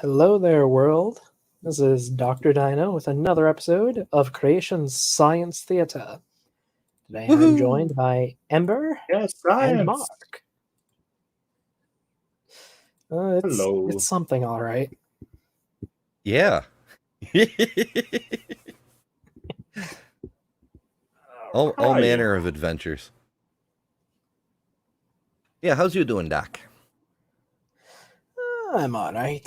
Hello there, world. This is Dr. Dino with another episode of Creation Science Theater. Today I'm joined by Ember and Science. Mark. Hello. It's something, all right. Yeah. all manner of adventures. Yeah, how's you doing, Doc? I'm all right.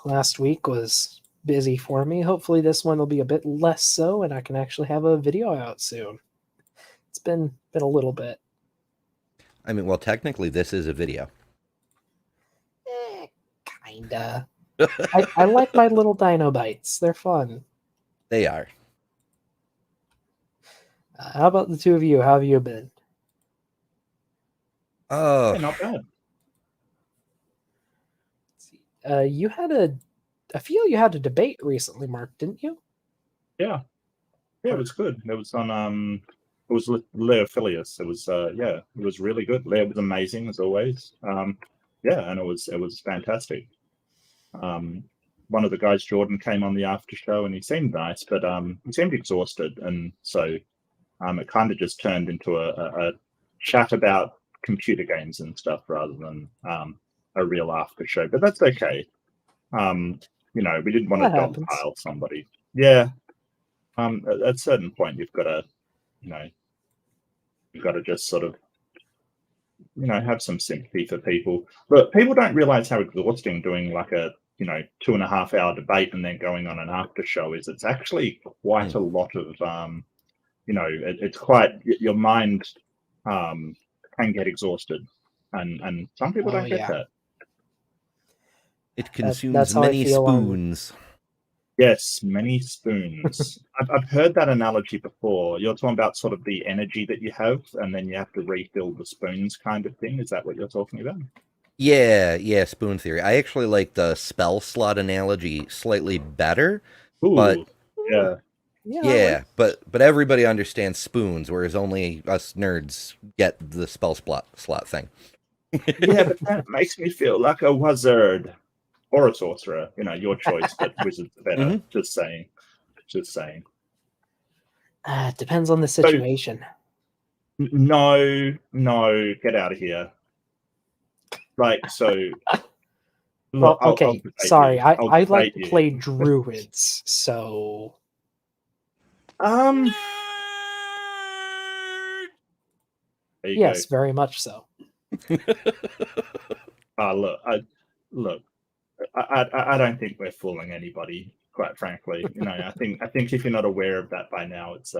Last week was busy for me. Hopefully this one will be a bit less so, and I can actually have a video out soon. It's been a little bit. I mean, well, technically this is a video. Kinda. I like my little dino bites. They're fun. They are. How about the two of you? How have you been? Yeah, not bad. You had I feel you had a debate recently, Mark, didn't you? Yeah, it was good. It was on it was with Leo Filius. It was it was really good. Leo was amazing as always. And it was fantastic. One of the guys, Jordan, came on the after show and he seemed nice, but he seemed exhausted, and so it kind of just turned into a chat about computer games and stuff rather than a real after show. But that's okay. We didn't want to dogpile somebody. Yeah. At a certain point you've got to just sort of have some sympathy for people. But people don't realize how exhausting doing like a 2.5 hour debate and then going on an after show is. It's actually quite a lot of it's quite, your mind can get exhausted, and some people don't get that. It consumes many spoons. Yes, many spoons. I've heard that analogy before. You're talking about sort of the energy that you have, and then you have to refill the spoons kind of thing. Is that what you're talking about? Yeah, spoon theory. I actually like the spell slot analogy slightly better. Ooh, but yeah, but everybody understands spoons, whereas only us nerds get the spell slot thing. Yeah, but that makes me feel like a wizard. Or a sorcerer, your choice, but wizards are better. Mm-hmm. Just saying. Depends on the situation. So, no, get out of here. Like, so. Look, well, okay, sorry. I like to play druids, so. Yes, very much so. Look. I don't think we're fooling anybody, quite frankly. I think if you're not aware of that by now, it's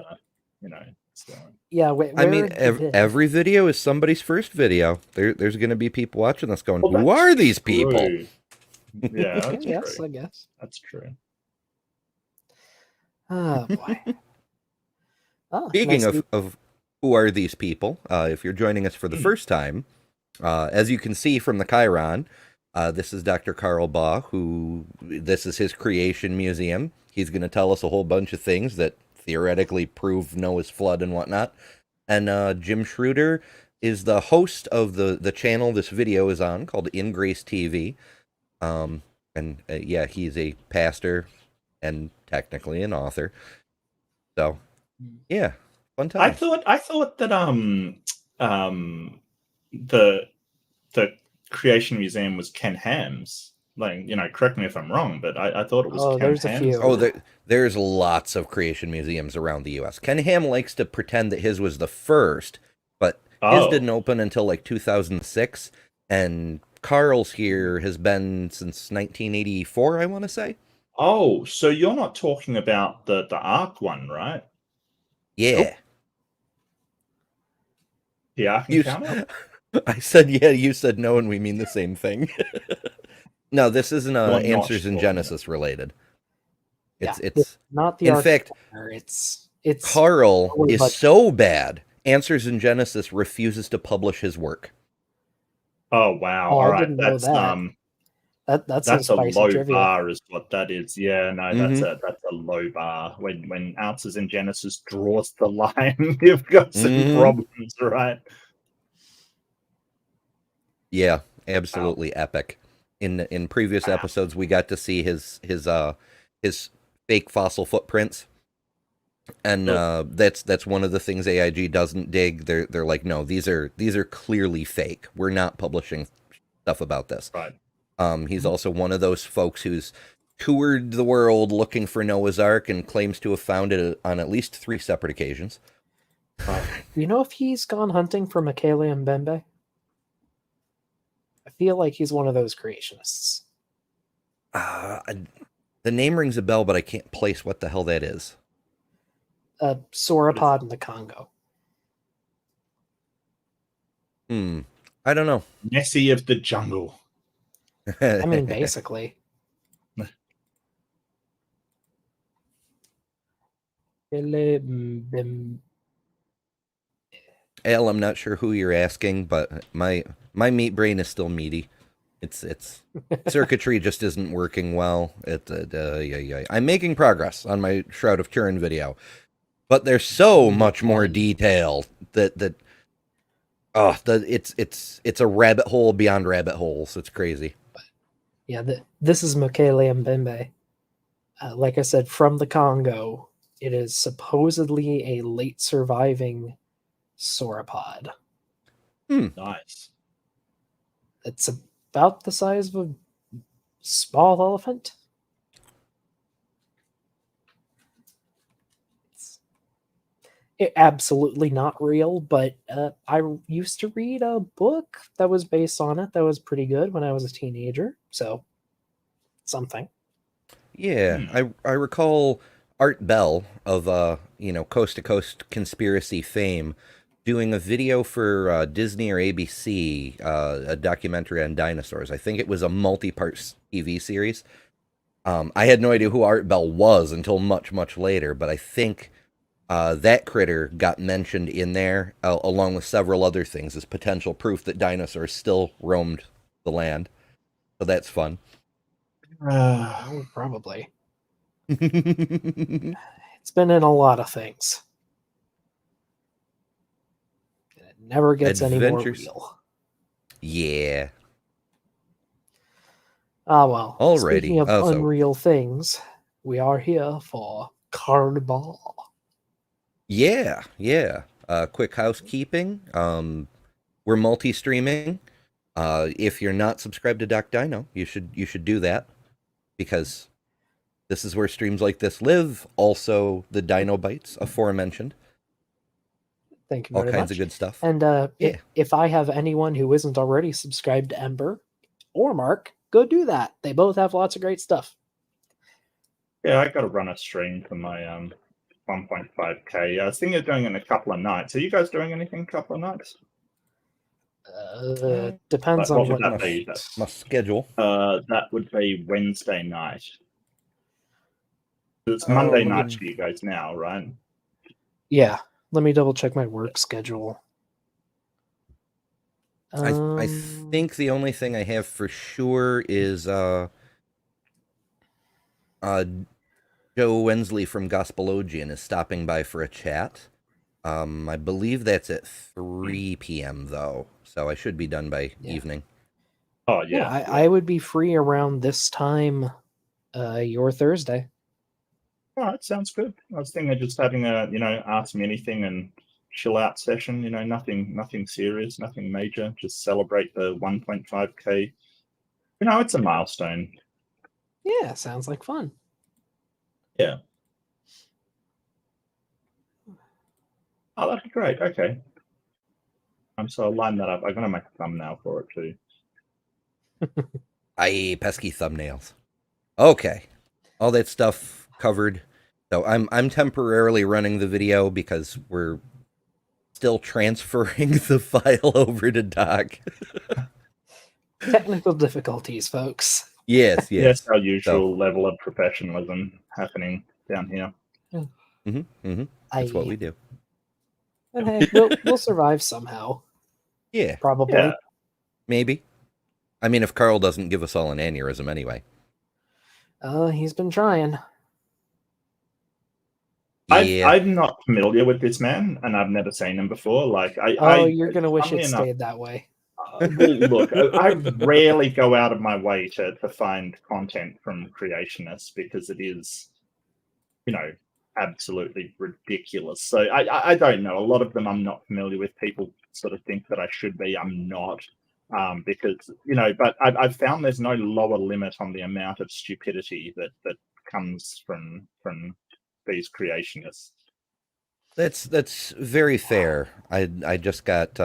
yeah. I mean, every video is somebody's first video. There's going to be people watching this going, "Who are these people?" Yeah, that's yes, true. I guess that's true. Oh boy. Speaking of who are these people, if you're joining us for the first time, as you can see from the Chiron. This is Dr. Carl Baugh, this is his creation museum. He's going to tell us a whole bunch of things that theoretically prove Noah's flood and whatnot. And Jim Schroeder is the host of the channel this video is on, called In Grace TV. He's a pastor and technically an author. So, yeah, fun time. I thought that the Creation Museum was Ken Ham's. Like, correct me if I'm wrong, but I thought it was Ken there's Ham's. A few. Oh, there's lots of creation museums around the U.S. Ken Ham likes to pretend that his was the first, but his didn't open until like 2006, and Carl's here has been since 1984, I want to say. Oh, so you're not talking about the Ark one, right? Yeah. Nope. The Ark Encounter? I said yeah, you said no, and we mean the same thing. No, this isn't Answers in Genesis related. It's not the. In fact, it's Carl is so bad. Answers in Genesis refuses to publish his work. Oh wow! Oh, all I right, didn't know that. That's a low trivia. bar, is what that is. Yeah, no, that's a low bar. When Answers in Genesis draws the line, you've got some problems, right? Yeah, absolutely epic. in previous episodes, we got to see his fake fossil footprints, and that's one of the things AIG doesn't dig. They're like, no, these are clearly fake. We're not publishing stuff about this. Right. He's also one of those folks who's toured the world looking for Noah's Ark and claims to have found it on at least 3 separate occasions. You know if he's gone hunting for Michaela Mbembe? I feel like he's one of those creationists. The name rings a bell, but I can't place what the hell that is. A sauropod in the Congo. I don't know. Nessie of the jungle. I mean, basically. Al, I'm not sure who you're asking, but my meat brain is still meaty. It's circuitry just isn't working well. I'm making progress on my Shroud of Turin video, but there's so much more detail that it's a rabbit hole beyond rabbit holes. It's crazy. Yeah, this is Michaela Mbembe. Like I said, from the Congo. It is supposedly a late surviving sauropod. Nice. It's about the size of a small elephant. It's absolutely not real, but I used to read a book that was based on it that was pretty good when I was a teenager, so something. Yeah, I recall Art Bell of Coast to Coast conspiracy fame doing a video for Disney or ABC, a documentary on dinosaurs. I think it was a multi-part TV series. I had no idea who Art Bell was until much, much later, but I think that critter got mentioned in there, along with several other things, as potential proof that dinosaurs still roamed the land. So that's fun. Probably. It's been in a lot of things. It never gets any more real. Yeah. Well. Alrighty. Speaking of unreal things, we are here for Carl Baugh. Yeah. Quick housekeeping. We're multi-streaming. If you're not subscribed to Doc Dino, you should do that, because this is where streams like this live. Also, the Dino Bites, aforementioned. Thank you very much. All kinds of good stuff. And if I have anyone who isn't already subscribed to Ember or Mark, go do that. They both have lots of great stuff. Yeah, I got to run a stream for my 1.5K. I was thinking of doing it in a couple of nights. Are you guys doing anything a couple of nights? Depends Like, on what that be? My schedule. That would be Wednesday night. It's Monday night for you guys now, right? Yeah. Let me double check my work schedule. I think the only thing I have for sure is Joe Wensley from Gospelogen is stopping by for a chat. I believe that's at 3 p.m. though, so I should be done by evening. Oh yeah. I would be free around this time your Thursday. All right, sounds good. I was thinking of just having a, ask me anything and chill out session. Nothing serious, nothing major. Just celebrate the 1.5K. It's a milestone. Yeah, sounds like fun. Yeah. Oh, that'd be great. Okay. So I'll line that up. I'm gonna make a thumbnail for it too. Pesky thumbnails. Okay, all that stuff covered. So I'm temporarily running the video because we're still transferring the file over to Doc. Technical difficulties, folks. Yes. Yes, our usual level of professionalism happening down here. That's what we do. And hey, we'll survive somehow. Yeah, probably. Yeah. Maybe. I mean, if Carl doesn't give us all an aneurysm anyway. He's been trying. Yeah. I'm not familiar with this man, and I've never seen him before. You're gonna wish it stayed that way. Well, look, I rarely go out of my way to find content from creationists because it is, absolutely ridiculous. So I don't know. A lot of them I'm not familiar with. People sort of think that I should be. I'm not. Because, but I've found there's no lower limit on the amount of stupidity that comes from these creationists. That's very fair. I just got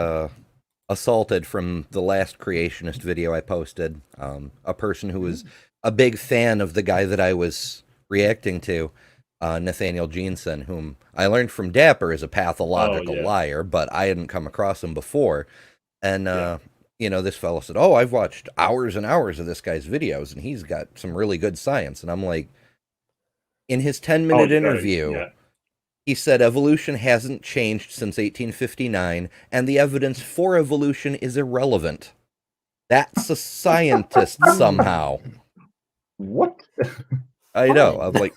assaulted from the last creationist video I posted. A person who was a big fan of the guy that I was reacting to, Nathaniel Jeanson, whom I learned from Dapper is a pathological liar, but I hadn't come across him before. And this fellow said, "Oh, I've watched hours and hours of this guy's videos, and he's got some really good science." And I'm like, in his 10-minute interview. He said evolution hasn't changed since 1859, and the evidence for evolution is irrelevant. That's a scientist somehow. What? I know. I'm like,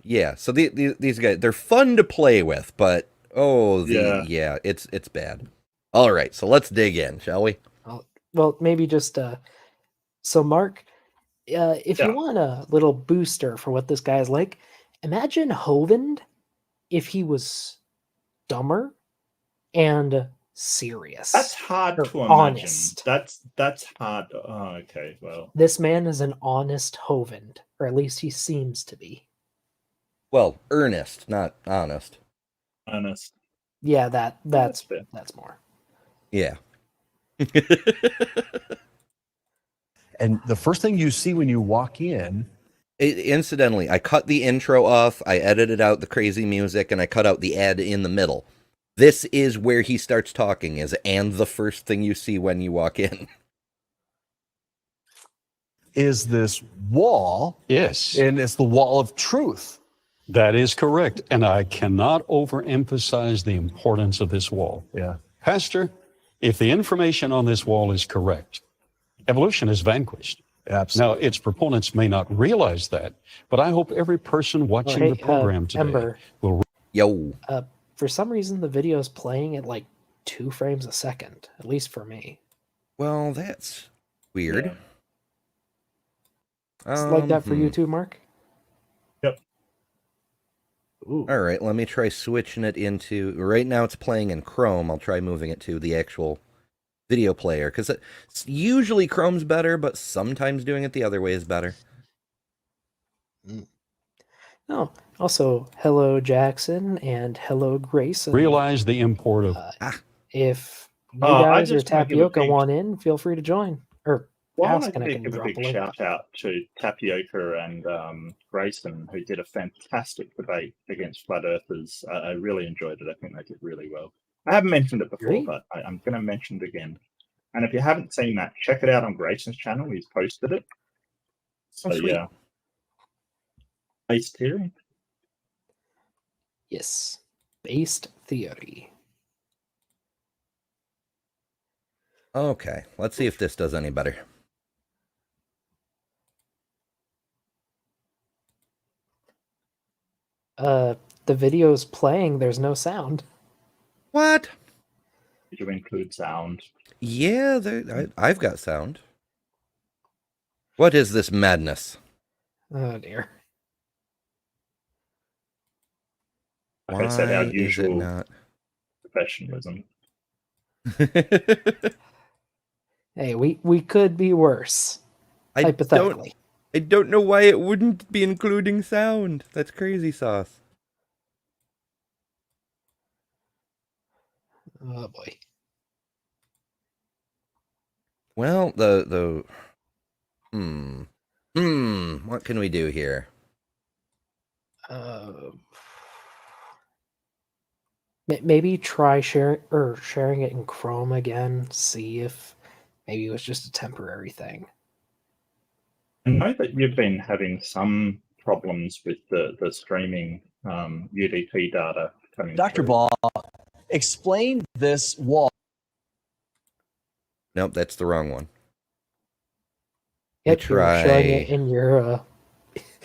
yeah. So these guys, they're fun to play with, but it's bad. All right, so let's dig in, shall we? Well, maybe just so Mark, if you want a little booster for what this guy is like, imagine Hovind if he was dumber and serious. That's hard to imagine. Honest. That's hard. Oh, okay. Well, this man is an honest Hovind, or at least he seems to be. Well, earnest, not honest. Honest. Yeah, that's more. Yeah. And the first thing you see when you walk in. Incidentally, I cut the intro off, I edited out the crazy music, and I cut out the ad in the middle. This is where he starts talking, and the first thing you see when you walk in. Is this wall. Yes. And it's the wall of truth. That is correct. And I cannot overemphasize the importance of this wall. Yeah. Pastor, if the information on this wall is correct, evolution is vanquished. Absolutely. Now, its proponents may not realize that, but I hope every person watching the program today Ember, will. Yo. For some reason, the video is playing at like 2 frames a second, at least for me. Well, that's weird. It's like that for you too, Mark? Yep. Ooh. All right, let me try switching it into... Right now it's playing in Chrome. I'll try moving it to the actual video player, because usually Chrome's better, but sometimes doing it the other way is better. Oh, also, hello Jackson and hello Grayson. Realize the import of... If you guys or Tapioca want in, feel free to join. Or ask and I can give a big shout out to Tapioca and Grayson, who did a fantastic debate against flat earthers. I really enjoyed it. I think they did really well. I haven't mentioned it before, but I'm going to mention it again. And if you haven't seen that, check it out on Grayson's channel. He's posted it. So, yeah. Based theory? Yes. Based theory. Okay, let's see if this does any better. The video's playing, there's no sound. What? Did you include sound? Yeah, I've got sound. What is this madness? Oh dear. Like I said, our usual professionalism. Hey, we could be worse. Hypothetically. I don't know why it wouldn't be including sound. That's crazy sauce. Oh boy. Well, what can we do here? Maybe try sharing it in Chrome again. See if maybe it was just a temporary thing. I know that you've been having some problems with the streaming UDP data coming Dr. through. Baugh, explain this wall. Nope, that's the wrong one. Yep, you're showing it in your...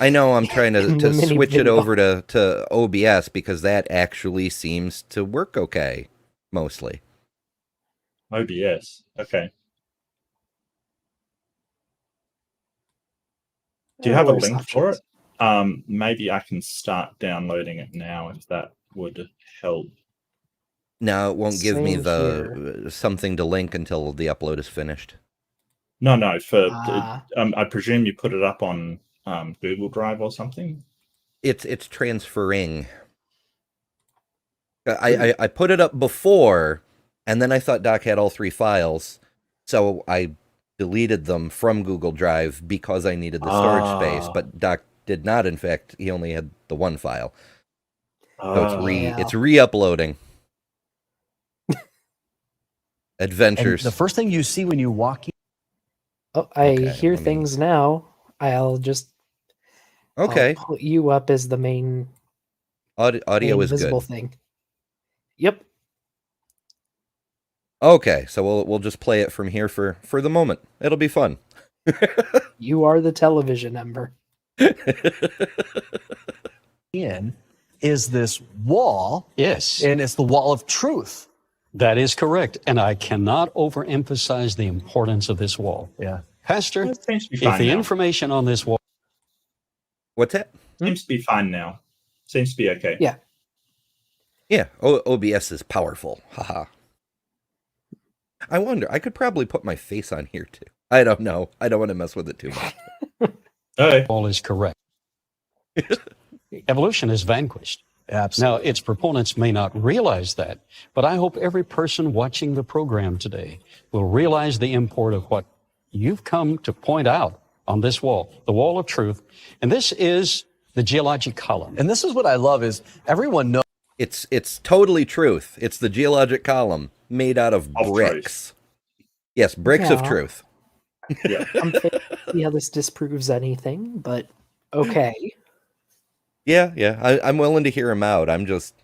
I know, I'm trying to switch video. it over to OBS because that actually seems to work okay, mostly. OBS, okay. Do you have a Worse link for options. it? Maybe I can start downloading it now if that would help. No, it won't give me Same the something to link until the upload is finished. No, Ah. I presume you put it up on Google Drive or something. It's transferring. I put it up before, and then I thought Doc had all 3 files, so I deleted them from Google Drive because I needed the storage space. But Doc did not. In fact, he only had the 1 file, so it's re-uploading. Adventures. And the first thing you see when you walk in. Oh, I Okay, hear let me- things now. I'll Okay, put you up as the main audio is visible good. thing. Yep. Okay, so we'll just play it from here for the moment. It'll be fun. You are the television ember. In is this wall, Yes, and it's the wall of truth. that is correct. And I cannot overemphasize the importance of this wall. Yeah. Pastor, It seems to be if fine the now. information on this wall, What's that? Seems to be fine now. Seems to be okay. Yeah. Yeah, OBS is powerful. Haha. I wonder, I could probably put my face on here too. I don't know. I don't want to mess with it too much. Okay. wall is correct. Evolution is vanquished. Absolutely. Now, its proponents may not realize that, but I hope every person watching the program today will realize the import of what you've come to point out on this wall, the wall of truth. And this is the geologic column. And this is what I love is everyone knows. It's totally truth. It's the geologic column made out of Of bricks. Yes, bricks of Yeah. truth. Yeah. I'm thinking see how this disproves anything, but okay. Yeah. I'm willing to hear him out. I'm just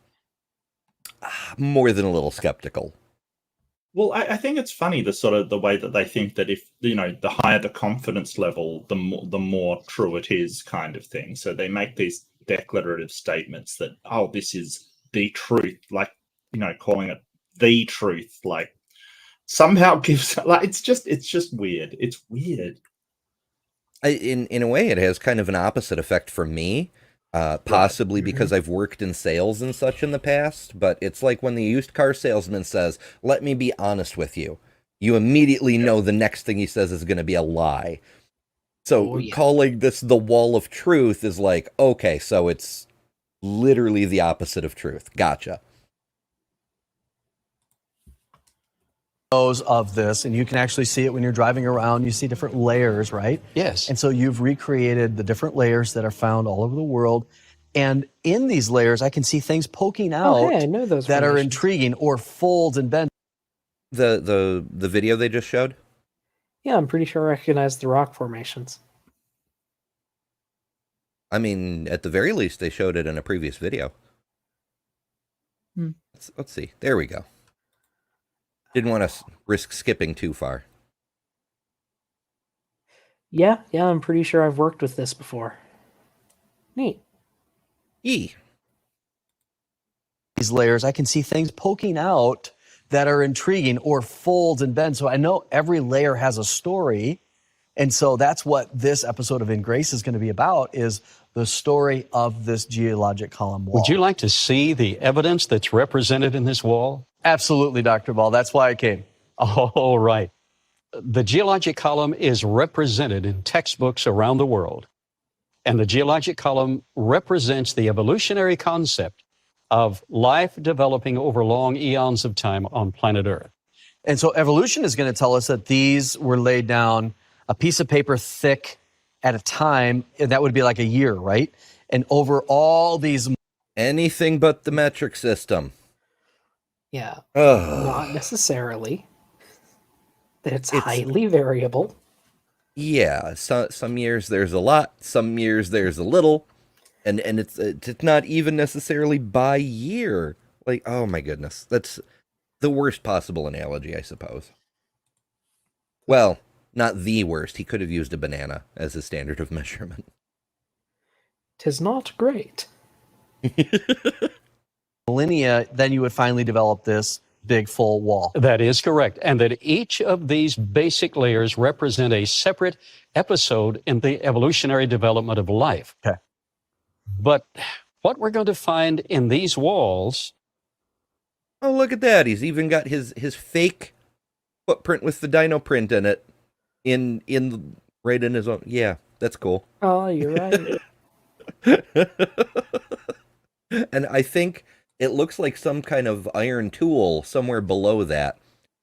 more than a little skeptical. Well, I think it's funny the way that they think that if the higher the confidence level, the more true it is, kind of thing. So they make these declarative statements that this is the truth, like calling it the truth, like somehow gives it's just weird. It's weird. In a way, it has kind of an opposite effect for me. Possibly Mhm. because I've worked in sales and such in the past, but it's like when the used car salesman says, "Let me be honest with you." You immediately know the next thing he says is going to be a lie. So Oh, yeah. calling this the wall of truth is like, okay, so it's literally the opposite of truth. Gotcha. Of this, and you can actually see it when you're driving around. You see different layers, right? Yes. And so you've recreated the different layers that are found all over the world. And in these layers, I can see things poking out Oh, hey, I know those that are formations. intriguing or folds and bends. The video they just showed? Yeah, I'm pretty sure I recognize the rock formations. I mean, at the very least, they showed it in a previous video. Let's see. There we go. Didn't want to risk skipping too far. Yeah, I'm pretty sure I've worked with this before. Neat. These layers, I can see things poking out that are intriguing or folds and bends. So I know every layer has a story. And so that's what this episode of In Grace is going to be about, is the story of this geologic column wall. Would you like to see the evidence that's represented in this wall? Absolutely, Dr. Baugh. That's why I came. All right. The geologic column is represented in textbooks around the world. And the geologic column represents the evolutionary concept of life developing over long eons of time on planet Earth. And so evolution is going to tell us that these were laid down a piece of paper thick at a time, and that would be like a year, right? And over all these... Anything but the metric system. Yeah, Ugh. not necessarily. It's highly variable. Yeah, some years there's a lot, some years there's a little, and it's not even necessarily by year. Like, oh my goodness, that's the worst possible analogy, I suppose. Well, not the worst. He could have used a banana as a standard of measurement. 'Tis not great. millennia, then you would finally develop this big full wall. That is correct. And that each of these basic layers represent a separate episode in the evolutionary development of life. Okay. But what we're going to find in these walls. Oh, look at that. He's even got his fake footprint with the dino print in it right in his own. Yeah, that's cool. Oh, you're right. And I think it looks like some kind of iron tool somewhere below that.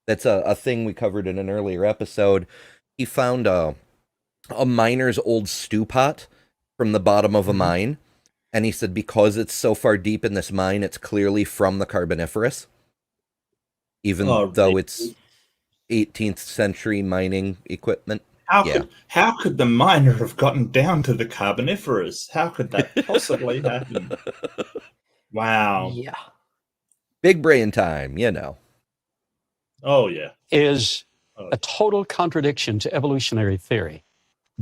That's a thing we covered in an earlier episode. He found a miner's old stew pot from the bottom of a mine. And he said because it's so far deep in this mine, it's clearly from the Carboniferous. Even though it's 18th century mining equipment. How could the miner have gotten down to the Carboniferous? How could that possibly happen? Wow. Yeah. Big brain time, you know. Oh, yeah. Is a total contradiction to evolutionary theory.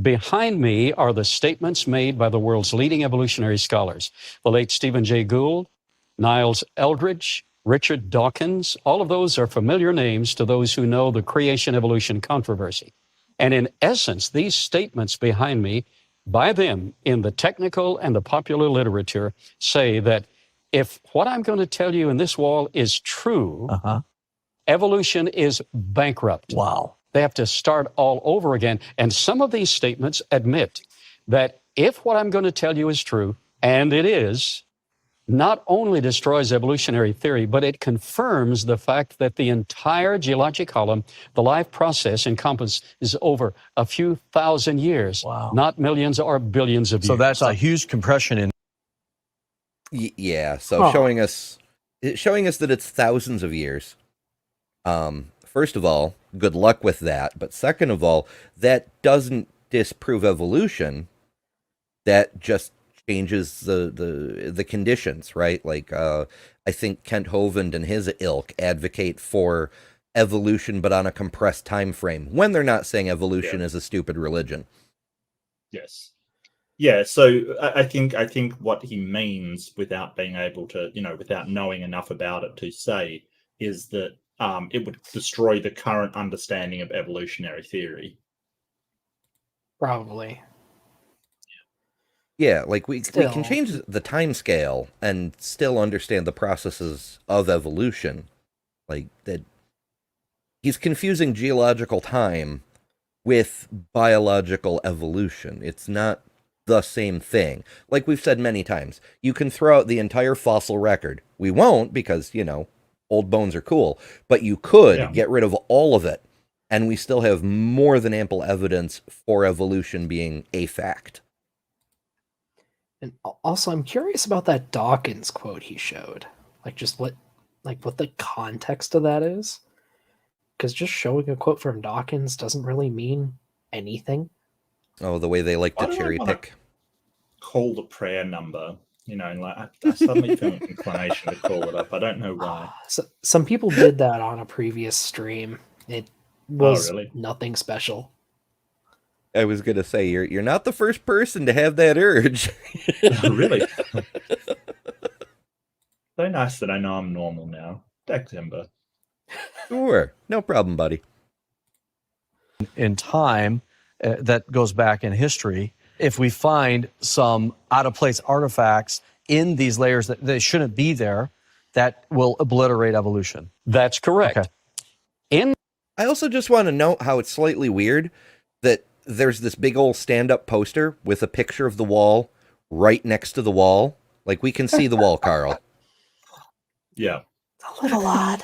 Behind me are the statements made by the world's leading evolutionary scholars, the late Stephen Jay Gould, Niles Eldredge, Richard Dawkins. All of those are familiar names to those who know the creation-evolution controversy. And in essence, these statements behind me, by them in the technical and the popular literature, say that if what I'm going to tell you in this wall is true, evolution is bankrupt. Wow. They have to start all over again. And some of these statements admit that if what I'm going to tell you is true, and it is, not only destroys evolutionary theory, but it confirms the fact that the entire geologic column, the life process, encompasses over a few thousand years, not millions or billions of years. So that's a huge compression in. Yeah, so showing us that it's thousands of years. First of all, good luck with that. But second of all, that doesn't disprove evolution. That just changes the conditions, right? Like I think Kent Hovind and his ilk advocate for evolution, but on a compressed time frame, when they're not saying evolution is a stupid religion. Yes. Yeah, so I think what he means, without being able to, without knowing enough about it to say, is that it would destroy the current understanding of evolutionary theory. Probably. Yeah, like we can change the time scale and still understand the processes of evolution. Like that, he's confusing geological time with biological evolution. It's not the same thing. Like we've said many times, you can throw out the entire fossil record. We won't because, old bones are cool, but you could get rid of all of it, and we still have more than ample evidence for evolution being a fact. And also, I'm curious about that Dawkins quote he showed. Like, just what the context of that is. Because just showing a quote from Dawkins doesn't really mean anything. Oh, the way they like to cherry pick. Call the prayer number. I suddenly feel an inclination to call it up. I don't know why. So, some people did that on a previous stream. It was nothing special. I was going to say, you're not the first person to have that urge. Really? So nice that I know I'm normal now. December. Sure. No problem, buddy. In time, that goes back in history. If we find some out-of-place artifacts in these layers that they shouldn't be there, that will obliterate evolution. That's correct. Okay. I also just want to note how it's slightly weird that there's this big old stand-up poster with a picture of the wall right next to the wall. Like, we can see the wall, Carl. Yeah. A little odd.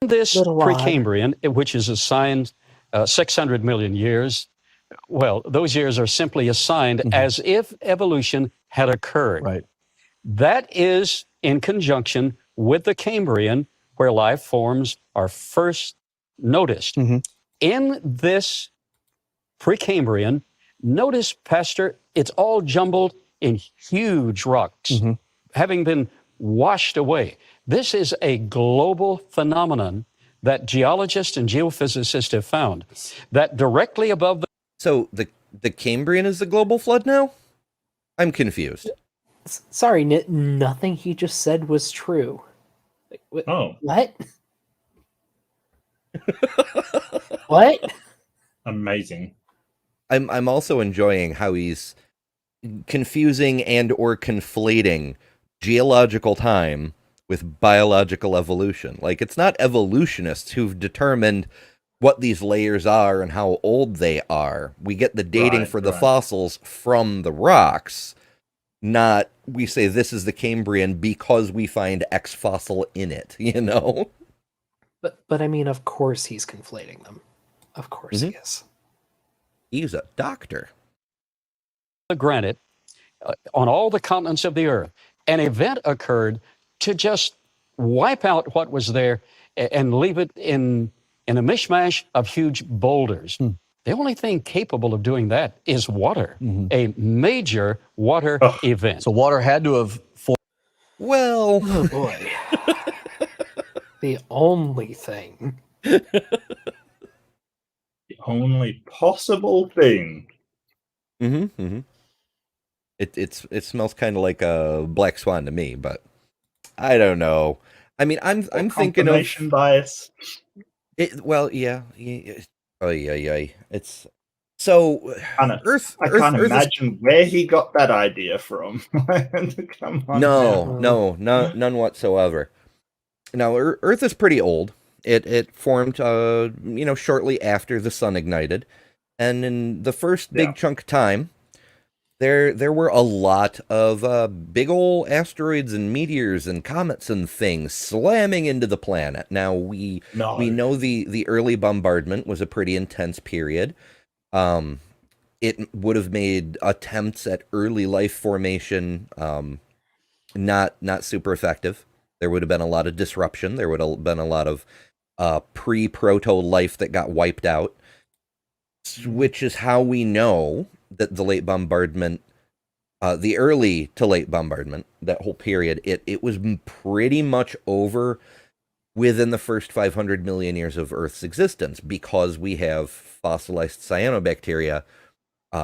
This Precambrian, which is assigned 600 million years, well, those years are simply assigned as if evolution had occurred. Right. That is in conjunction with the Cambrian, where life forms are first noticed. In this Precambrian, notice, Pastor, it's all jumbled in huge rocks, having been washed away. This is a global phenomenon that geologists and geophysicists have found, that directly above the... So the Cambrian is the global flood now? I'm confused. Sorry, nothing he just said was true. Oh, What? What? amazing. I'm also enjoying how he's confusing and or conflating geological time with biological evolution. Like, it's not evolutionists who've determined what these layers are and how old they are. We get the dating for the fossils from the rocks, not we say this is the Cambrian because we find X fossil in it, you know? But I mean, of course he's conflating them. Of course he is. He's a doctor. The granite on all the continents of the earth. An event occurred to just wipe out what was there and leave it in a mishmash of huge boulders. The only thing capable of doing that is water, a major water event. So water had to have formed. Well, oh boy. The only thing. The only possible thing. It smells kind of like a black swan to me, but I don't know. I mean, I'm thinking of confirmation bias. Well, yeah. It's so Earth. I can't imagine where he got that idea from. Come on. None whatsoever. Now, Earth is pretty old. It formed, shortly after the sun ignited, and in the first big chunk of time, there were a lot of big old asteroids and meteors and comets and things slamming into the planet. Now we know the early bombardment was a pretty intense period. It would have made attempts at early life formation not super effective. There would have been a lot of disruption. There would have been a lot of pre-proto life that got wiped out, which is how we know that the late bombardment, the early to late bombardment, that whole period, it was pretty much over within the first 500 million years of Earth's existence, because we have fossilized cyanobacteria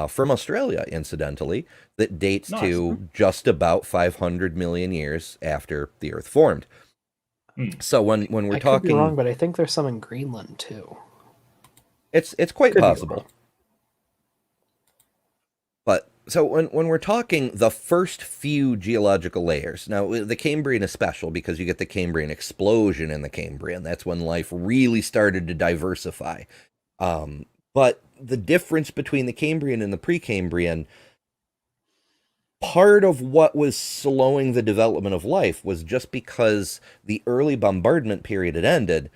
from Australia, incidentally, that dates to just about 500 million years after the Earth formed. So when we're talking, could be wrong, but I think there's some in Greenland too. It's quite possible. But so when we're talking the first few geological layers, now the Cambrian is special because you get the Cambrian explosion in the Cambrian. That's when life really started to diversify. But the difference between the Cambrian and the Precambrian, part of what was slowing the development of life was just because the early bombardment period had ended,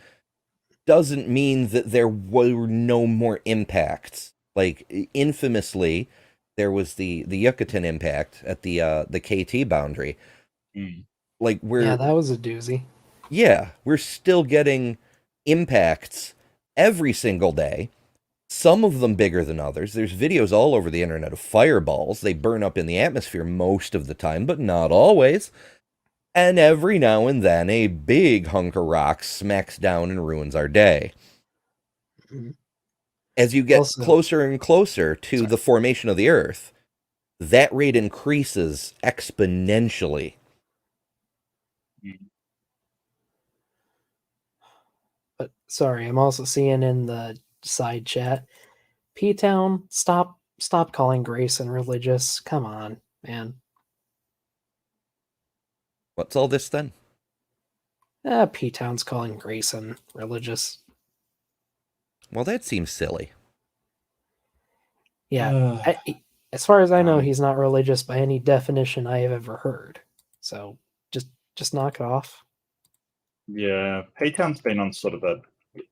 doesn't mean that there were no more impacts. Like, infamously, there was the Yucatan impact at the KT boundary. Like, that was a doozy. Yeah, we're still getting impacts every single day. Some of them bigger than others. There's videos all over the internet of fireballs. They burn up in the atmosphere most of the time, but not always. And every now and then, a big hunk of rock smacks down and ruins our day. As you get closer and closer to the formation of the Earth, that rate increases exponentially. But sorry, I'm also seeing in the side chat, P-Town, stop calling Grayson religious. Come on, man. What's all this then? P-Town's calling Grayson religious. Well, that seems silly. Yeah, as far as I know, he's not religious by any definition I have ever heard. So just knock it off. Yeah, P-Town's been on sort of a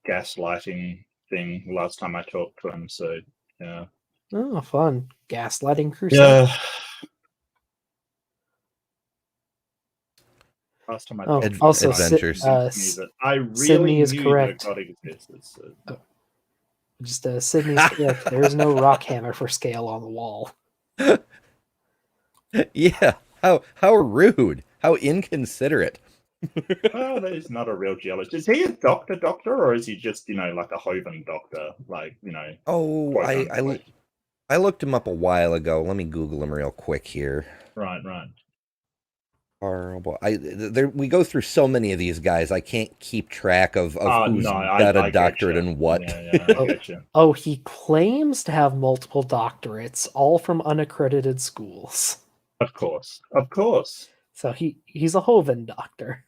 gaslighting thing last time I talked to him, so yeah. Oh, fun. Gaslighting crusade. Last time I also adventures. I really Sydney is knew correct. that God existed. So. Just Sydney's correct. There's no rock hammer for scale on the wall. Yeah. How rude. How inconsiderate. Well, he's not a real geologist. Is he a doctor, or is he just, like a Hoven doctor? Like, Oh, I looked him up a while ago. Let me Google him real quick here. Right. Carl Baugh. We go through so many of these guys, I can't keep track of who's No, got a I get doctorate you. and what. Yeah, I get you. Oh, he claims to have multiple doctorates, all from unaccredited schools. Of course. So he's a Hovind doctor.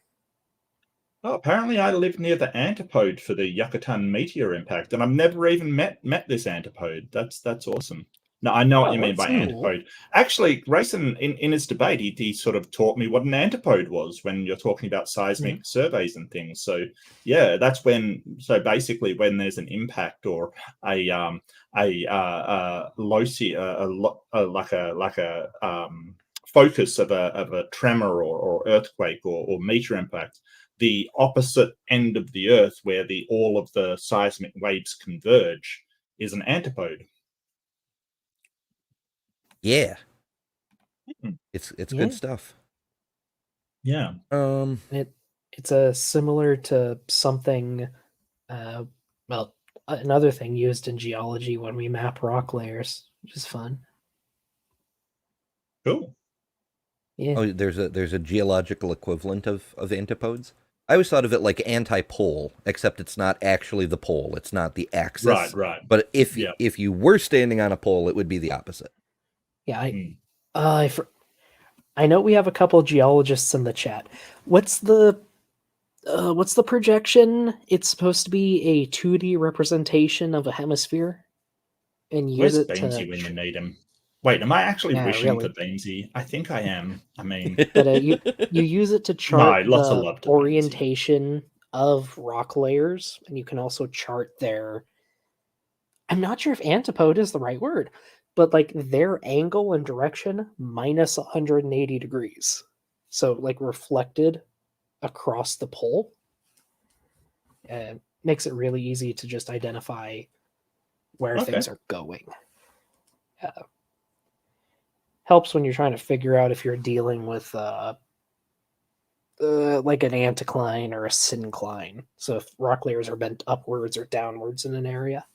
Oh, apparently I live near the Antipode for the Yucatan meteor impact, and I've never even met this Antipode. That's awesome. No, I know what you mean by that's cool. Antipode. Actually, Grayson, in his debate, he sort of taught me what an Antipode was when you're talking about seismic surveys and things. So yeah, that's basically when there's an impact or a loci, like a focus of a tremor or earthquake or meteor impact. The opposite end of the Earth, where all of the seismic waves converge, is an antipode. Yeah, it's good stuff. Yeah. It's similar to something. Another thing used in geology when we map rock layers, which is fun. Cool. Yeah. Oh, there's a geological equivalent of antipodes. I always thought of it like antipole, except it's not actually the pole. It's not the axis. Right. But if you were standing on a pole, it would be the opposite. Yeah, I know we have a couple of geologists in the chat. What's the projection? It's supposed to be a 2D representation of a hemisphere, and use Where's it Beamsy to. when you need him? Wait, am I actually wishing really. for Beamsy? I think I am. I mean, But you use it to chart lots of the love to orientation of rock layers, and you can also chart their. I'm not sure if antipode is the right word, but like their angle and direction minus 180 degrees. So like reflected across the pole. Makes it really easy to just identify where things are going. Helps when you're trying to figure out if you're dealing with like an anticline or a syncline. So if rock layers are bent upwards or downwards in an area.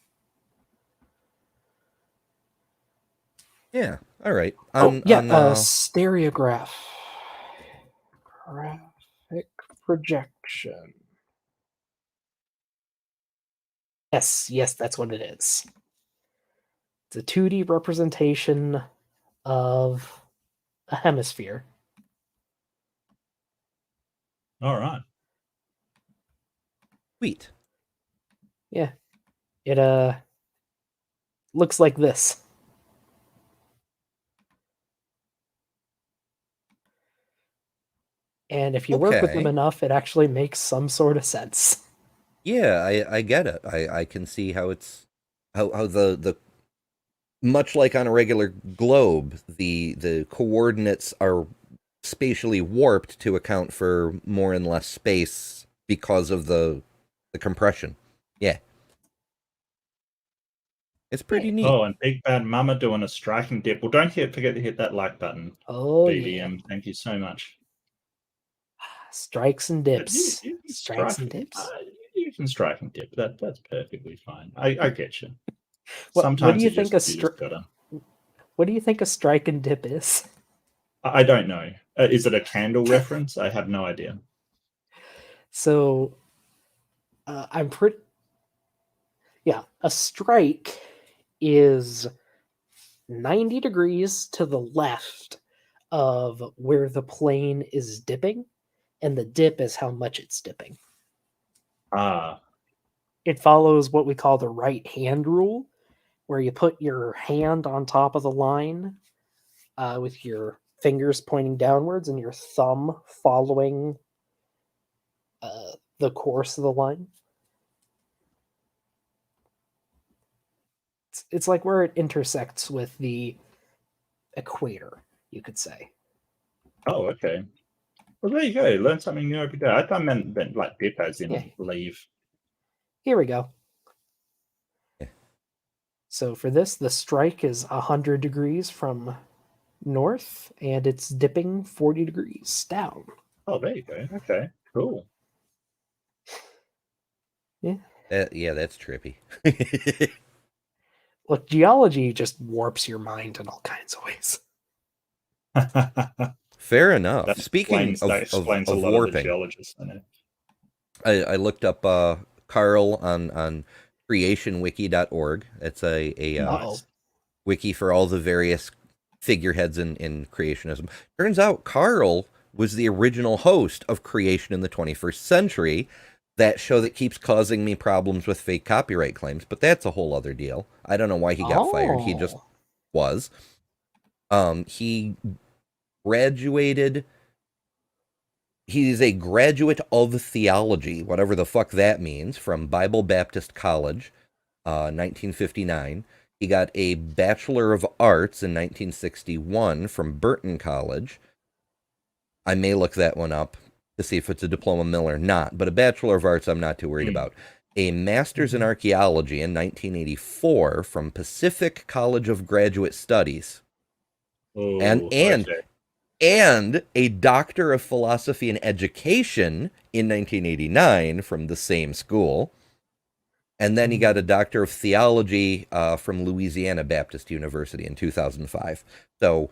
Yeah. All right. Stereograph. Graphic projection. Yes, that's what it is. It's a 2D representation of a hemisphere. all right. Sweet. Yeah. It looks like this. And if you work with them enough, it actually makes some sort of sense. Yeah, I get it. I can see how it's how the much like on a regular globe, the coordinates are spatially warped to account for more and less space because of the compression. Yeah. It's pretty neat. Oh, and Big Bad Mama doing a striking dip. Well, don't forget to hit that like button. Oh, BDM. yeah. Thank you so much. Strikes and dips. You can Strikes and dips. You can strike and dip. That's perfectly fine. I get you. What do you think What do you think a strike and dip is? I don't know. Is it a candle reference? I have no idea. So, a strike is 90 degrees to the left of where the plane is dipping, and the dip is how much it's dipping. It follows what we call the right hand rule, where you put your hand on top of the line with your fingers pointing downwards and your thumb following the course of the line. It's like where it intersects with the equator, you could say. Oh, okay. Well, there you go. Learn something new every day. I thought I meant like dip as in leave. Here we go. So for this, the strike is 100 degrees from north, and it's dipping 40 degrees down. Oh, there you go. Okay, cool. Yeah. Yeah, that's trippy. Look, geology just warps your mind in all kinds of ways. Fair enough. That Speaking explains of a lot warping, of the geologists in it. I looked up Carl on creationwiki.org. It's a Nice. wiki for all the various figureheads in creationism. Turns out Carl was the original host of Creation in the 21st Century, that show that keeps causing me problems with fake copyright claims, but that's a whole other deal. I don't know why he got fired. He just was. He graduated. He's a graduate of theology, whatever the fuck that means, from Bible Baptist College, 1959. He got a Bachelor of Arts in 1961 from Burton College. I may look that one up to see if it's a diploma mill or not, but a Bachelor of Arts I'm not too worried about. A Master's in Archaeology in 1984 from Pacific College of Graduate Studies. Oh, And a Doctor of Philosophy and Education in 1989 from the same school. And then he got a Doctor of Theology from Louisiana Baptist University in 2005. So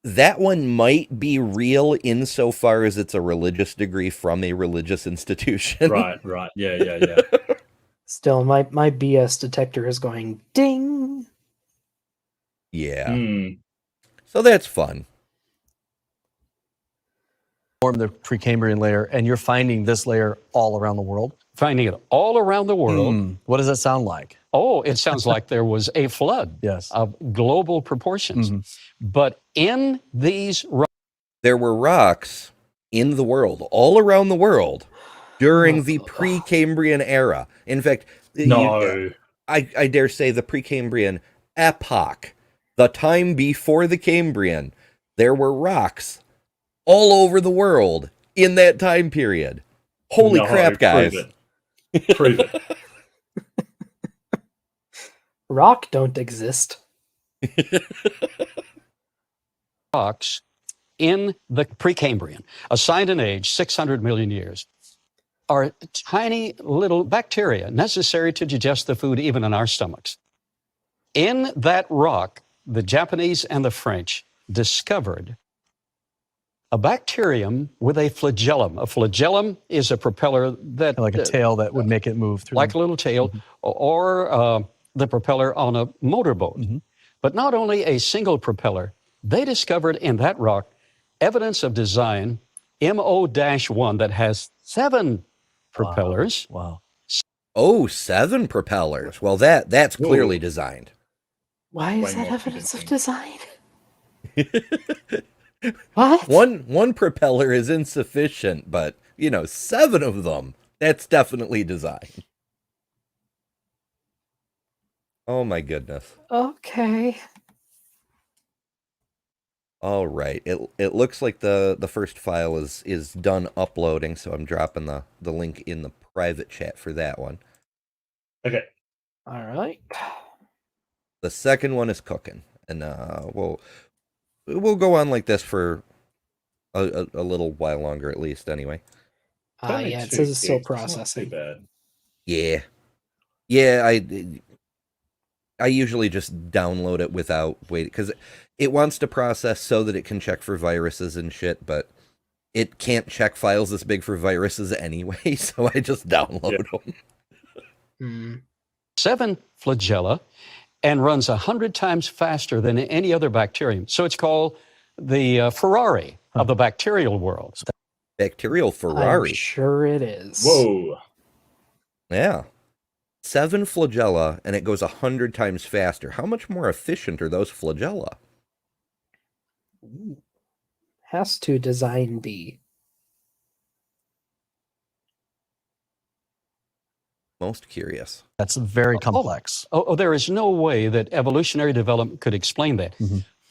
that one might be real insofar as it's a religious degree from a religious institution. Right. Yeah. Still, my BS detector is going ding. Yeah. So that's fun. Form the Precambrian layer, and you're finding this layer all around the world. Finding it all around the world. What does that sound like? Oh, it sounds like there was a flood of global proportions. But in these there were rocks in the world, all around the world, during the Precambrian era. In fact, I dare say the Precambrian epoch, the time before the Cambrian, there were rocks all over the world in that time period. Holy crap, guys. Prove it. Rock don't exist. rocks in the Precambrian, assigned an age 600 million years, are tiny little bacteria necessary to digest the food even in our stomachs. In that rock, the Japanese and the French discovered a bacterium with a flagellum. A flagellum is a propeller that... Like a tail that would make it move through. Like a little tail, or the propeller on a motorboat. But not only a single propeller, they discovered in that rock evidence of design, MO-1, that has 7 propellers. Wow. Oh, 7 propellers. Well, that's clearly designed. Why is that evidence of design? What? One propeller is insufficient, but 7 of them, that's definitely design. Oh my goodness. Okay. All right. It looks like the first file is done uploading, so I'm dropping the link in the private chat for that one. Okay. All right. The second one is cooking, and we'll go on like this for a little while longer, at least. Anyway. Yeah, it says it's still processing. Not too bad. Yeah. I usually just download it without waiting, because it wants to process so that it can check for viruses and shit, but it can't check files this big for viruses anyway, so I just download them. 7 flagella, and runs 100 times faster than any other bacterium. So it's called the Ferrari of the bacterial world. Bacterial Ferrari. I'm sure it is. Whoa. Yeah. 7 flagella, and it goes 100 times faster. How much more efficient are those flagella? Ooh. Has to design be. Most curious. That's very complex. There is no way that evolutionary development could explain that.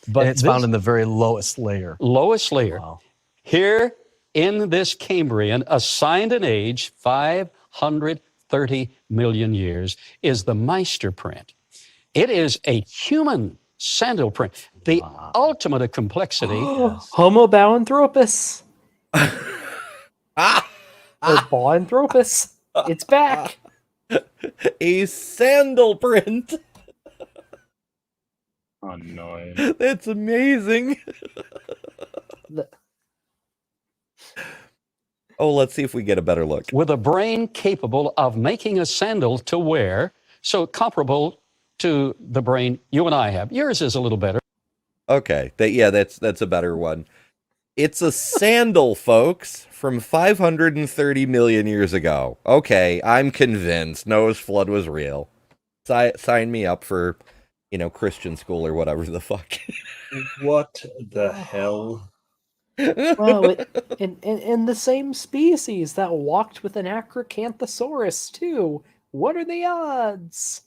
But it's found in the very lowest layer. Lowest layer. Wow. Here in this Cambrian, assigned an age 530 million years, is the Meister print. It is a human sandal print. The ultimate of complexity. Homo Bowanthropus. Or Bowanthropus. It's back. A sandal print. Oh no. That's amazing. Oh, let's see if we get a better look. with a brain capable of making a sandal to wear, so comparable to the brain you and I have. Yours is a little better. Okay, that's a better one. It's a sandal, folks, from 530 million years ago. Okay, I'm convinced Noah's flood was real. Sign me up for, Christian school or whatever the fuck. What the hell? Well, in the same species that walked with an Acrocanthosaurus too. What are the odds?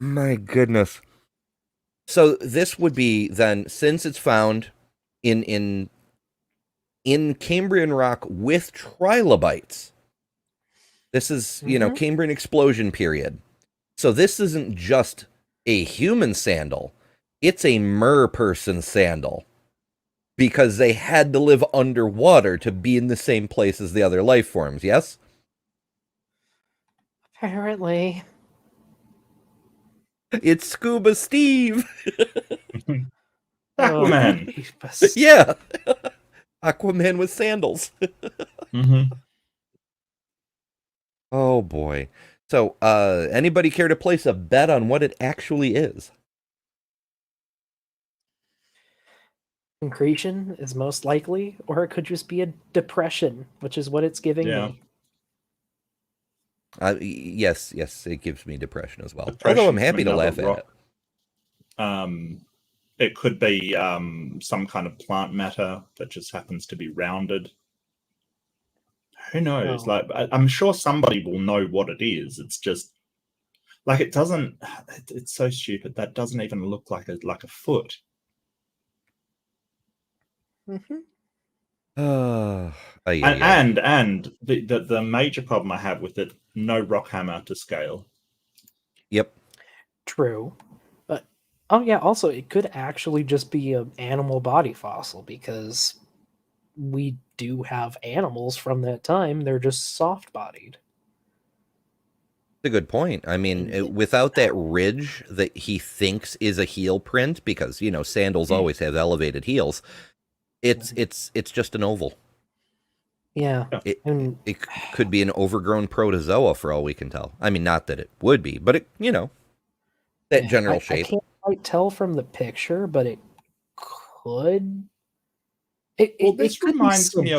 My goodness. So this would be then, since it's found in Cambrian rock with trilobites. This is, Cambrian explosion period. So this isn't just a human sandal. It's a mer-person sandal. Because they had to live underwater to be in the same place as the other life forms, yes? Apparently. It's Scuba Steve! Aquaman! Yeah! Aquaman with sandals. Mm-hmm. Oh boy. So, anybody care to place a bet on what it actually is? Concretion is most likely, or it could just be a depression, which is what it's giving me. Yes, it gives me depression as well. Depression Although I'm happy to laugh rock. at it. It could be some kind of plant matter that just happens to be rounded. Who knows? No. Like, I'm sure somebody will know what it is. It's just like it doesn't. It's so stupid. That doesn't even look like a foot. Mm-hmm. And the major problem I have with it, no rock hammer to scale. Yep. True. But, oh yeah, also, it could actually just be an animal body fossil, because we do have animals from that time. They're just soft-bodied. That's a good point. I mean, without that ridge that he thinks is a heel print, because, sandals always have elevated heels, it's just an oval. Yeah. It could be an overgrown protozoa for all we can tell. I mean, not that it would be, but that general shape. I can't quite tell from the picture, but it could. This reminds me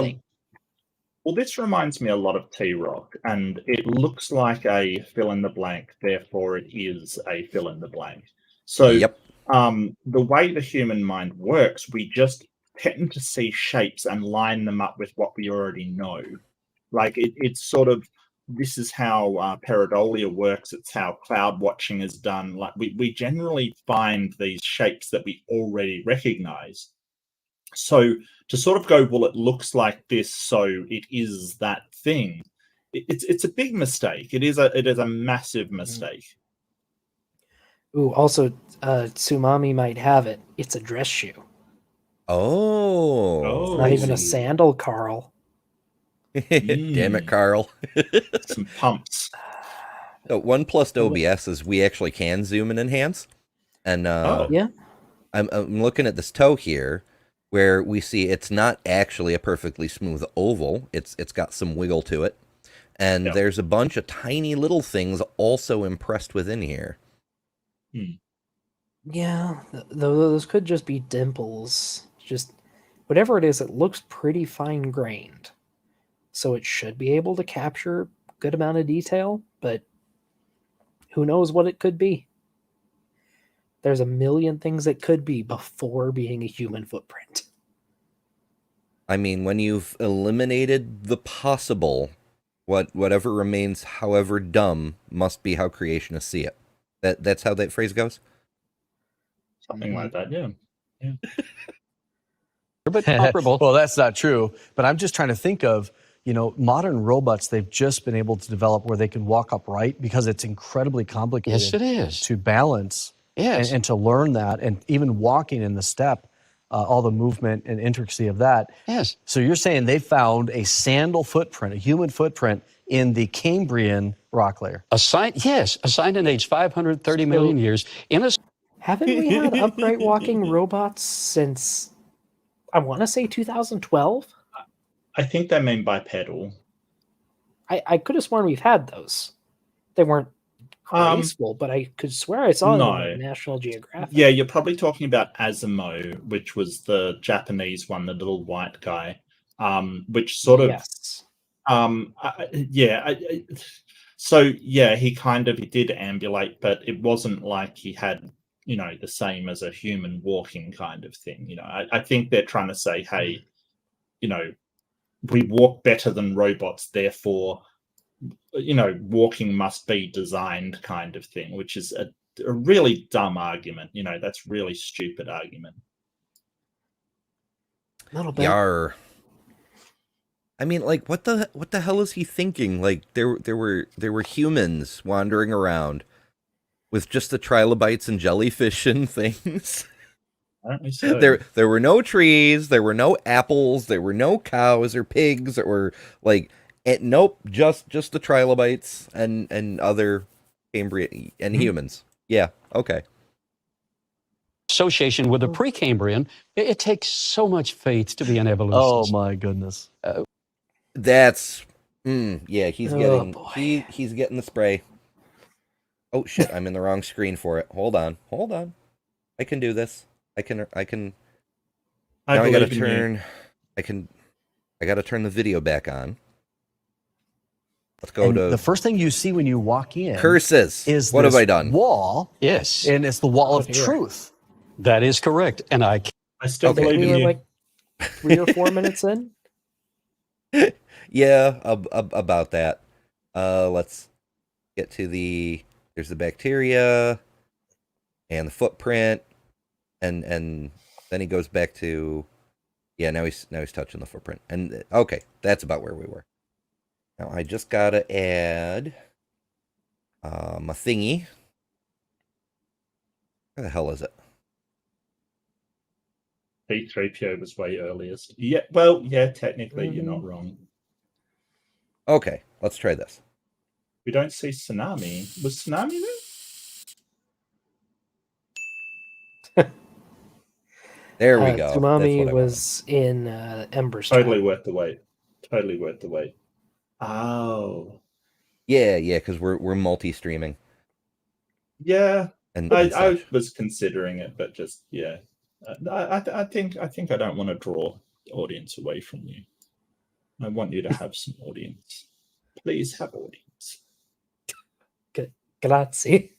a lot of T-Rock, and it looks like a fill in the blank. Therefore, it is a fill in the blank. So, the way the human mind works, we just tend to see shapes and line them up with what we already know. Like it's sort of, this is how pareidolia works. It's how cloud watching is done. Like we generally find these shapes that we already recognize. So to sort of go, well, it looks like this, so it is that thing. It's a big mistake. It is a massive mistake. Ooh, also, Tsumami might have it. It's a dress shoe. Oh. It's not even a sandal, Carl. Damn it, Carl. Some pumps. So 1 plus OBS is we actually can zoom and enhance. And yeah. I'm looking at this toe here, where we see it's not actually a perfectly smooth oval. It's got some wiggle to it. And there's a bunch of tiny little things also impressed within here. Yeah, those could just be dimples. Just whatever it is, it looks pretty fine-grained. So it should be able to capture a good amount of detail, but who knows what it could be. There's a million things it could be before being a human footprint. I mean, when you've eliminated the possible, whatever remains, however dumb, must be how creationists see it. That's how that phrase goes? Something like that, yeah. But comparable. Well, that's not true. But I'm just trying to think of, modern robots they've just been able to develop where they can walk upright, because it's incredibly complicated. Yes, it is. To balance Yes. and to learn that, and even walking in the step, all the movement and intricacy of that. Yes. So you're saying they found a sandal footprint, a human footprint, in the Cambrian rock layer? Assigned in age 530 million years in a... Haven't we had upright walking robots since, I want to say 2012? I think they mean bipedal. I could have sworn we've had those. They weren't graceful, but I could swear I saw them on like National Geographic. Yeah, you're probably talking about Asimo, which was the Japanese one, the little white guy, which sort of, yes. So yeah, he did ambulate, but it wasn't like he had, the same as a human walking kind of thing. I think they're trying to say, hey, we walk better than robots, therefore, walking must be designed kind of thing, which is a really dumb argument. That's really stupid argument. A little bit. Yar. I mean, like, what the hell is he thinking? Like, there were humans wandering around with just the trilobites and jellyfish and things. Apparently so. There were no trees, there were no apples, there were no cows or pigs, or like, nope, just the trilobites and other Cambrian and humans. Yeah, okay. Association with the Precambrian, it takes so much faith to be an evolutionist. Oh my goodness. That's yeah, he's getting boy. he's getting the spray. Oh shit, I'm in the wrong screen for it. Hold on. I can do this. I can now I gotta turn I gotta turn the video back on. Let's go to the first thing you see when you walk in curses. Is what this have I done? Wall. Yes. And it's the wall of truth. That is correct. And I still believe in you. Like 3 or 4 minutes in. Yeah, about that. Let's get to there's the bacteria and the footprint, and then he goes back to, yeah, now he's touching the footprint. And okay, that's about where we were. Now I just gotta add my thingy. Where the hell is it? P3PO was way earliest. Yeah, well, yeah, technically you're not wrong. Okay, let's try this. We don't see Tsunami. Was Tsunami there? There we go. Tsunami was in Ember's Totally worth the wait. Totally worth the wait. Oh. Yeah, because we're multi-streaming. Yeah, and I was considering it, but just I think I don't want to draw the audience away from you. I want you to have some audience. Please have audience. Grazie.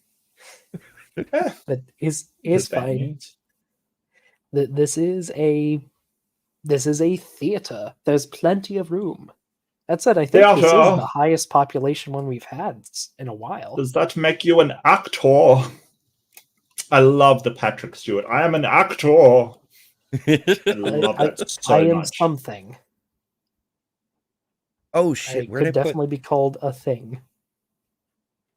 But is fine. This is a theater. There's plenty of room. That said, I think this is the highest population one we've had in a while. Does that make you an actor? I love the Patrick Stewart. I am an actor. I love that so much. I am something. Oh shit! It could definitely be called a thing.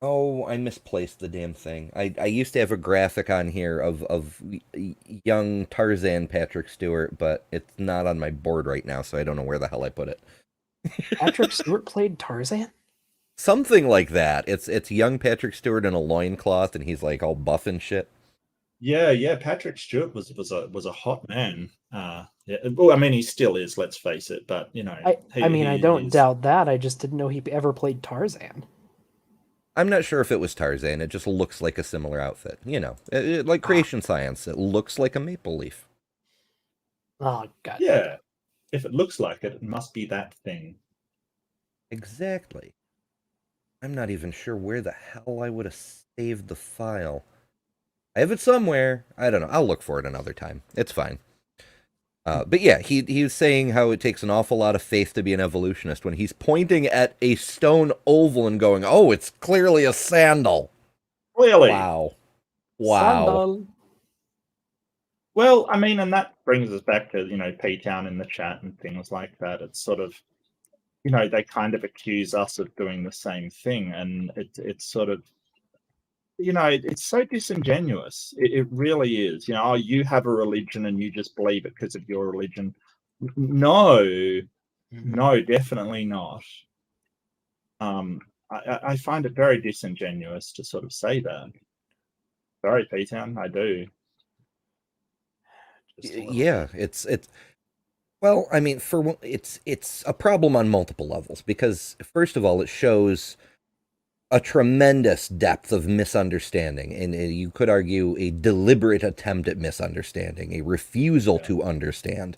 Oh, I misplaced the damn thing. I used to have a graphic on here of young Tarzan Patrick Stewart, but it's not on my board right now, so I don't know where the hell I put it. Patrick Stewart played Tarzan? Something like that. It's young Patrick Stewart in a loincloth, and he's like all buff and shit. Yeah. Patrick Stewart was a hot man. Yeah. Well, I mean, he still is. Let's face it. But I don't doubt that. I just didn't know he ever played Tarzan. I'm not sure if it was Tarzan. It just looks like a similar outfit. Like creation science. It looks like a maple leaf. Oh god. Yeah. If it looks like it, it must be that thing. Exactly. I'm not even sure where the hell I would have saved the file. I have it somewhere. I don't know. I'll look for it another time. It's fine. But yeah, he was saying how it takes an awful lot of faith to be an evolutionist when he's pointing at a stone oval and going, "Oh, it's clearly a sandal." Clearly. Wow. Sandal. Well, I mean, and that brings us back to, P-Town in the chat and things like that. It's sort of, they kind of accuse us of doing the same thing. And it's sort of, it's so disingenuous. It really is. You have a religion and you just believe it because of your religion. No, definitely not. I find it very disingenuous to sort of say that. Sorry, P-Town, I do. Yeah, it's Well, I mean, it's a problem on multiple levels because first of all, it shows a tremendous depth of misunderstanding, and you could argue a deliberate attempt at misunderstanding, a refusal to understand.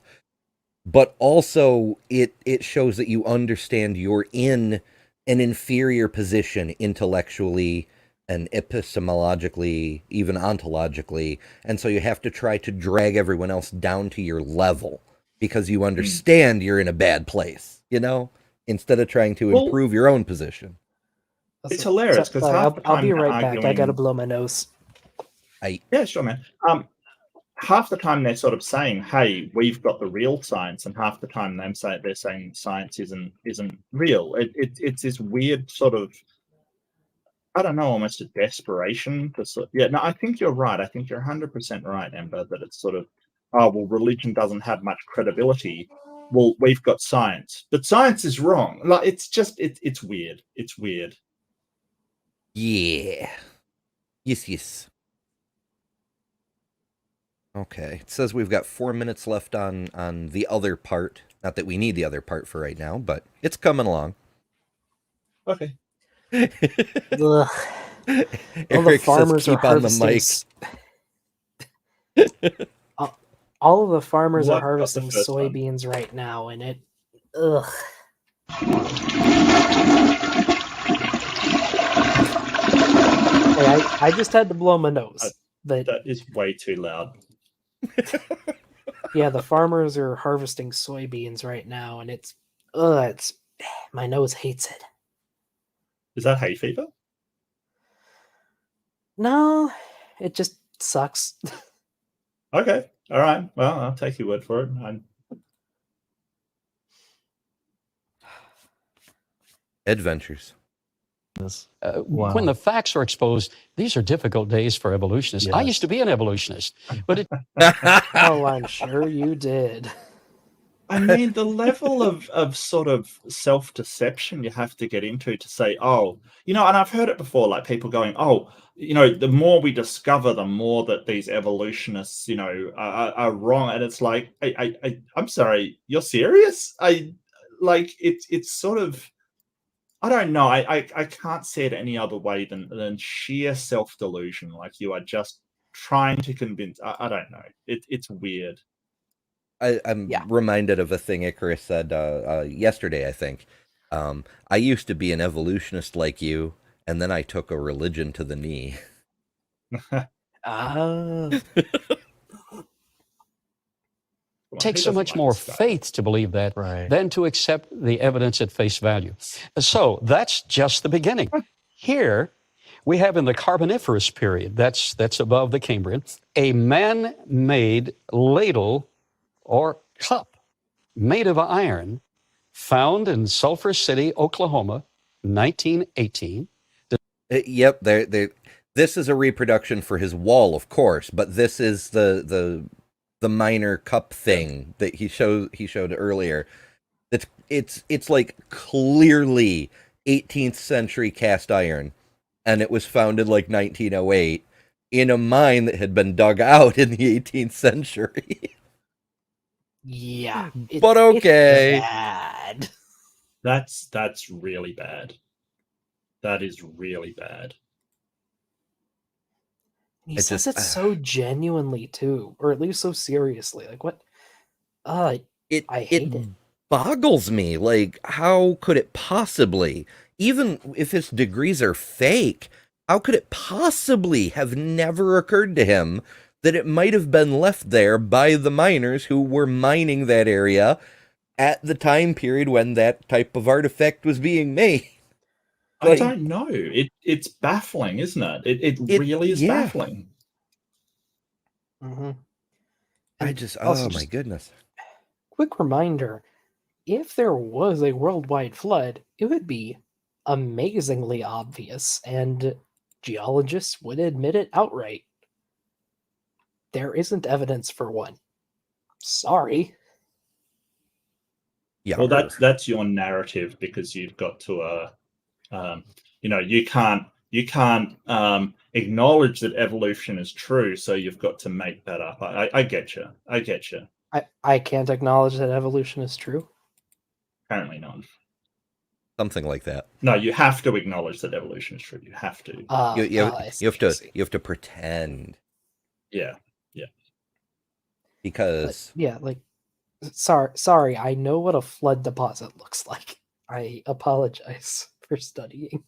But also, it shows that you understand you're in an inferior position intellectually and epistemologically, even ontologically, and so you have to try to drag everyone else down to your level because you understand you're in a bad place, instead of trying to improve your own position. It's hilarious because half the time I'll be right arguing, back. I gotta blow my nose. Yeah, sure, man. Half the time they're sort of saying, "Hey, we've got the real science," and half the time they're saying science isn't real. It's this weird sort of, I don't know, almost a desperation to sort. Yeah, no, I think you're right. I think you're 100% right, Amber. That it's sort of, oh well, religion doesn't have much credibility. Well, we've got science, but science is wrong. Like it's just it's weird. It's weird. Yeah. Yes. Okay. It says we've got 4 minutes left on the other part. Not that we need the other part for right now, but it's coming along. Okay. All the farmers are harvesting. All of the farmers are harvesting soybeans right now, and it. Ugh. I just had to blow my nose. That is way too loud. Yeah, the farmers are harvesting soybeans right now, and it's my nose hates it. Is that hay fever? No, it just sucks. Okay, all right. Well, I'll take your word for it. Adventures. Wow. When the facts are exposed, these are difficult days for evolutionists. I used to be an evolutionist, but Oh, I'm sure you did. I mean, the level of sort of self-deception you have to get into to say, oh, and I've heard it before, like people going, oh, the more we discover, the more that these evolutionists, are wrong. And it's like, I'm sorry, you're serious? It's sort of, I don't know. I can't say it any other way than sheer self-delusion. Like you are just trying to convince. I don't know. It's weird. I'm reminded of a thing Icarus said yesterday, I think. I used to be an evolutionist like you, and then I took a religion to the knee. It takes so much more faith to believe that than to accept the evidence at face value. So that's just the beginning. Here we have in the Carboniferous period, that's above the Cambrian, a man-made ladle or cup made of iron found in Sulphur City, Oklahoma, 1918. Yep, this is a reproduction for his wall, of course, but this is the minor cup thing that he showed earlier. It's like clearly 18th century cast iron, and it was found in like 1908 in a mine that had been dug out in the 18th century. Yeah, but okay. It's bad. That's really bad. That is really bad. He says it so genuinely too, or at least so seriously. Like what? I hate it. Boggles me. Like, how could it possibly, even if his degrees are fake, how could it possibly have never occurred to him that it might have been left there by the miners who were mining that area at the time period when that type of artifact was being made? I don't know. It's baffling, isn't it? It really is baffling. Mm-hmm. My goodness. Quick reminder, if there was a worldwide flood, it would be amazingly obvious, and geologists would admit it outright. There isn't evidence for one. Sorry. Yeah. Well, that's your narrative, because you've got to you can't acknowledge that evolution is true, so you've got to make that up. I get you. I can't acknowledge that evolution is true. Apparently not. Something like that. No, you have to acknowledge that evolution is true. You have to. I see, You have I to see. you have to pretend, Yeah. because Yeah, like sorry, I know what a flood deposit looks like. I apologize for studying.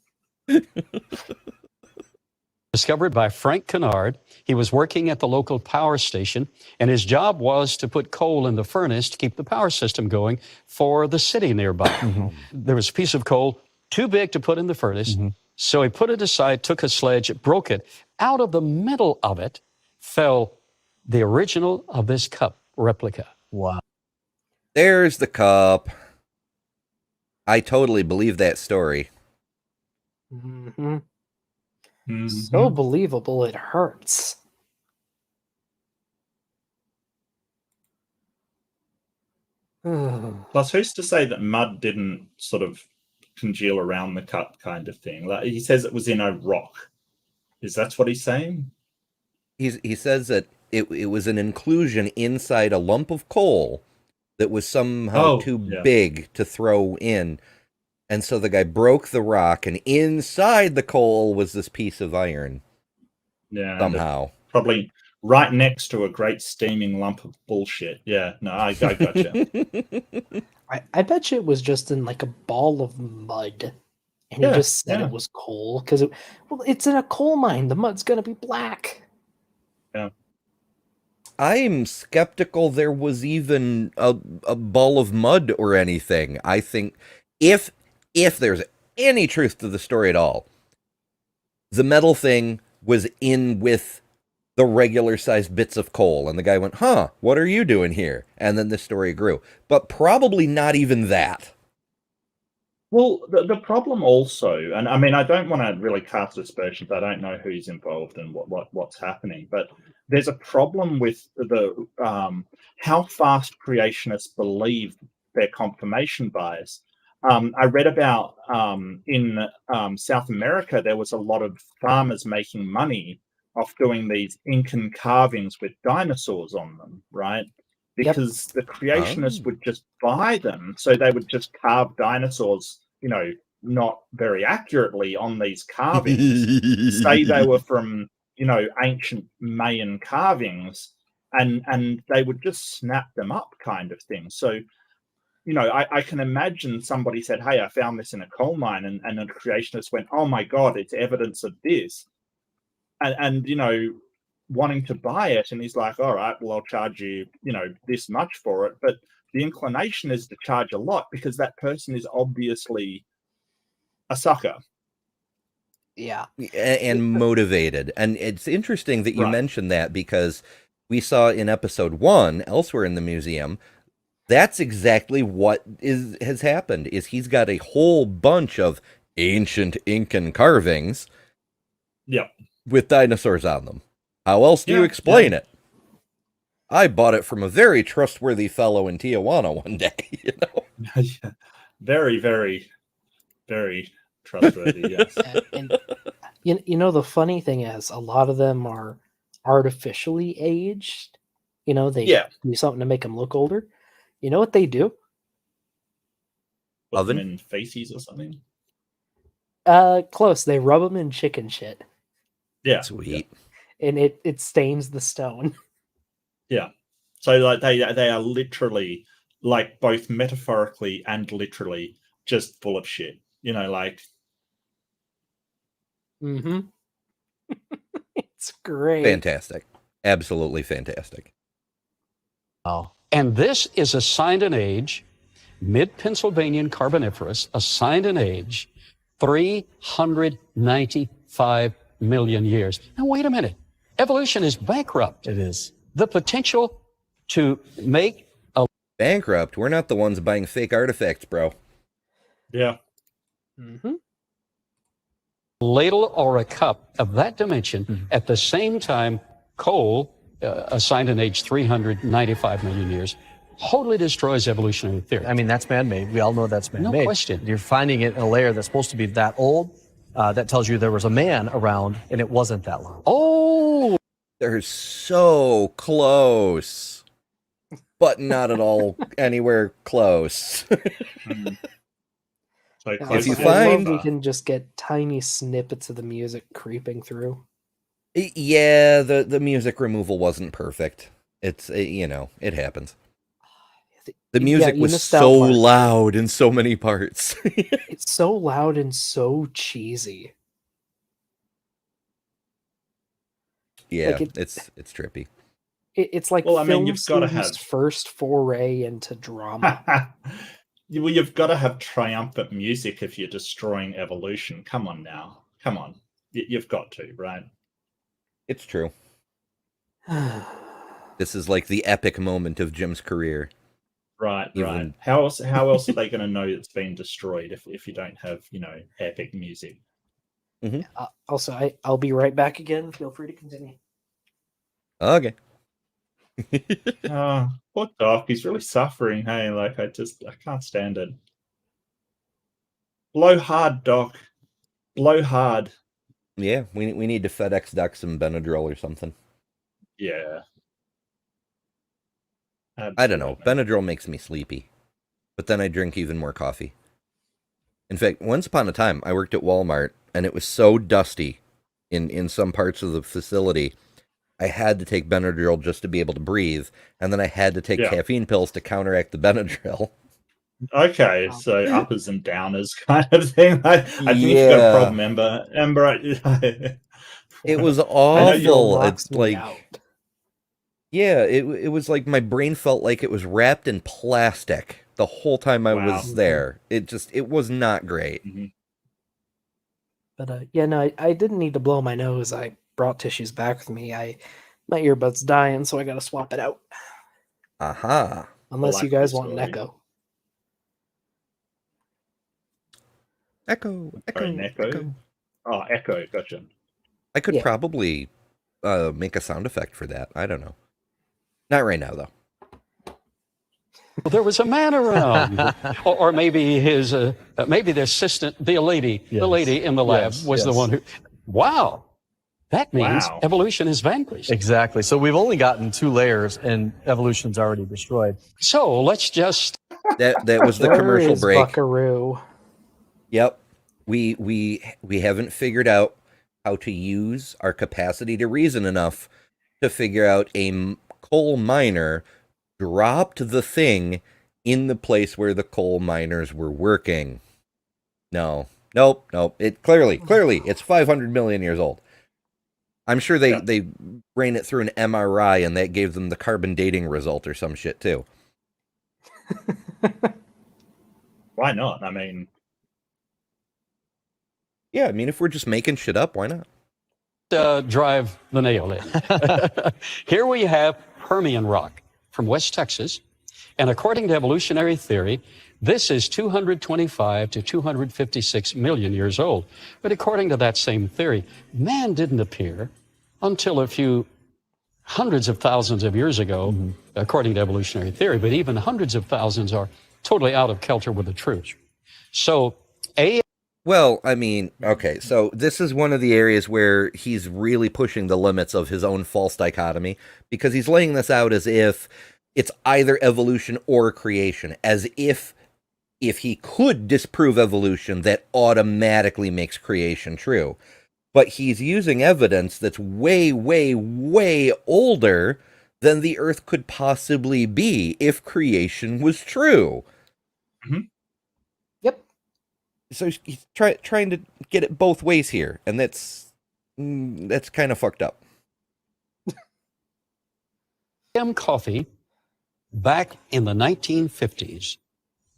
Discovered by Frank Kennard. He was working at the local power station, and his job was to put coal in the furnace to keep the power system going for the city nearby. There was a piece of coal too big to put in the furnace, so he put it aside, took a sledge, broke it. Out of the middle of it fell the original of this cup replica. Wow. there's the cup. I totally believe that story. Hmm. Mhm. So believable it hurts. Plus, who's to say that mud didn't sort of congeal around the cup, kind of thing? Like he says, it was in a rock. Is that what he's saying? He says that it was an inclusion inside a lump of coal that was somehow too big to throw in. And so the guy broke the rock, and inside the coal was this piece of iron. Yeah. Somehow. Probably right next to a great steaming lump of bullshit. Yeah, no, I gotcha. I bet you it was just in like a ball of mud. And Yeah, he just said yeah. it was coal because it's in a coal mine. The mud's gonna be black. Yeah. I'm skeptical there was even a ball of mud or anything. I think if there's any truth to the story at all, the metal thing was in with the regular sized bits of coal, and the guy went, "Huh, what are you doing here?" And then the story grew. But probably not even that. Well, the problem also, and I mean, I don't want to really cast aspersions. I don't know who's involved and what's happening, but there's a problem with the how fast creationists believe their confirmation bias. I read about in South America, there was a lot of farmers making money off doing these Incan carvings with dinosaurs on them, right? Because the creationists would just buy them, so they would just carve dinosaurs, not very accurately on these carvings. Say they were from, ancient Mayan carvings, and they would just snap them up, kind of thing. So, I can imagine somebody said, "Hey, I found this in a coal mine," and a creationist went, "Oh my God, it's evidence of this," and wanting to buy it, and he's like, "All right, well, I'll charge you, this much for it." But the inclination is to charge a lot because that person is obviously a sucker. Yeah. And motivated. And it's interesting that you Right. mentioned that, because we saw in episode 1 elsewhere in the museum, that's exactly what has happened. Is he's got a whole bunch of ancient Incan carvings, Yep. with dinosaurs on them. How else do you explain it? I bought it from a very trustworthy fellow in Tijuana one day, Yeah. Very, very, very trustworthy. Yes. And the funny thing is, a lot of them are artificially aged. They do something to make them look older. You know what they do? Put them in feces or something. Close. They rub them in chicken shit. Yeah. Sweet. And it stains the stone. Yeah. So like they are literally, like, both metaphorically and literally just full of shit. Like. Mm-hmm. It's great. Fantastic. Absolutely fantastic. Oh. And this is assigned an age, mid-Pennsylvanian Carboniferous, assigned an age 395 million years. Now, wait a minute. Evolution is bankrupt. It is. The potential to make a Bankrupt? We're not the ones buying fake artifacts, bro. Yeah. Mm-hmm. ladle or a cup of that dimension at the same time coal, assigned an age 395 million years, totally destroys evolutionary theory. I mean, that's man-made. We all know that's man-made. No question. You're finding it in a layer that's supposed to be that old. That tells you there was a man around, and it wasn't that long. Oh, They're so close. but not at all anywhere close. Mm. So Yeah, close you to I love find- we can just get tiny snippets of the music creeping through. Yeah, the music removal wasn't perfect. It's it happens. The music you was missed out, so Mark. loud in so many parts. It's so loud and so cheesy. Yeah, Like it's trippy. It's like Well, I mean, film you've gotta students' have- first foray into drama. Well, you've got to have triumphant music if you're destroying evolution. Come on now. Come on. You've got to, right? It's true. This is like the epic moment of Jim's career. Right, Even- right. How else are they going to know it's been destroyed if you don't have, epic music? Also, I'll be right back again. Feel free to continue. Okay. Poor Doc, he's really suffering, hey? Like, I can't stand it. Blow hard, Doc. Blow hard. Yeah, we need to FedEx Doc some Benadryl or something. Yeah. I don't know. Absolutely. Benadryl makes me sleepy, but then I drink even more coffee. In fact, once upon a time, I worked at Walmart, and it was so dusty in some parts of the facility, I had to take Benadryl just to be able to breathe, and then I had to take Yeah. caffeine pills to counteract the Benadryl. Okay, so uppers and downers kind of thing. I think you've got Yeah. a problem, Ember. It was I know you're awful. Knocks It's me like, out. yeah, it was like my brain felt like it was wrapped in plastic the whole time I Wow. was there. It was not great. Mhm. But yeah, no, I didn't need to blow my nose. I brought tissues back with me. My earbud's dying, so I gotta swap it out. Aha. Unless like you guys this want an story. echo. Echo, echo, Sorry, Neko? echo. Oh, echo. Gotcha. I could Yeah. probably make a sound effect for that. I don't know. Not right now, though. Well, there was a man around, or maybe maybe the assistant, the lady in the lab was the one who. Wow, that means Wow. evolution has vanquished. Exactly. So we've only gotten 2 layers, and evolution's already destroyed. So let's just. That was the Where commercial is break. Buckaroo? Yep. We haven't figured out how to use our capacity to reason enough to figure out coal miner dropped the thing in the place where the coal miners were working. Nope. It clearly it's 500 million years old. I'm sure they ran it through an MRI and that gave them the carbon dating result or some shit too. Why not? I mean, Yeah, I mean, if we're just making shit up, why not? Drive the nail in. Here we have Permian rock from West Texas. And according to evolutionary theory, this is 225 to 256 million years old. But according to that same theory, man didn't appear until a few hundreds of thousands of years ago, according to evolutionary theory. But even hundreds of thousands are totally out of kilter with the truth. So, Well, I mean, okay, so this is one of the areas where he's really pushing the limits of his own false dichotomy, because he's laying this out as if it's either evolution or creation, as if he could disprove evolution, that automatically makes creation true. But he's using evidence that's way, way, way older than the Earth could possibly be if creation was true. Yep. So he's trying to get it both ways here, and that's kind of fucked up. AM Coffee, back in the 1950s,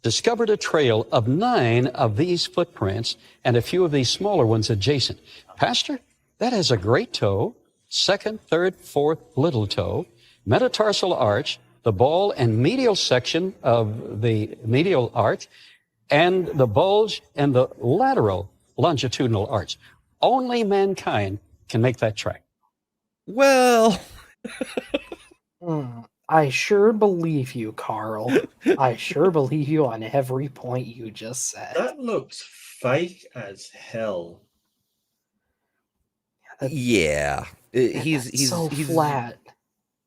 discovered a trail of 9 of these footprints and a few of these smaller ones adjacent. Pastor, that has a great toe, second, third, fourth little toe, metatarsal arch, the ball and medial section of the medial arch, and the bulge and the lateral longitudinal arch. Only mankind can make that track. Well, I sure believe you, Carl. I sure believe you on every point you just said. that looks fake as hell. yeah, he's so flat.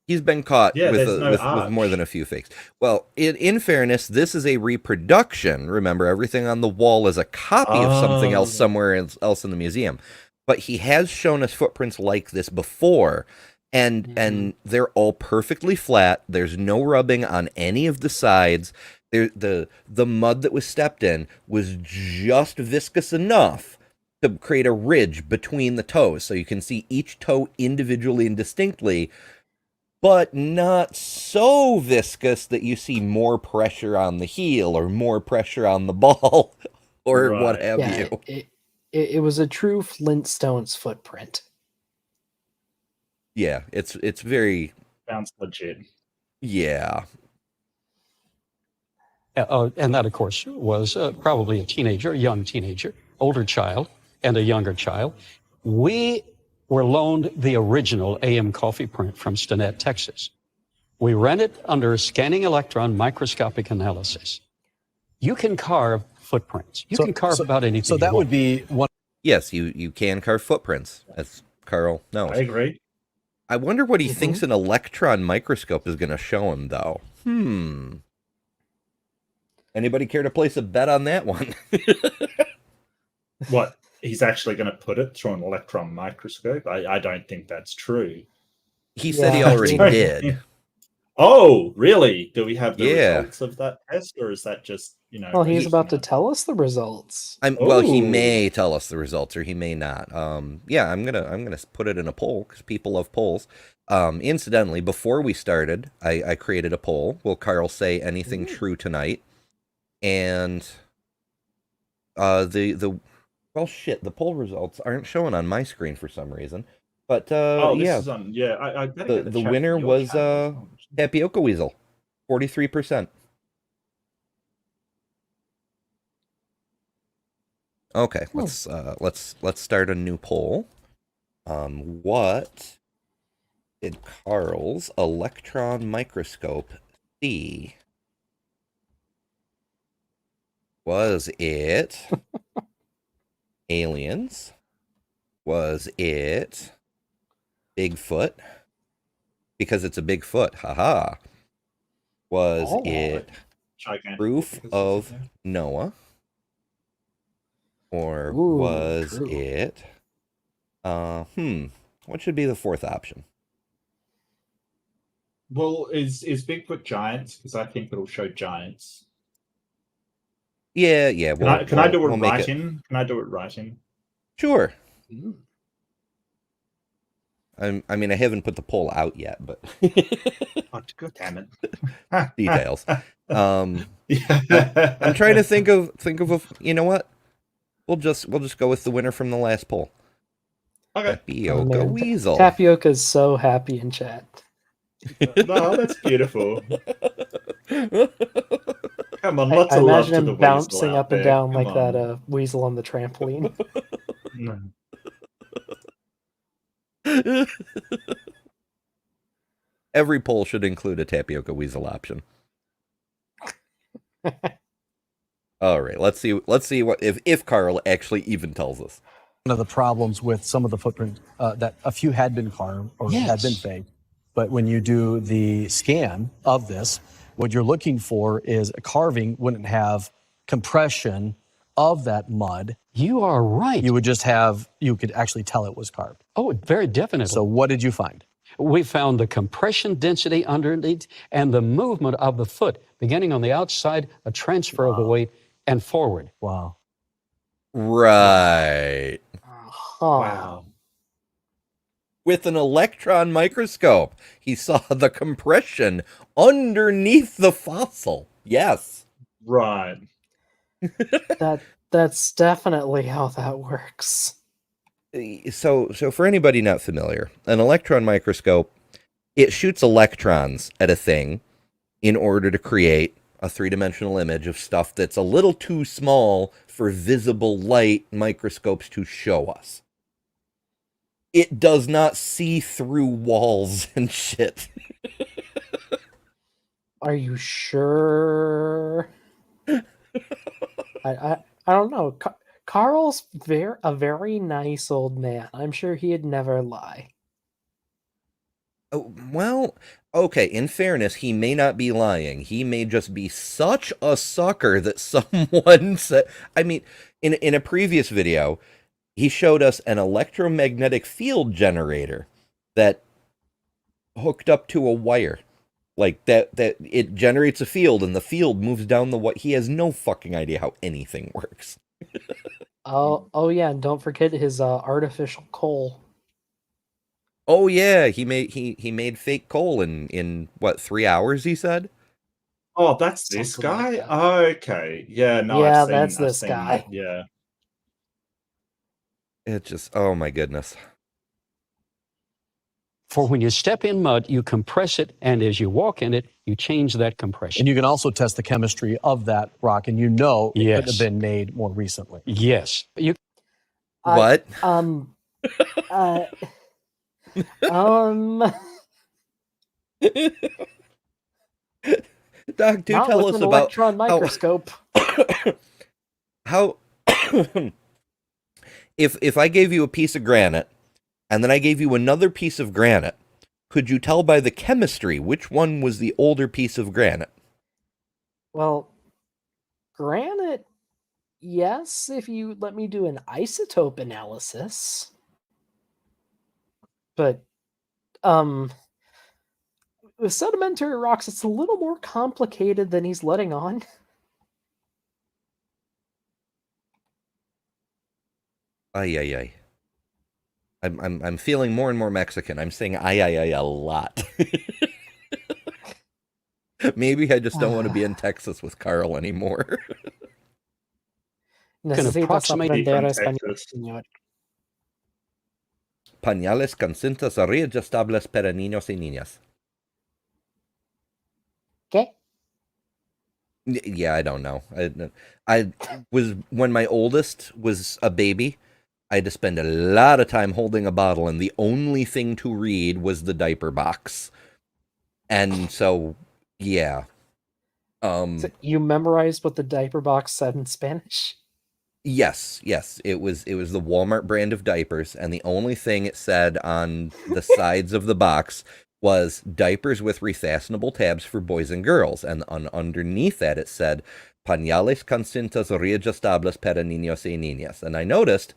He's been caught Yeah, with there's no with more arch. than a few fakes. Well, in fairness, this is a reproduction. Remember, everything on the wall is a copy of something else Oh. somewhere else in the museum. But he has shown us footprints like this before, and they're all perfectly flat. There's no rubbing on any of the sides. The mud that was stepped in was just viscous enough to create a ridge between the toes, so you can see each toe individually and distinctly, but not so viscous that you see more pressure on the heel or more pressure on the ball or what Right. have Yeah, you. it was a true Flintstones footprint. Yeah, it's very, Sounds legit. yeah. And that, of course, was probably a teenager, a young teenager, older child, and a younger child. We were loaned the original AM coffee print from Stinnett, Texas. We ran it under scanning electron microscopic analysis. You can carve footprints. You can carve about anything. So you that want. would be one. Yes, you can carve footprints, as Carl knows. I agree. I wonder what he thinks an electron microscope is going to show him, though. Anybody care to place a bet on that one? What? He's actually going to put it through an electron microscope? I don't think that's true. He said he Yeah, already Sorry. did. Oh, really? Do we have the Yeah. results of that test, or is that just, Well, he's just about to gonna- tell us the results. Well, he Oh. may tell us the results, or he may not. Yeah, I'm gonna put it in a poll because people love polls. Incidentally, before we started, I created a poll. Will Carl say anything true tonight? And the poll results aren't showing on my screen for some reason. But this yeah, is on. Yeah, I better get the chat winner from your was chat as well. Tapioca Weasel, 43%. Okay, let's start a new poll. What did Carl's electron microscope see? Was it aliens? Was it Bigfoot? Because it's a Bigfoot, haha. Was it Gigantic proof because of it's- Noah? Or Ooh, was true. it what should be the fourth option? Well, is Bigfoot giants? Because I think it'll show giants. Yeah, Can I do it we'll make right in? Can I do it right in? Sure. Mm. I mean, I haven't put the poll out yet, but Oh, God damn it! details. I'm I'm trying to think of you know what? We'll just go with the winner from the last poll. Okay. Tapioca man, Weasel. Tapioca's so happy in chat. No, that's beautiful. Come on, I lots of love imagine to the him weasel bouncing out up and there. down Come like on. that weasel on the trampoline. No. Every poll should include a Tapioca Weasel option. All right, let's see what if Carl actually even tells us. One of the problems with some of the footprints that a few had been carved or had been faked. But when you do the scan of this, what you're looking for is a carving wouldn't have compression of that mud. You are right. You could actually tell it was carved. Oh, very definitely. So what did you find? We found the compression density underneath and the movement of the foot, beginning on the outside, a transfer of the weight, and forward. Wow. Right. Wow. With an electron microscope, he saw the compression underneath the fossil. Yes. Right. That's definitely how that works. So for anybody not familiar, an electron microscope, it shoots electrons at a thing in order to create a three-dimensional image of stuff that's a little too small for visible light microscopes to show us. It does not see through walls and shit. Are you sure? I don't know. Carl's a very nice old man. I'm sure he'd never lie. Oh, well, okay, in fairness, he may not be lying. He may just be such a sucker that someone said. I mean, in a previous video, he showed us an electromagnetic field generator that hooked up to a wire. Like that it generates a field and the field moves down the wire. He has no fucking idea how anything works. Oh yeah, and don't forget his artificial coal. Oh yeah, he made fake coal in what, 3 hours, he said? Oh, that's this Something like guy? that. Okay. Yeah, no, Yeah, I've that's seen this guy. that. Yeah. It just, oh my goodness. For when you step in mud, you compress it, and as you walk in it, you change that compression. And you can also test the chemistry of that rock, and it could Yes. have been made more recently. Yes. You What? Uh, Doc, do not tell with us an about electron microscope. how if I gave you a piece of granite and then I gave you another piece of granite, could you tell by the chemistry which one was the older piece of granite? Well, granite, yes, if you let me do an isotope analysis. But with sedimentary rocks, it's a little more complicated than he's letting on. Ay ay ay. I'm feeling more and more Mexican. I'm saying ay ay ay a lot. Maybe I just don't want to be in Texas with Carl anymore. Necesitas approximate aprender from español, Texas. señor. Pañales con cintas reajustables para niños y niñas. ¿Qué? Yeah, I don't know. I was, when my oldest was a baby, I had to spend a lot of time holding a bottle, and the only thing to read was the diaper box. And so, yeah. So you memorized what the diaper box said in Spanish? Yes. It was the Walmart brand of diapers, and the only thing it said on the sides of the box was diapers with refastenable tabs for boys and girls, and underneath that it said pañales con cintas reajustables para niños y niñas. And I noticed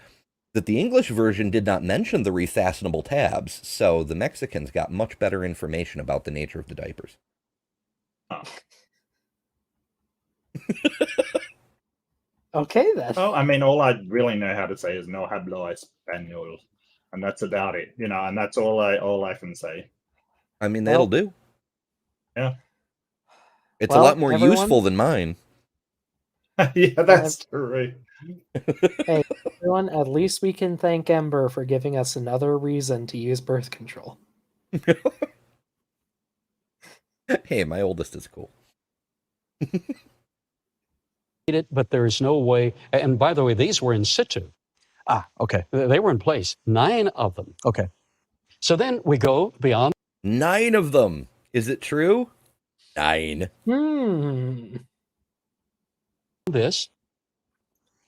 that the English version did not mention the refastenable tabs, so the Mexicans got much better information about the nature of the diapers. Oh. Okay, then. Oh, I mean, all I really know how to say is no hablo español, and that's about it. And that's all I can say. I mean, that'll do. Yeah. It's Well, a lot more everyone- useful than mine. Yeah, that's true. Hey, everyone, at least we can thank Ember for giving us another reason to use birth control. Hey, my oldest is cool. it, but there is no way. And by the way, these were in situ. Okay. They were in place, 9 of them. Okay. So then we go beyond 9 of them. Is it true? 9. this,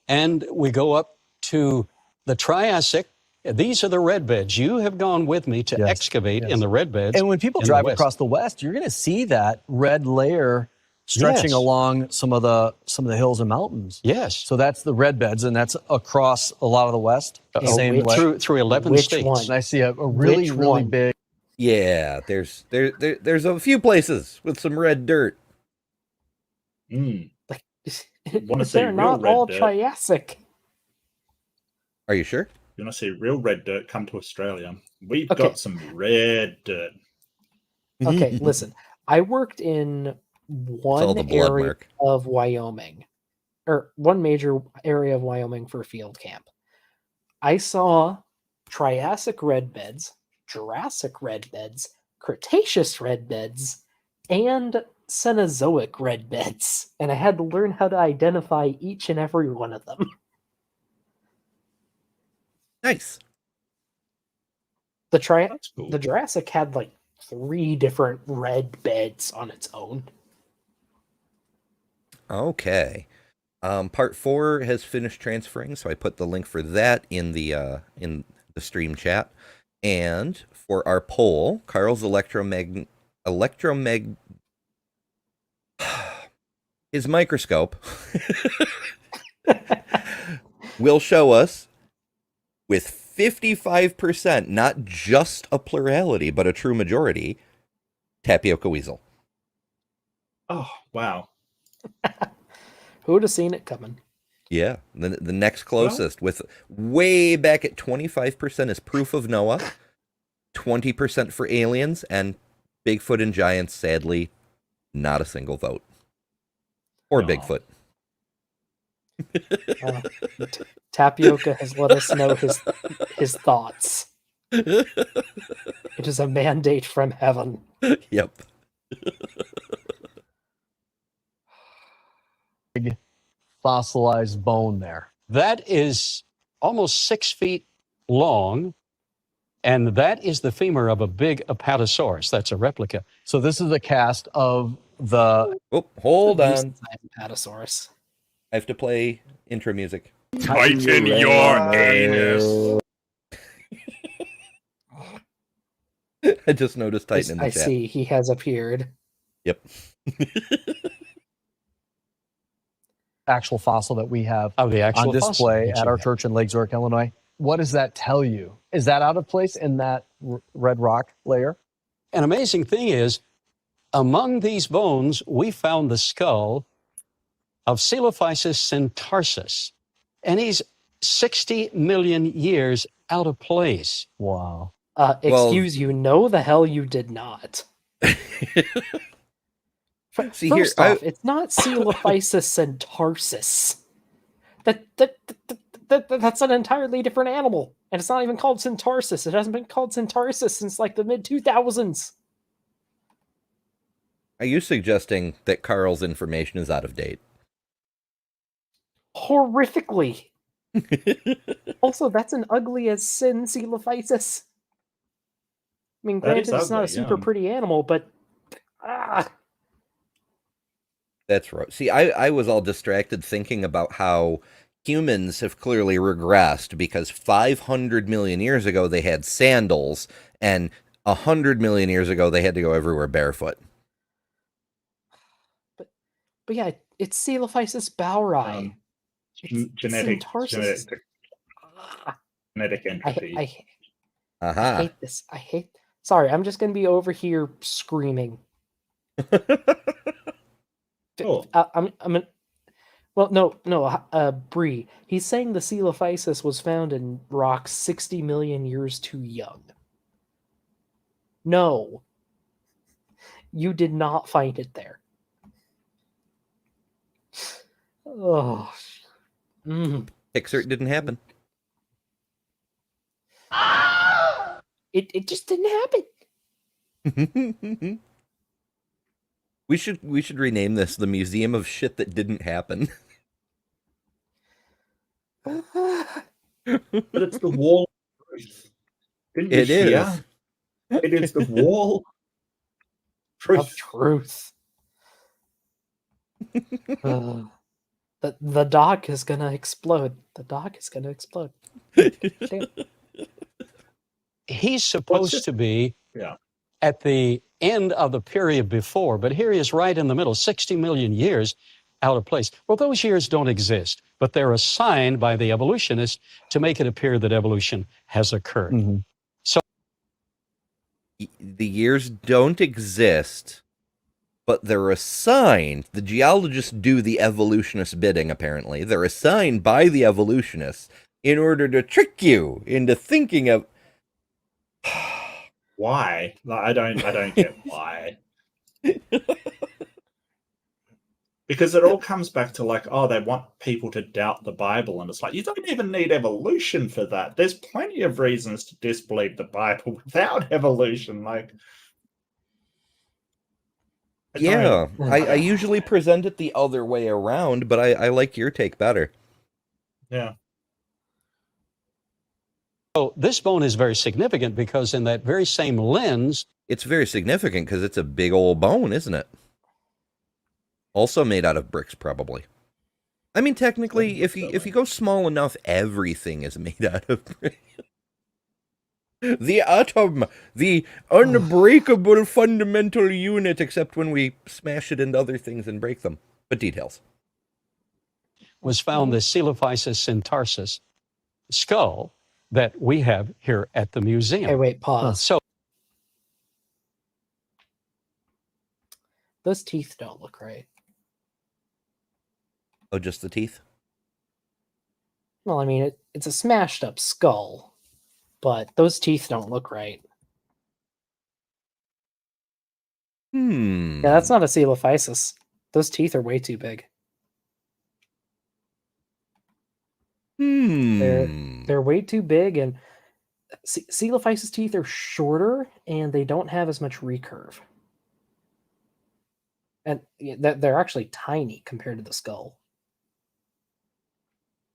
and we go up to the Triassic. These are the red beds. You have gone with me to Yes, excavate yes. in the red beds. And when people in the drive west. across the west, you're going to see that red layer stretching Yes. along some of the hills and mountains. Yes. So that's the red beds, and that's across a lot of the west. Uh, Same which- way. through 11 Which states. one? And I see a really, Which really one? big. Yeah, there's a few places with some red dirt. Mm. They're see real not red all dirt? Triassic. Are you sure? You want to see real red dirt? Come to Australia. We've Okay. got some red dirt. Okay, listen. I worked in all the one blood area mark. of Wyoming, or one major area of Wyoming for field camp. I saw Triassic red beds, Jurassic red beds, Cretaceous red beds, and Cenozoic red beds, and I had to learn how to identify each and every one of them. Nice. The That's cool. the Jurassic had like 3 different red beds on its own. Okay. Part 4 has finished transferring, so I put the link for that in the stream chat. And for our poll, Carl's his microscope will show us with 55%, not just a plurality, but a true majority, tapioca weasel. Oh, wow. Who would have seen it coming? Yeah, the next closest, with way back at 25% is proof of Noah, 20% for aliens, and Bigfoot and giants, sadly, not a single vote. Or Bigfoot. Tapioca has let us know his thoughts. It is a mandate from heaven. Yep. Big fossilized bone there. That is almost 6 feet long, and that is the femur of a big apatosaurus. That's a replica. So this is a cast of the... Oh, hold on. Apatosaurus. I have to play intro music. Tighten your anus. I just noticed Titan in the I chat. see. He has appeared. Yep. actual fossil that we have Oh, the actual on display fossil. at our church in Lake Zurich, Illinois. What does that tell you? Is that out of place in that red rock layer? An amazing thing is, among these bones, we found the skull of Coelophysis centarsus, and he's 60 million years out of place. Wow. Excuse you, no the hell you did not. See, First here, off, it's not Coelophysis centarsus. That's an entirely different animal. And it's not even called centarsus. It hasn't been called centarsus since like the mid-2000s. Are you suggesting that Carl's information is out of date? Horrifically. Also, that's an ugly as sin Coelophysis. I mean, That is granted, it's not a ugly, super yeah. pretty animal, but... That's right. See, I was all distracted thinking about how humans have clearly regressed because 500 million years ago they had sandals, and 100 million years ago they had to go everywhere barefoot. But yeah, it's Coelophysis bauri. Genetic entity. I hate this. Sorry, I'm just going to be over here screaming. Oh. Bree. He's saying the Coelophysis was found in rocks 60 million years too young. No. You did not find it there. Oh. Pixar didn't happen. It just didn't happen. We should rename this the Museum of Shit That Didn't Happen. But it's the wall of truth. Didn't It you is. hear? It is the wall Of truth. The dock is gonna explode. The dock is gonna explode. Damn. He's supposed to be Yeah. at the end of the period before, but here he is right in the middle, 60 million years out of place. Well, those years don't exist, but they're assigned by the evolutionists to make it appear that evolution has occurred. Mm-hmm. So The years don't exist, but they're assigned. The geologists do the evolutionist bidding, apparently. They're assigned by the evolutionists in order to trick you into thinking of... Why? Like, I don't get why. Because it all comes back to like, oh, they want people to doubt the Bible, and it's like, you don't even need evolution for that. There's plenty of reasons to disbelieve the Bible without evolution. Like, I usually present it the other way around, but I like your take better. Yeah. So this bone is very significant because in that very same lens, It's very significant because it's a big old bone, isn't it? Also made out of bricks, probably. I mean, technically, if you go small enough, everything is made out of bricks. The atom, the unbreakable fundamental unit, except when we smash it into other things and break them. But details. Was found the Coelophysis centarsus skull that we have here at the museum. Okay, wait, pause. So those teeth don't look right. Oh, just the teeth? Well, I mean, it's a smashed up skull, but those teeth don't look right. Hmm. Yeah, that's not a Coelophysis. Those teeth are way too big. They're way too big, and Coelophysis teeth are shorter, and they don't have as much recurve. And they're actually tiny compared to the skull.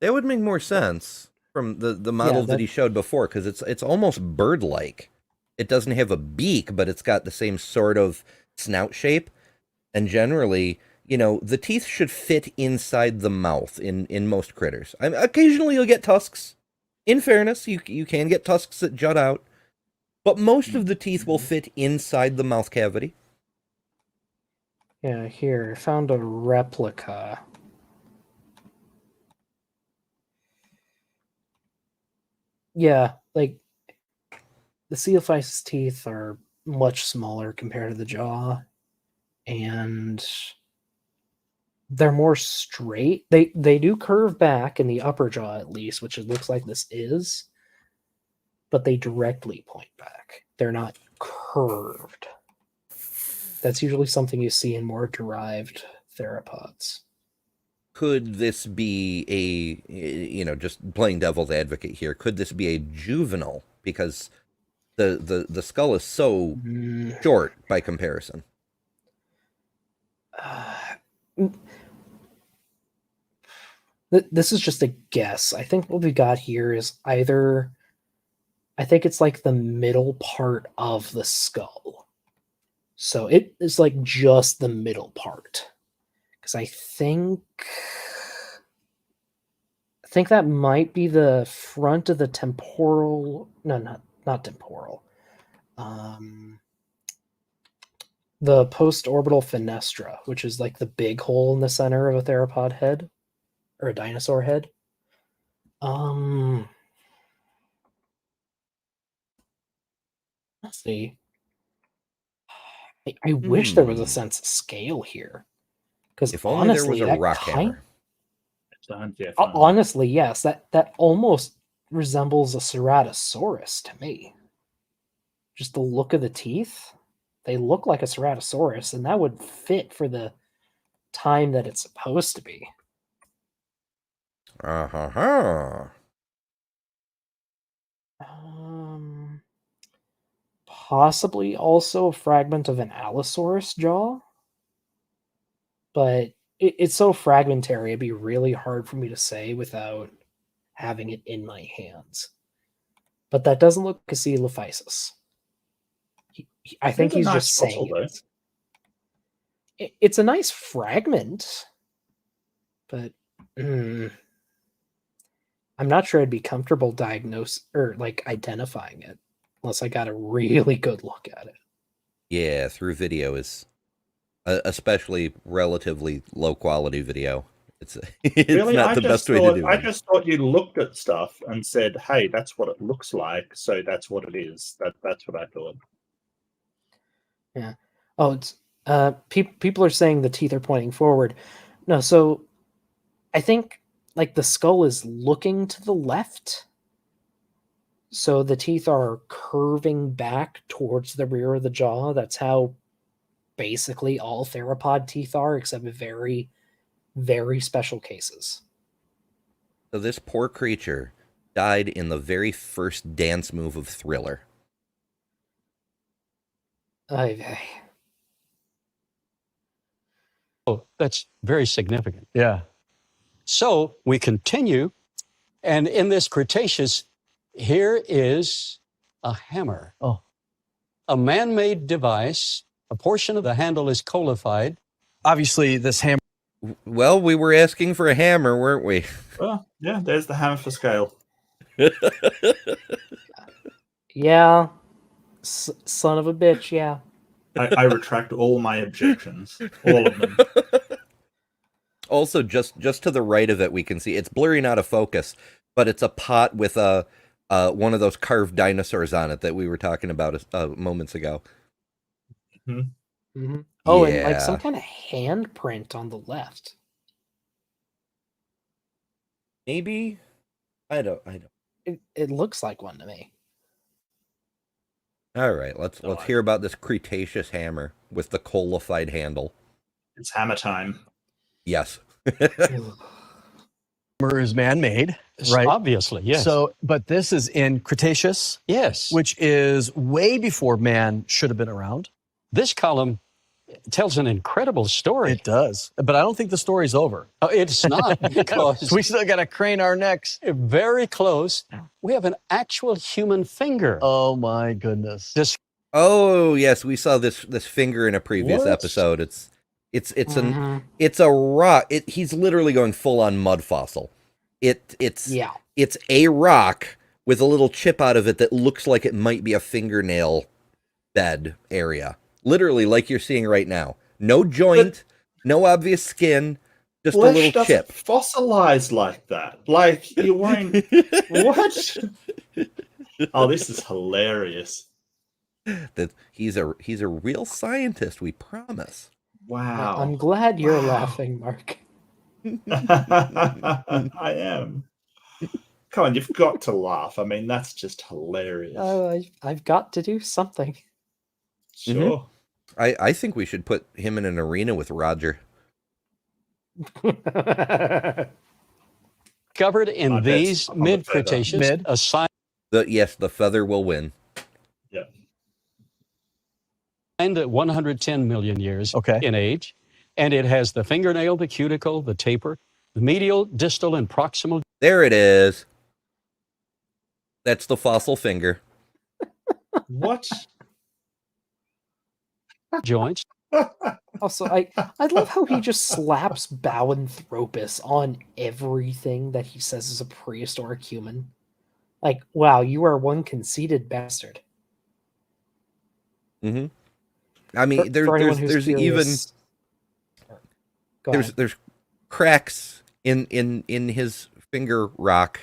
That would make more sense from the models that he showed before, because it's almost bird-like. It doesn't have a beak, but it's got the same sort of snout shape. And generally, you know, the teeth should fit inside the mouth in most critters. Occasionally you'll get tusks. In fairness, you can get tusks that jut out. But most of the teeth will fit inside the mouth cavity. Yeah, here, I found a replica. Yeah, like, the Coelophysis teeth are much smaller compared to the jaw, and they're more straight. They do curve back in the upper jaw, at least, which it looks like this is, but they directly point back. They're not curved. That's usually something you see in more derived theropods. Could this be a, you know, just playing devil's advocate here, could this be a juvenile? Because the skull is so short by comparison. This is just a guess. I think what we got here is either, I think it's like the middle part of the skull. So it is like just the middle part. Because I think that might be the front of the temporal. No, not temporal. The post-orbital fenestra, which is like the big hole in the center of a theropod head or a dinosaur head. Let's see. I wish there was a sense of scale here. Because if only honestly, there was a rock hammer. Honestly, yes, that almost resembles a Ceratosaurus to me. Just the look of the teeth, they look like a Ceratosaurus, and that would fit for the time that it's supposed to be. Possibly also a fragment of an Allosaurus jaw, but it's so fragmentary, it'd be really hard for me to say without having it in my hands. But that doesn't look like a Coelophysis. I think he's just saying it's a nice fragment, but I'm not sure I'd be comfortable diagnosing or like identifying it unless I got a really good look at it. Yeah, through video is especially relatively low quality video. It's really? not the best way to do it. I just thought you looked at stuff and said, "Hey, that's what it looks like, so that's what it is." That's what I thought. Yeah. Oh, it's people are saying the teeth are pointing forward. No, so I think like the skull is looking to the left. So the teeth are curving back towards the rear of the jaw. That's how basically all theropod teeth are, except very, very special cases. So this poor creature died in the very first dance move of Thriller. Oh, that's very significant. Yeah. So we continue, and in this Cretaceous, here is a hammer. Oh. A man-made device. A portion of the handle is colified. Obviously, this hammer. Well, we were asking for a hammer, weren't we? Well, yeah, there's the hammer for scale. Yeah. Son of a bitch, yeah. I retract all my objections, all of them. Also, just to the right of it, we can see it's blurring out of focus, but it's a pot with a one of those carved dinosaurs on it that we were talking about moments ago. Mm-hmm. Oh, Yeah. and like some kind of handprint on the left. Maybe I don't. It looks like one to me. All right, let's hear about this Cretaceous hammer with the coalified handle. It's hammer time. Yes. Hammer is man-made, right? Obviously, yes. So, but this is in Cretaceous, yes. which is way before man should have been around. This column tells an incredible story. It does, but I don't think the story's over. Oh, it's not, because We still got to crane our necks. very close, we have an actual human finger. Oh my goodness! This Oh yes, we saw this finger in a previous What? episode. It's Mhm. it's a rock. He's literally going full on mud fossil. It's a rock with a little chip out of it that looks like it might be a fingernail bed area. Literally, like you're seeing right now. No joint, no obvious skin, just a Flesh little doesn't chip. fossilize like that. Like, you won't... What? Oh, this is hilarious. That he's a real scientist, we promise. Wow. I'm glad you're Wow. laughing, Mark. I am. Come on, you've got to laugh. I mean, that's just hilarious. I've got to do something. Sure. I think we should put him in an arena with Roger. covered in I bet these I'm a mid-Cretaceous, Mid? assigned The feather will win. at 110 million years Okay. in age, and it has the fingernail, the cuticle, the taper, the medial, distal, and proximal There it is. That's the fossil finger. What? joints. Also, I love how he just slaps Bowanthropus on everything that he says is a prehistoric human. Like, wow, you are one conceited bastard. Mm-hmm. I mean, For anyone who's there's even curious- Go ahead. there's cracks in his finger rock.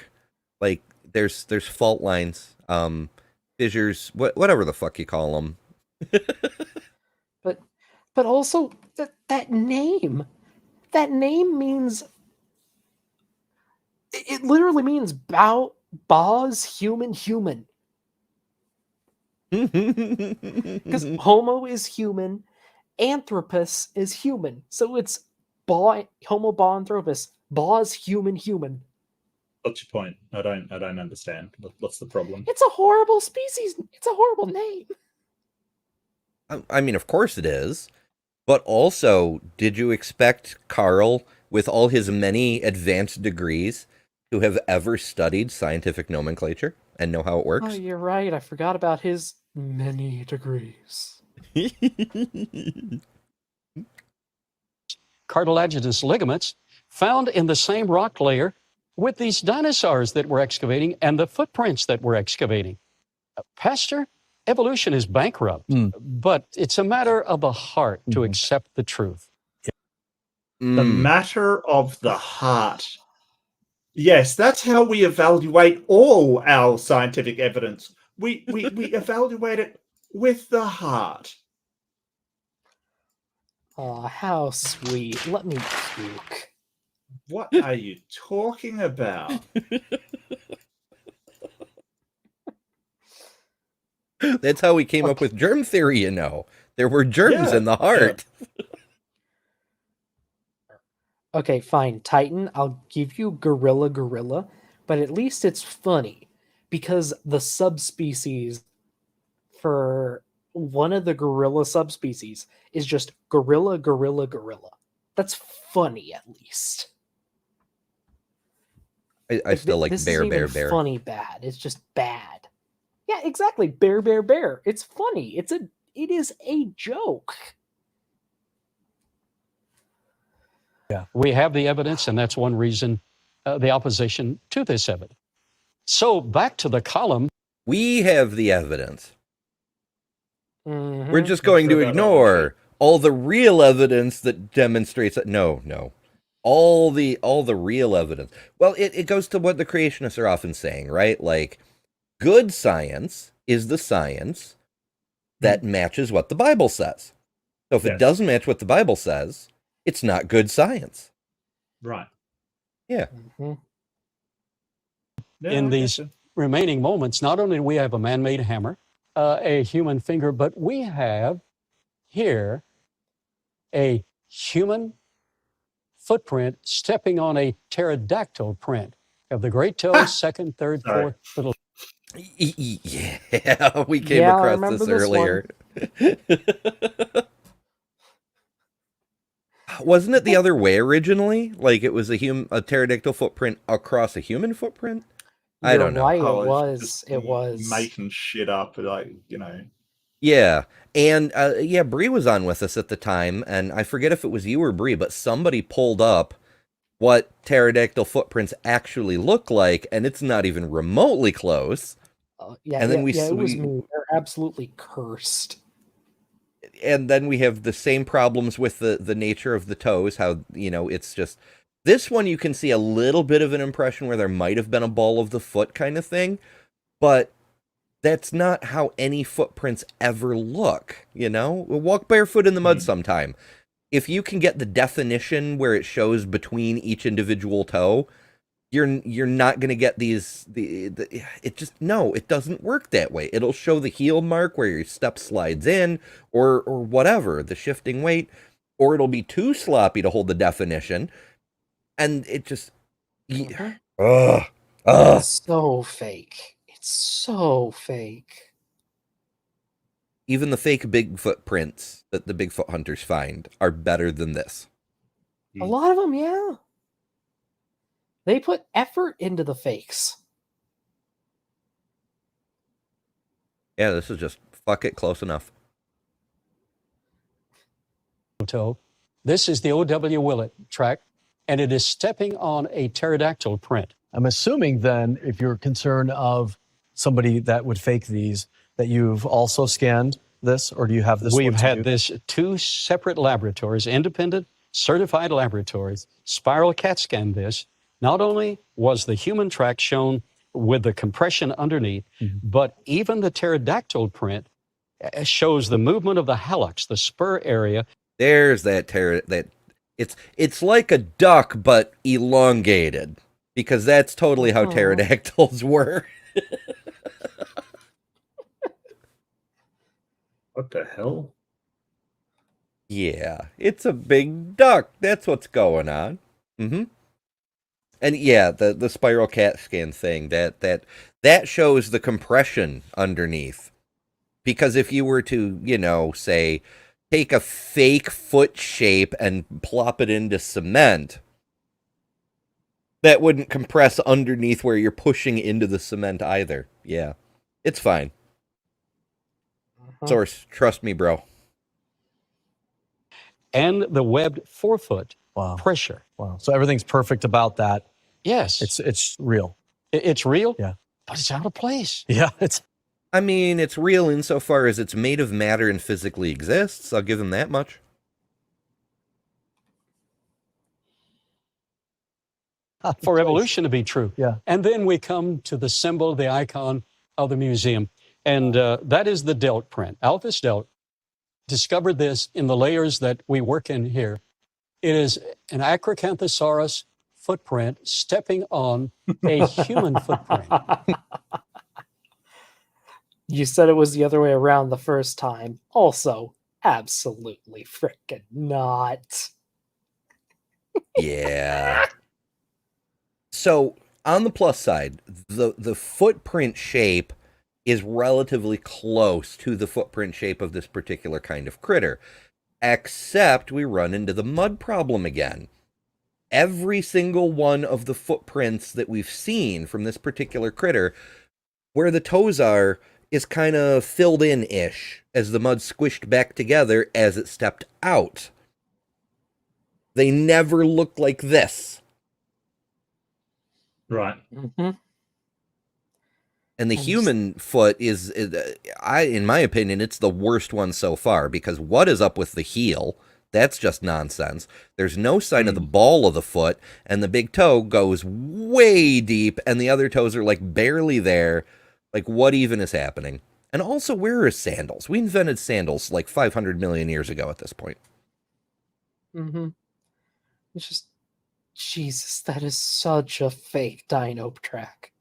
Like there's fault lines, fissures, whatever the fuck you call them. But also that name means it literally means Baugh's human. Because Homo is human, Anthropus is human. So it's Homo Bowanthropus, Baugh's human. What's your point? I don't understand. What's the problem? It's a horrible species. It's a horrible name. I mean, of course it is. But also, did you expect Carl, with all his many advanced degrees, to have ever studied scientific nomenclature and know how it works? Oh, you're right. I forgot about his many degrees. Cartilaginous ligaments found in the same rock layer with these dinosaurs that we're excavating and the footprints that we're excavating. Pastor, evolution is bankrupt, but it's a matter of the heart to accept the truth. The matter of the heart. Yes, that's how we evaluate all our scientific evidence. We evaluate it with the heart. Oh, how sweet. Let me puke. What are you talking about? That's how we came up with germ theory, you know. There were germs in the heart. Okay, fine. Titan, I'll give you gorilla, but at least it's funny because the subspecies for one of the gorilla subspecies is just gorilla. That's funny, at least. I still like this bear, isn't even bear. Funny bad. It's just bad. Yeah, exactly. Bear. It's funny. It is a joke. Yeah, we have the evidence, and that's one reason the opposition to this evidence. So back to the column. We have the evidence. Mhm. We're just going Sure to about that ignore all the real evidence that demonstrates that no. All the real evidence. Well, it goes to what the creationists are often saying, right? Like, good science is the science that matches what the Bible says. So if it Yes. doesn't match what the Bible says, it's not good science. Right. Yeah. Mhm. Yeah, In I these getcha. remaining moments, not only do we have a man-made hammer, a human finger, but we have here a human footprint stepping on a pterodactyl print of the great toe, second, third, Sorry. fourth, little. Yeah, we came Yeah, I across remember this this one. earlier. Wasn't it the other way originally? Like it was a pterodactyl footprint across a human footprint? I You're don't know. right. Oh, It it's was. just It was. making shit up, like, you know. Yeah. And yeah, Bree was on with us at the time, and I forget if it was you or Bree, but somebody pulled up what pterodactyl footprints actually look like, and it's not even remotely close. Yeah, And then it was me. They're absolutely cursed. And then we have the same problems with the nature of the toes, how, it's just, this one you can see a little bit of an impression where there might have been a ball of the foot kind of thing, but that's not how any footprints ever look, Walk barefoot in the mud sometime. If you can get the definition where it shows between each individual toe, you're not going to get it doesn't work that way. It'll show the heel mark where your step slides in or whatever, the shifting weight, or it'll be too sloppy to hold the definition. And it just, It's so fake. It's so fake. Even the fake Bigfoot prints that the Bigfoot hunters find are better than this. A lot of them, yeah. They put effort into the fakes. Yeah, this is just fuck it, close enough. Toe. This is the O.W. Willett track, and it is stepping on a pterodactyl print. I'm assuming then, if you're concerned of somebody that would fake these, that you've also scanned this, or do you have this? We've had this two separate laboratories, independent, certified laboratories, spiral CAT scan this. Not only was the human track shown with the compression underneath, but even the pterodactyl print shows the movement of the hallux, the spur area. There's that it's like a duck but elongated, because that's totally how pterodactyls were. What the hell? Yeah, it's a big duck. That's what's going on. And yeah, the spiral CAT scan thing, that shows the compression underneath. Because if you were to, say, take a fake foot shape and plop it into cement, that wouldn't compress underneath where you're pushing into the cement either. Yeah, it's fine. Source, trust me, bro. And the webbed forefoot pressure. Wow. So everything's perfect about that. Yes. It's real. It's real? Yeah. But it's out of place. Yeah. I mean, it's real insofar as it's made of matter and physically exists. I'll give them that much. For evolution to be true. Yeah. And then we come to the symbol, the icon of the museum. And that is the Delt print. Alphys Delt discovered this in the layers that we work in here. It is an Acrocanthosaurus footprint stepping on a human footprint. You said it was the other way around the first time. Also, absolutely frickin' not. Yeah. So, on the plus side, the footprint shape is relatively close to the footprint shape of this particular kind of critter. Except we run into the mud problem again. Every single one of the footprints that we've seen from this particular critter, where the toes are, is kind of filled in-ish as the mud squished back together as it stepped out. They never look like this. Right. And the human foot is, in my opinion, it's the worst one so far, because what is up with the heel? That's just nonsense. There's no sign of the ball of the foot, and the big toe goes way deep, and the other toes are like barely there. Like, what even is happening? And also, where are sandals? We invented sandals like 500 million years ago at this point. Mm-hmm. It's just, Jesus, that is such a fake dino track.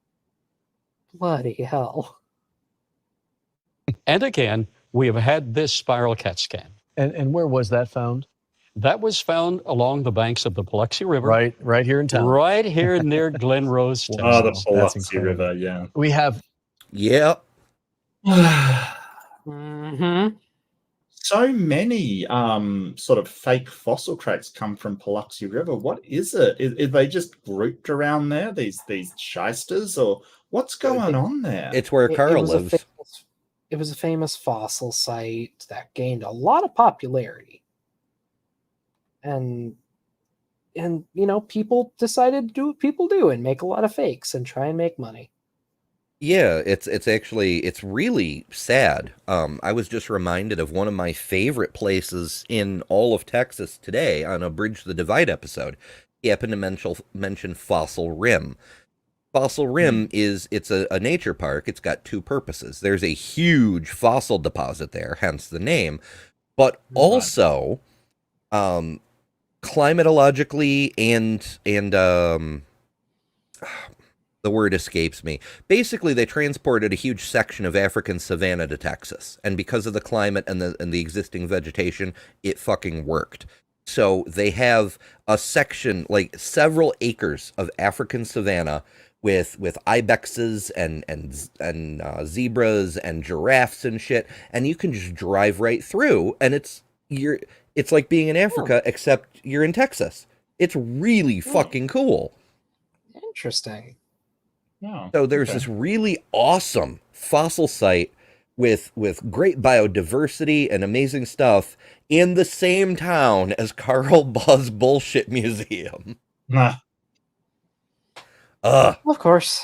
Bloody hell. And again, we have had this spiral CAT scan. And where was that found? That was found along the banks of the Biloxi River. Right here in town. Right here near Glen Rose, Texas. Oh, the That's Biloxi incredible. River, yeah. We have Mm-hmm. So many sort of fake fossil tracks come from Biloxi River. What is it? Are they just grouped around there? These shysters, or what's going on there? It's where Carl lives. It was a famous fossil site that gained a lot of popularity, and people decided to do what people do and make a lot of fakes and try and make money. Yeah, it's really sad. I was just reminded of one of my favorite places in all of Texas today on a Bridge the Divide episode. He happened to mention Fossil Rim. Fossil Rim it's a nature park. It's got two purposes. There's a huge fossil deposit there, hence the name, but also climatologically and the word escapes me. Basically, they transported a huge section of African savanna to Texas, and because of the climate and the existing vegetation, it fucking worked. So they have a section, like several acres of African savanna with ibexes and zebras and giraffes and shit, and you can just drive right through, and it's like being in Africa, except you're in Texas. It's really fucking cool. Interesting. Oh, So there's this really awesome fossil site with great biodiversity and amazing stuff in the same town as Carl Baugh's bullshit museum. Nah. Of course.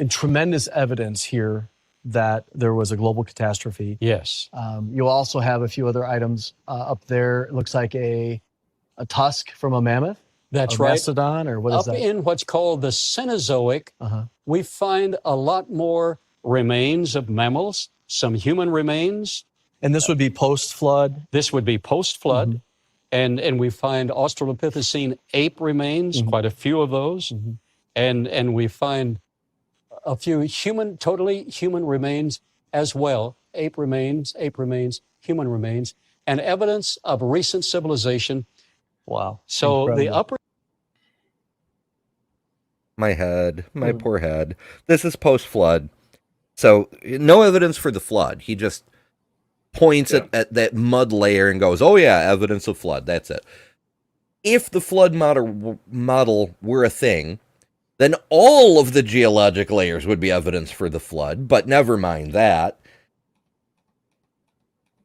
and tremendous evidence here that there was a global catastrophe. Yes. You'll also have a few other items up there. It looks like a tusk from a mammoth. That's right. Mastodon, or what is that? Up in what's called the Cenozoic, we find a lot more remains of mammals, some human remains. And this would be post-flood? This would be post-flood. And we find Australopithecine ape remains, quite a few of those. And we find a few totally human remains as well. Ape remains, human remains, and evidence of recent civilization. Wow. So incredible. the upper... My head, my poor head. This is post-flood. So no evidence for the flood. He just points at that mud layer and goes, oh yeah, evidence of flood. That's it. If the flood model were a thing, then all of the geologic layers would be evidence for the flood, but never mind that.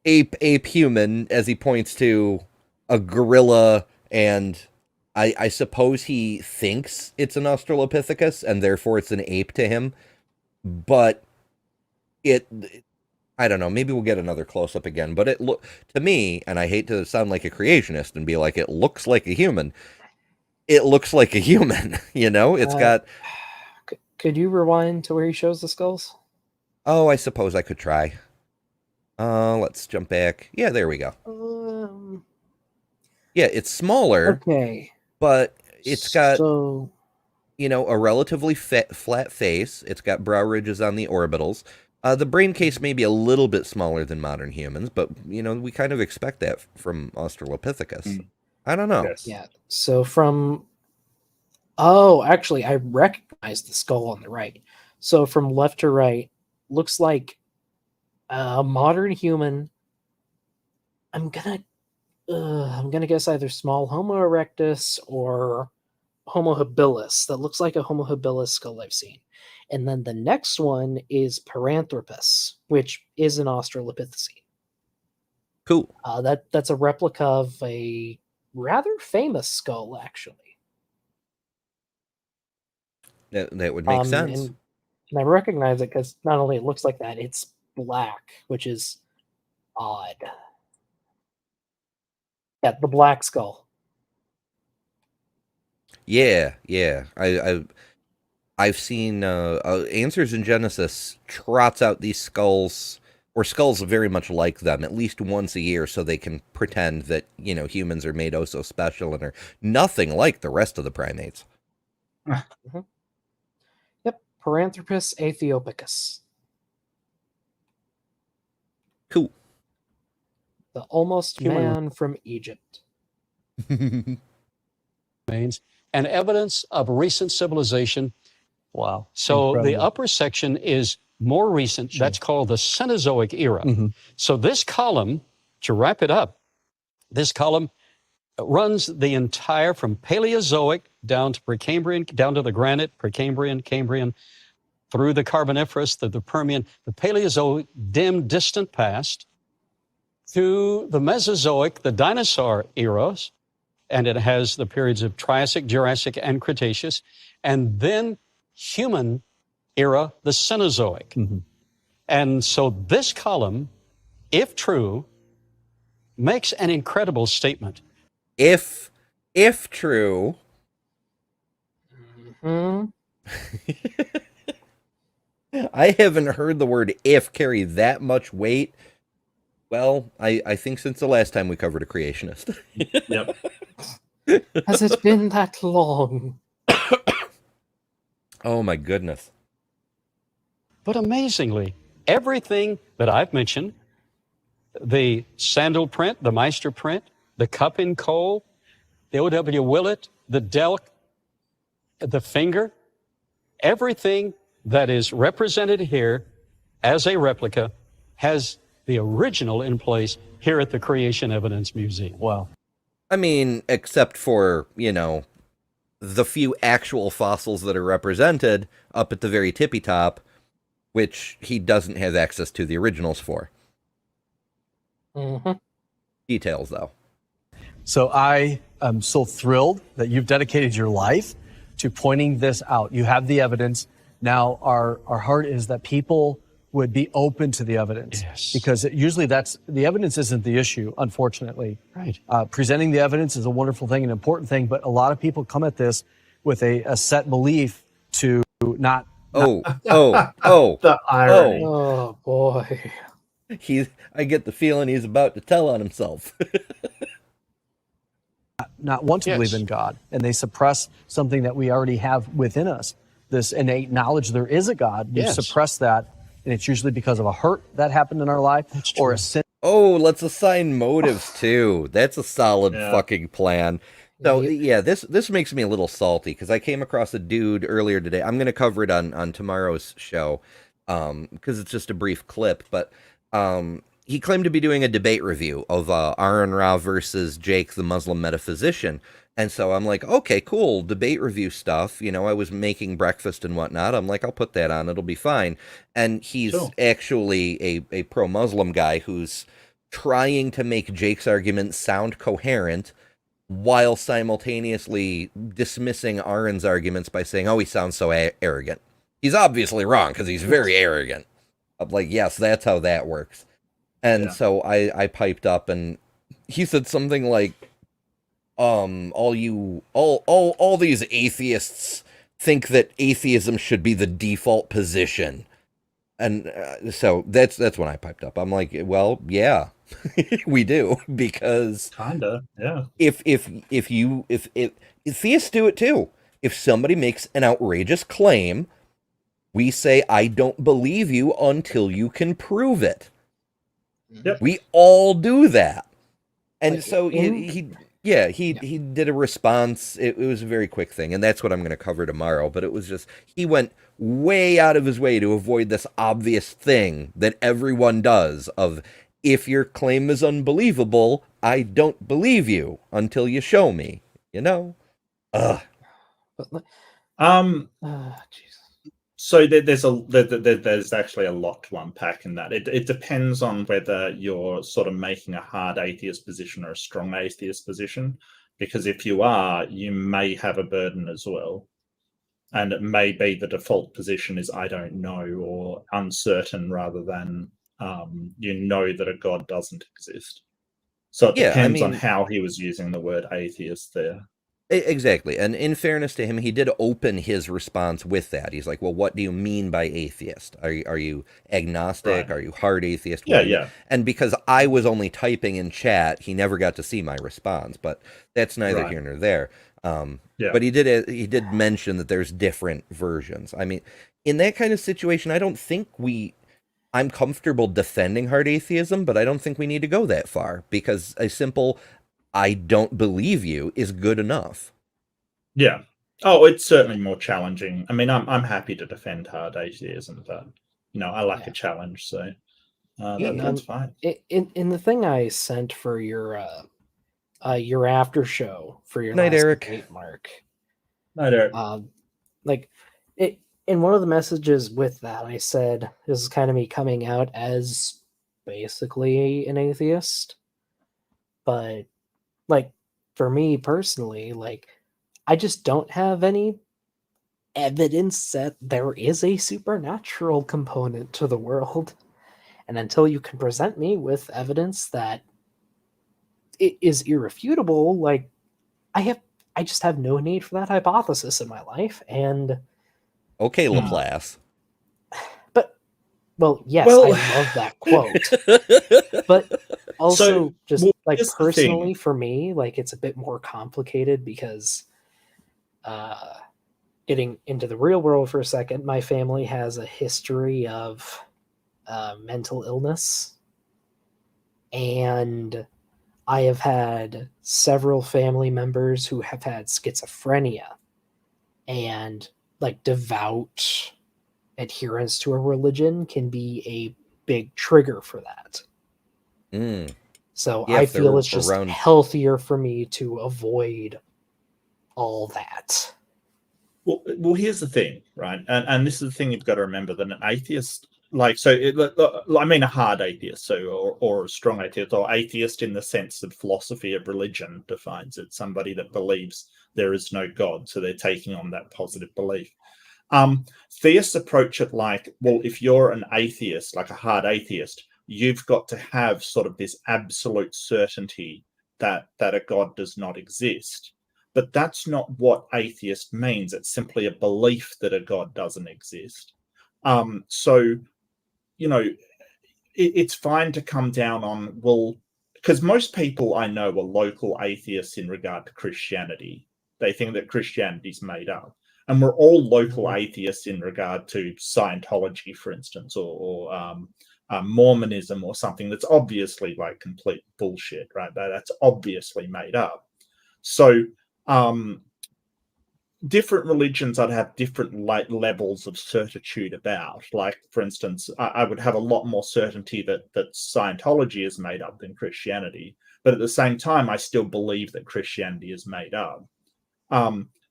Ape human, as he points to a gorilla, and I suppose he thinks it's an Australopithecus, and therefore it's an ape to him, but I don't know, maybe we'll get another close-up again, but to me, and I hate to sound like a creationist and be like, it looks like a human. It looks like a human, you know? It's got... Could you rewind to where he shows the skulls? Oh, I suppose I could try. Let's jump back. Yeah, there we go. Yeah, it's smaller. Okay. But it's got, a relatively flat face. It's got brow ridges on the orbitals. The brain case may be a little bit smaller than modern humans, but, we kind of expect that from Australopithecus. I don't know. Yes. Yeah. So actually, I recognize the skull on the right. So from left to right, looks like a modern human. I'm gonna guess either small Homo erectus or Homo habilis. That looks like a Homo habilis skull I've seen. And then the next one is Paranthropus, which is an Australopithecine. Cool. That's a replica of a rather famous skull, actually. That would make sense. And I recognize it because not only it looks like that, it's black, which is odd. Yeah, the black skull. Yeah. I've seen Answers in Genesis trots out these skulls, or skulls very much like them, at least once a year, so they can pretend that, humans are made oh so special and are nothing like the rest of the primates. Mm-hmm. Yep, Paranthropus aethiopicus. Cool. The almost Human. man from Egypt. Remains and evidence of recent civilization. Wow. So the Incredible. upper section is more recent. Sure. That's called the Cenozoic era. Mhm. So this column, to wrap it up, this column runs the entire from Paleozoic down to Precambrian, down to the granite, Precambrian, Cambrian, through the Carboniferous, the Permian, the Paleozoic, dim, distant past, to the Mesozoic, the dinosaur eras, and it has the periods of Triassic, Jurassic, and Cretaceous, and then human era, the Cenozoic. Mhm. And so this column, if true, makes an incredible statement. If true, Mhm. I haven't heard the word "if" carry that much weight. Well, I think since the last time we covered a creationist. Yep. Has it been that long? Oh my goodness. But amazingly, everything that I've mentioned, the Sandal print, the Meister print, the cup in coal, the O.W. Willett, the Delk, the finger, everything that is represented here as a replica has the original in place here at the Creation Evidence Museum. Wow. I mean, except for, the few actual fossils that are represented up at the very tippy top, which he doesn't have access to the originals for. Mm-hmm. Details, though. So I am so thrilled that you've dedicated your life to pointing this out. You have the evidence. Now our heart is that people would be open to the evidence. Yes. Because usually the evidence isn't the issue, unfortunately. Right. Presenting the evidence is a wonderful thing, an important thing, but a lot of people come at this with a set belief to not. The irony. Oh boy. I get the feeling he's about to tell on himself. Not want to Yes. believe in God, and they suppress something that we already have within us, this innate knowledge there is a God. We Yes. suppress that, and it's usually because of a hurt that happened in our life or a sin. Oh, let's assign motives too. That's a solid Yeah. fucking plan. So yeah, this makes me a little salty because I came across a dude earlier today. I'm going to cover it on tomorrow's show because it's just a brief clip. But he claimed to be doing a debate review of Aaron Ra versus Jake, the Muslim metaphysician. And so I'm like, okay, cool, debate review stuff. I was making breakfast and whatnot. I'm like, I'll put that on. It'll be fine. And he's Sure. actually a pro-Muslim guy who's trying to make Jake's argument sound coherent while simultaneously dismissing Aaron's arguments by saying, oh, he sounds so arrogant. He's obviously wrong because he's very arrogant. I'm like, yes, that's how that works. And Yeah. so I piped up and he said something like, all these atheists think that atheism should be the default position. And so that's when I piped up. I'm like, well, yeah, we do, because Kinda, yeah. if theists do it too. If somebody makes an outrageous claim, we say, I don't believe you until you can prove it. Yep. We all do that. And Like, so in- he did a response. It was a very quick thing, and that's what I'm going to cover tomorrow. But it was just, he went way out of his way to avoid this obvious thing that everyone does of, if your claim is unbelievable, I don't believe you until you show me, Ugh. But, Jesus. So there's actually a lot to unpack in that. It depends on whether you're sort of making a hard atheist position or a strong atheist position, because if you are, you may have a burden as well. And it may be the default position is I don't know, or uncertain, rather than that a God doesn't exist. So it depends on how he was using the word atheist there. Exactly. And in fairness to him, he did open his response with that. He's like, well, what do you mean by atheist? Are you agnostic? Right. Are you hard atheist? Yeah. And because I was only typing in chat, he never got to see my response. But that's neither here nor there. But he did mention that there's different versions. I mean, in that kind of situation, I don't think I'm comfortable defending hard atheism, but I don't think we need to go that far, because a simple I don't believe you is good enough. Yeah. Oh, it's certainly more challenging. I mean, I'm happy to defend hard atheism, but I like a challenge, so that's fine. In the thing I sent for your after show for your night, last Eric. debate, Mark. Night, Eric. In one of the messages with that, I said this is kind of me coming out as basically an atheist, but for me personally, I just don't have any evidence that there is a supernatural component to the world. And until you can present me with evidence that it is irrefutable, I just have no need for that hypothesis in my life. And okay, Laplace. Yes, I love that quote. But also, personally for me, it's a bit more complicated because getting into the real world for a second, my family has a history of mental illness. And I have had several family members who have had schizophrenia, and devout adherence to a religion can be a big trigger for that. So I feel it's just healthier for me to avoid all that. Well, here's the thing, right? And this is the thing you've got to remember, that an atheist, a hard atheist, or a strong atheist, or atheist in the sense that philosophy of religion defines it, somebody that believes there is no God, so they're taking on that positive belief. Theists approach it if you're an atheist, like a hard atheist, you've got to have sort of this absolute certainty that a God does not exist. But that's not what atheist means. It's simply a belief that a God doesn't exist. It's fine to come down on, because most people I know are local atheists in regard to Christianity. They think that Christianity's made up. And we're all local atheists in regard to Scientology, for instance, or Mormonism, or something that's obviously complete bullshit, right? That's obviously made up. So different religions I'd have different levels of certitude about. For instance, I would have a lot more certainty that Scientology is made up than Christianity. But at the same time, I still believe that Christianity is made up.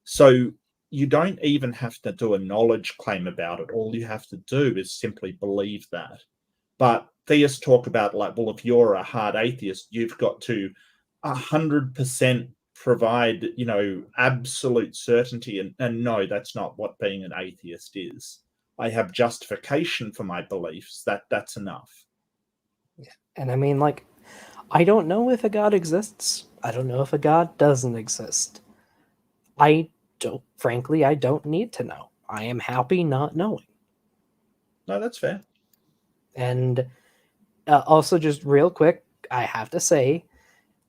So you don't even have to do a knowledge claim about it. All you have to do is simply believe that. But theists talk about if you're a hard atheist, you've got to 100% provide, absolute certainty. And no, that's not what being an atheist is. I have justification for my beliefs. That's enough. Yeah. And I mean, I don't know if a God exists. I don't know if a God doesn't exist. I don't need to know. I am happy not knowing. No, that's fair. And also, just real quick, I have to say,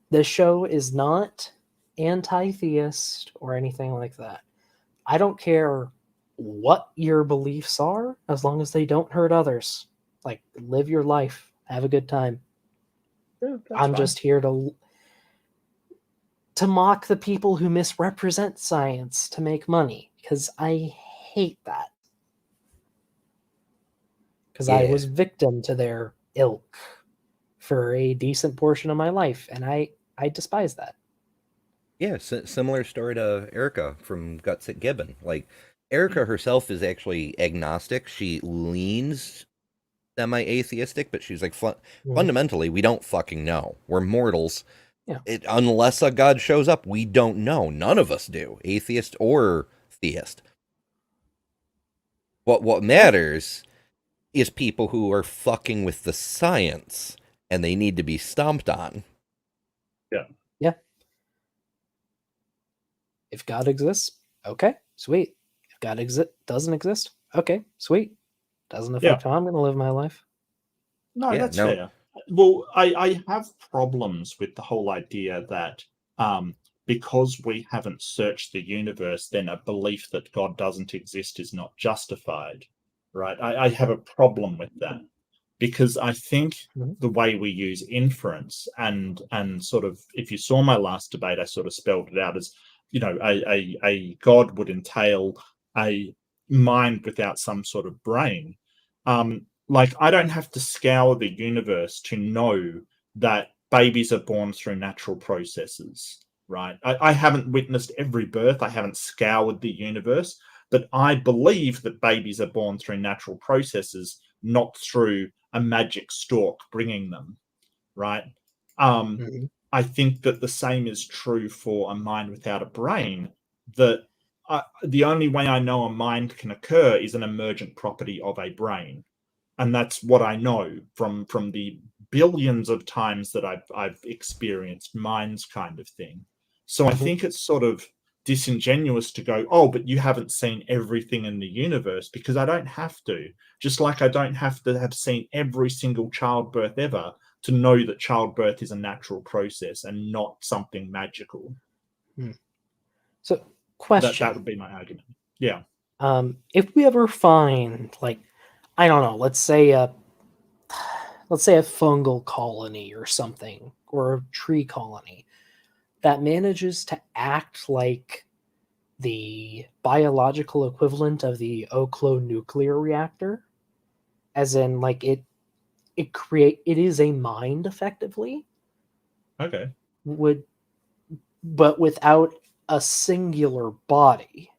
this show is not anti-theist or anything like that. I don't care what your beliefs are, as long as they don't hurt others. Live your life, have a good time. Yeah, I'm just here to mock the people who misrepresent science to make money, because I hate that. Because I was victim to their ilk for a decent portion of my life, and I despise that. Yeah, similar story to Erica from Guts at Gibbon. Erica herself is actually agnostic. She leans semi-atheistic, but she's fundamentally, we don't fucking know. We're mortals. Yeah. Unless a God shows up, we don't know. None of us do, atheist or theist. What matters is people who are fucking with the science, and they need to be stomped on. Yeah. If God exists, okay, sweet. If God doesn't exist, okay, sweet. Doesn't affect how I'm going to live my life. No, Yeah, that's no. fair. Well, I have problems with the whole idea that because we haven't searched the universe, then a belief that God doesn't exist is not justified, right? I have a problem with that because I think the way we use inference and sort of, if you saw my last debate, I sort of spelled it out as, you know, a God would entail a mind without some sort of brain. Like, I don't have to scour the universe to know that babies are born through natural processes, right? I haven't witnessed every birth. I haven't scoured the universe, but I believe that babies are born through natural processes, not through a magic stork bringing them, right? I think that the same is true for a mind without a brain, that the only way I know a mind can occur is an emergent property of a brain. And that's what I know from the billions of times that I've experienced minds kind of thing. So I think it's sort of disingenuous to go, oh, but you haven't seen everything in the universe, because I don't have to. Just like I don't have to have seen every single childbirth ever to know that childbirth is a natural process and not something magical. So, question. That would be my argument. Yeah. If we ever find, like, I don't know, let's say a fungal colony or something, or a tree colony that manages to act like the biological equivalent of the Oklo nuclear reactor, as in, like, it is a mind effectively, Okay. but without a singular body.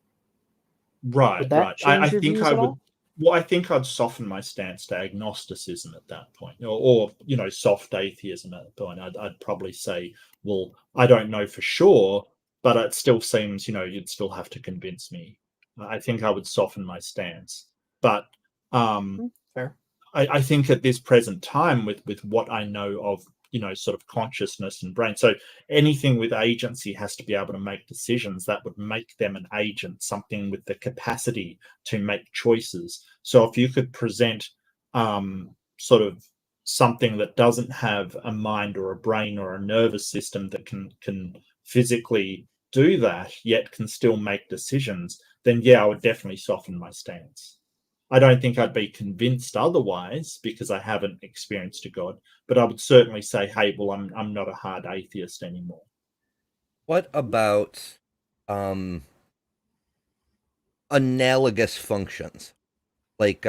Right, Would that right. change I your think views I at would. all? Well, I think I'd soften my stance to agnosticism at that point, or you know, soft atheism at that point. I'd probably say, well, I don't know for sure, but it still seems, you know, you'd still have to convince me. I think I would soften my stance, but Fair. I think at this present time, with what I know of, you know, sort of consciousness and brain, so anything with agency has to be able to make decisions that would make them an agent, something with the capacity to make choices. So if you could present sort of something that doesn't have a mind or a brain or a nervous system that can physically do that, yet can still make decisions, then yeah, I would definitely soften my stance. I don't think I'd be convinced otherwise, because I haven't experienced a God, but I would certainly say, hey, well, I'm not a hard atheist anymore. What about analogous functions? Like,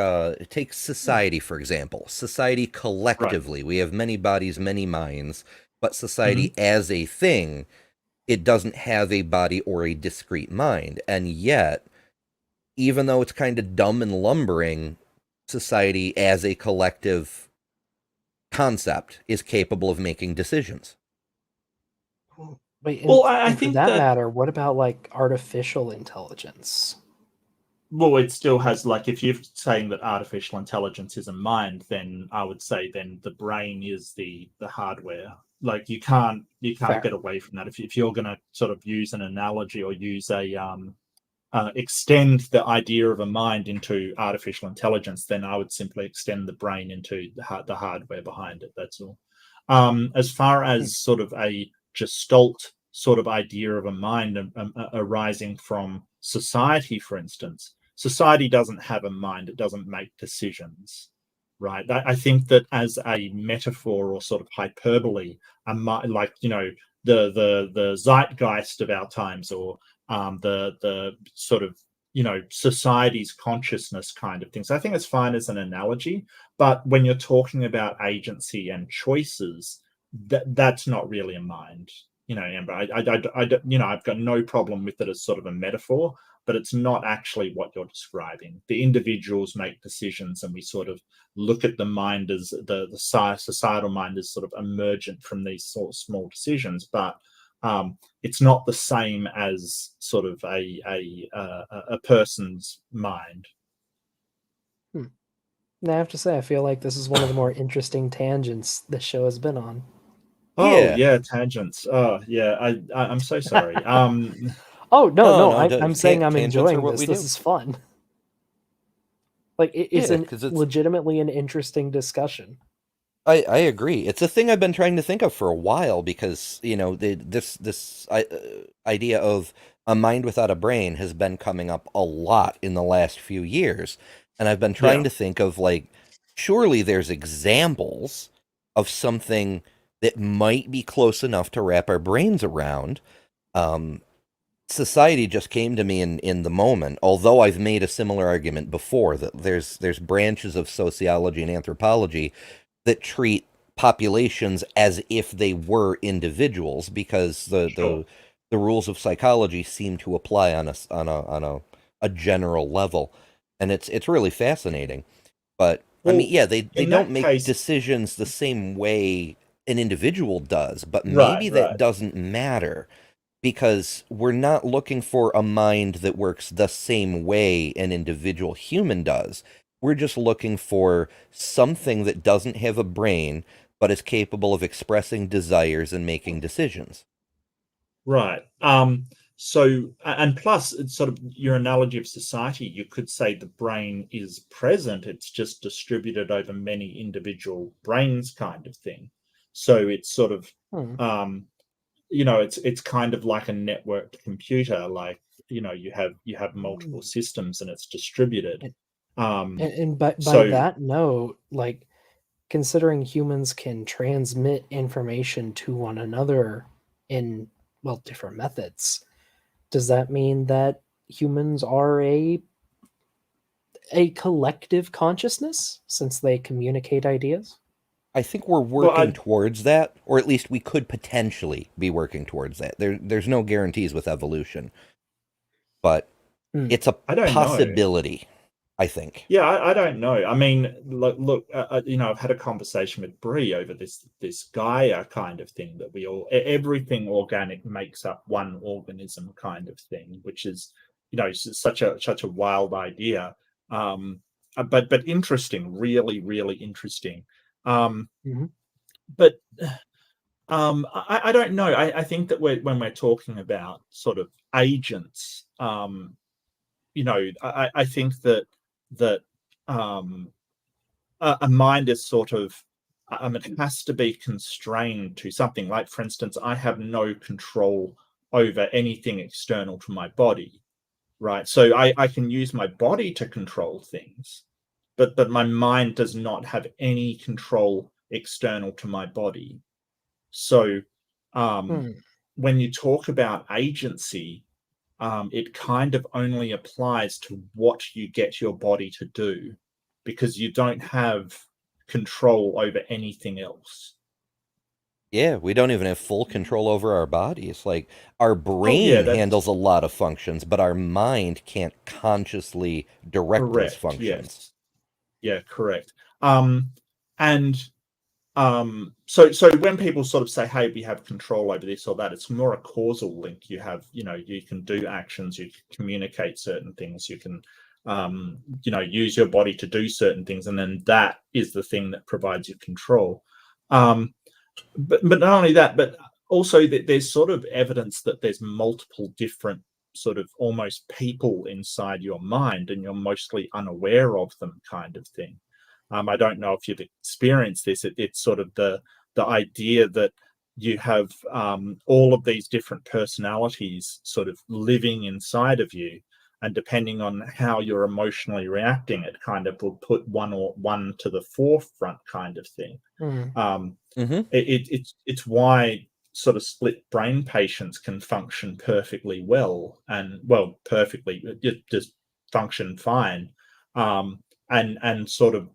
take society, for example. Society collectively, we have many bodies, many minds, but society as a thing, it doesn't have a body or a discrete mind. And yet, even though it's kind of dumb and lumbering, society as a collective concept is capable of making decisions. Wait, Well, I and for think that that matter, what about, like, artificial intelligence? well, it still has, like, if you're saying that artificial intelligence is a mind, then I would say then the brain is the hardware. Like, you can't Fair. get away from that. If you're going to sort of use an analogy or use a extend the idea of a mind into artificial intelligence, then I would simply extend the brain into the hardware behind it. That's all. As far as sort of a gestalt sort of idea of a mind arising from society, for instance, society doesn't have a mind. It doesn't make decisions, right? I think that as a metaphor or sort of hyperbole, like, you know, the zeitgeist of our times, or the sort of, you know, society's consciousness kind of things. I think it's fine as an analogy, but when you're talking about agency and choices, that's not really a mind, you know, Amber. I you know, I've got no problem with it as sort of a metaphor, but it's not actually what you're describing. The individuals make decisions, and we sort of look at the mind as the societal mind as sort of emergent from these sort of small decisions, but it's not the same as sort of a person's mind. I have to say, I feel like this is one of the more interesting tangents this show has been on. Oh Yeah. yeah, tangents. Oh yeah, I'm so sorry. Oh no, No, I'm saying I'm tangents are enjoying what this. we This do. is fun. Like it's Yeah, an 'cause it's legitimately an interesting discussion. I agree. It's a thing I've been trying to think of for a while because, you know, this idea of a mind without a brain has been coming up a lot in the last few years. And I've been trying Yeah. to think of, like, surely there's examples of something that might be close enough to wrap our brains around. Society just came to me in the moment, although I've made a similar argument before that there's branches of sociology and anthropology that treat populations as if they were individuals because Sure. the rules of psychology seem to apply on a general level, and it's really fascinating. But I mean, Well, yeah, they in don't that make case, decisions the same way an individual does, but right, maybe that right. doesn't matter because we're not looking for a mind that works the same way an individual human does. We're just looking for something that doesn't have a brain, but is capable of expressing desires and making decisions. Right. And plus, it's sort of your analogy of society, you could say the brain is present, it's just distributed over many individual brains kind of thing. So it's sort of Hmm. it's kind of like a networked computer, like, you have multiple systems and it's distributed. And by So that note, like considering humans can transmit information to one another in different methods, does that mean that humans are a collective consciousness since they communicate ideas? I think we're well working I towards that, or at least we could potentially be working towards that. There's no guarantees with evolution, but Hmm. it's a I don't know. possibility, I think. Yeah, I don't know. I mean, look, I've had a conversation with Bree over this Gaia kind of thing, that everything organic makes up one organism kind of thing, which is, such a wild idea. Um, but interesting, really, really interesting. Um, Mhm. but I don't know. I think that when we're talking about sort of agents, I think that um, a mind is sort of it has to be constrained to something. Like, for instance, I have no control over anything external to my body, right? So I can use my body to control things, but my mind does not have any control external to my body. So um, Hmm. when you talk about agency, it kind of only applies to what you get your body to do, because you don't have control over anything else. Yeah, we don't even have full control over our bodies. Like, our Oh, yeah, brain that's handles a lot of functions, but our mind can't consciously direct those correct. functions. Yes. Yeah, correct. And so when people sort of say, hey, we have control over this or that, it's more a causal link. You can do actions, you can communicate certain things, you can use your body to do certain things, and then that is the thing that provides you control. But not only that, but also that there's sort of evidence that there's multiple different sort of almost people inside your mind, and you're mostly unaware of them kind of thing. I don't know if you've experienced this. It's sort of the idea that you have all of these different personalities sort of living inside of you, and depending on how you're emotionally reacting, it kind of will put one to the forefront kind of thing. Hmm. Um, Mm-hmm. it's why sort of split brain patients can function perfectly well, and perfectly, just function fine. And sort of,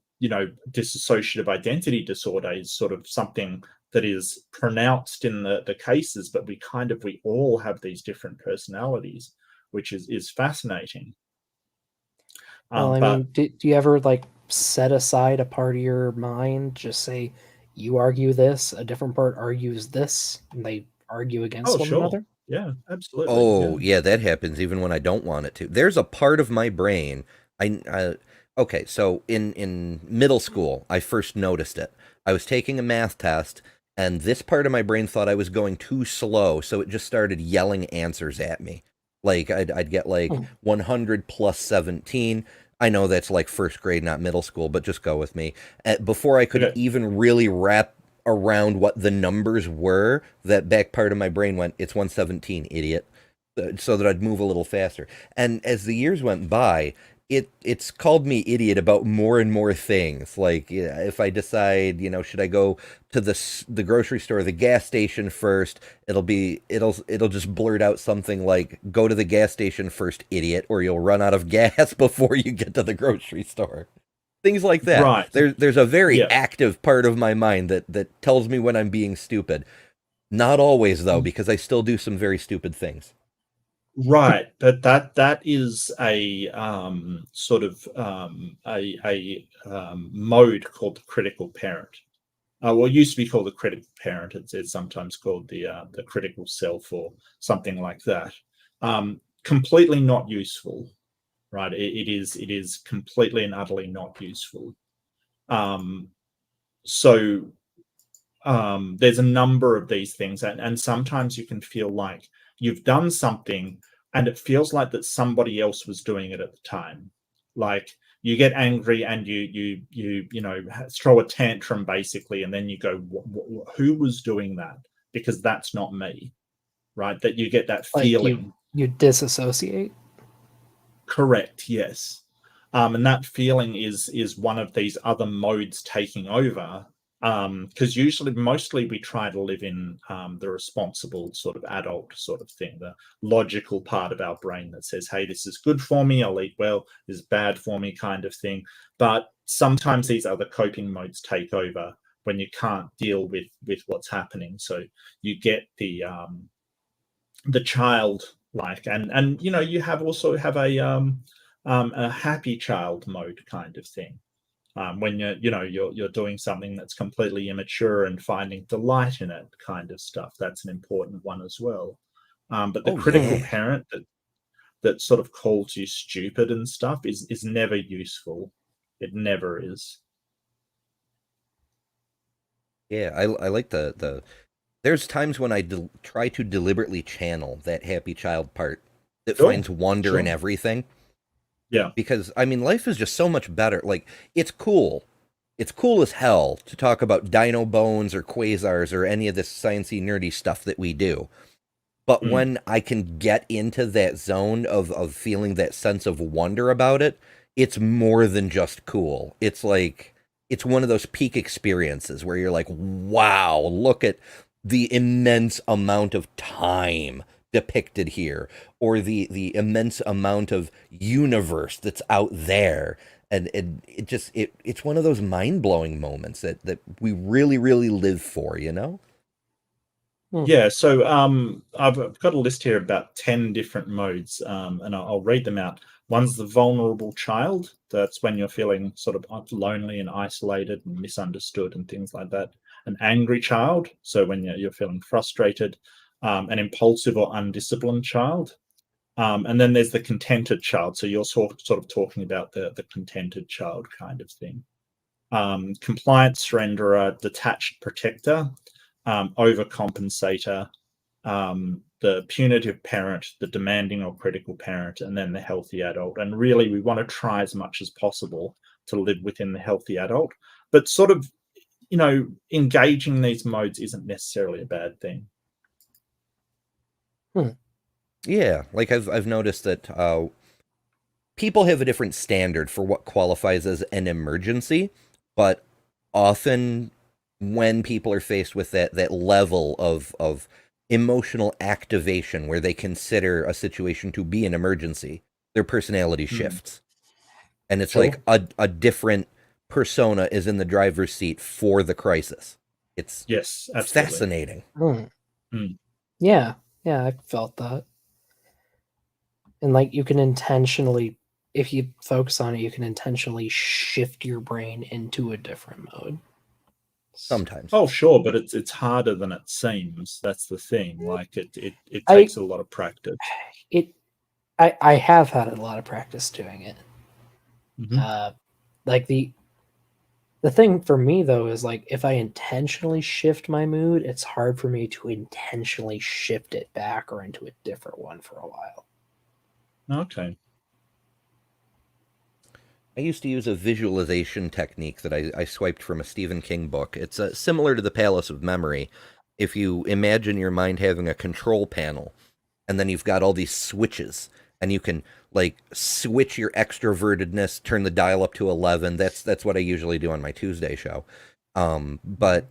dissociative identity disorder is sort of something that is pronounced in the cases, but we all have these different personalities, which is fascinating. Well, I But mean, do you ever like set aside a part of your mind, just say you argue this, a different part argues this, and they argue against oh, one sure, another? yeah, absolutely, yeah. Oh, yeah, that happens even when I don't want it to. There's a part of my brain. I Okay, so in middle school, I first noticed it. I was taking a math test, and this part of my brain thought I was going too slow, so it just started yelling answers at me. Like I'd get like 100 plus 17. I know that's like first grade, not middle school, but just go with me. Before I could even really wrap around what the numbers were, that back part of my brain went, "It's 117, idiot," so that I'd move a little faster. And as the years went by, it's called me idiot about more and more things. Like, if I decide, should I go to the grocery store, or the gas station first, it'll just blurt out something like, "Go to the gas station first, idiot, or you'll run out of gas before you get to the grocery store." Things like that. Right. There's a very active part of my mind that tells me when I'm being stupid. Not always, though, because I still do some very stupid things. Right, but that is a sort of mode called the critical parent. Well, it used to be called the critical parent. It's sometimes called the critical self or something like that. Completely not useful, right? It is completely and utterly not useful. So there's a number of these things, and sometimes you can feel like you've done something and it feels like that somebody else was doing it at the time. Like, you get angry and you throw a tantrum basically, and then you go, who was doing that? Because that's not me, right? That you get that feeling. You disassociate. Correct. Yes. And that feeling is one of these other modes taking over. Because mostly we try to live in the responsible sort of adult sort of thing, the logical part of our brain that says, hey, this is good for me, I'll eat well, this is bad for me kind of thing. But sometimes these other coping modes take over when you can't deal with what's happening. So you get the child like, and you have a happy child mode kind of thing. When you're doing something that's completely immature and finding delight in it, kind of stuff. That's an important one as well. But the critical parent that sort of calls you stupid and stuff is never useful. It never is. Yeah, I like the. There's times when I try to deliberately channel that happy child part that finds wonder in everything. Yeah. Because, life is just so much better. Like, it's cool. It's cool as hell to talk about dino bones or quasars or any of this sciencey, nerdy stuff that we do. But when I can get into that zone of feeling that sense of wonder about it, it's more than just cool. It's like, it's one of those peak experiences where you're like, wow, look at the immense amount of time depicted here, or the immense amount of universe that's out there, and it's one of those mind-blowing moments that we really, really live for, Yeah, so I've got a list here of about 10 different modes, and I'll read them out. One's the vulnerable child. That's when you're feeling sort of lonely and isolated and misunderstood and things like that. An angry child, so when you're feeling frustrated. An impulsive or undisciplined child. And then there's the contented child. So you're sort of talking about the contented child kind of thing. Compliant surrenderer, detached protector, overcompensator, the punitive parent, the demanding or critical parent, and then the healthy adult. And really, we want to try as much as possible to live within the healthy adult. But sort of, engaging these modes isn't necessarily a bad thing. Yeah, like I've noticed that people have a different standard for what qualifies as an emergency, but often when people are faced with that level of emotional activation where they consider a situation to be an emergency, their personality shifts. And it's like a different persona is in the driver's seat for the crisis. It's fascinating. Yeah, I felt that. And like, you can intentionally, if you focus on it, you can intentionally shift your brain into a different mode. Sometimes. Oh, sure, but it's harder than it seems. That's the thing. Like, it takes a lot of practice. I have had a lot of practice doing it. Like the thing for me though is like if I intentionally shift my mood, it's hard for me to intentionally shift it back or into a different one for a while. Okay. I used to use a visualization technique that I swiped from a Stephen King book. It's similar to the Palace of Memory. If you imagine your mind having a control panel, and then you've got all these switches, and you can like switch your extrovertedness, turn the dial up to 11. That's what I usually do on my Tuesday show. But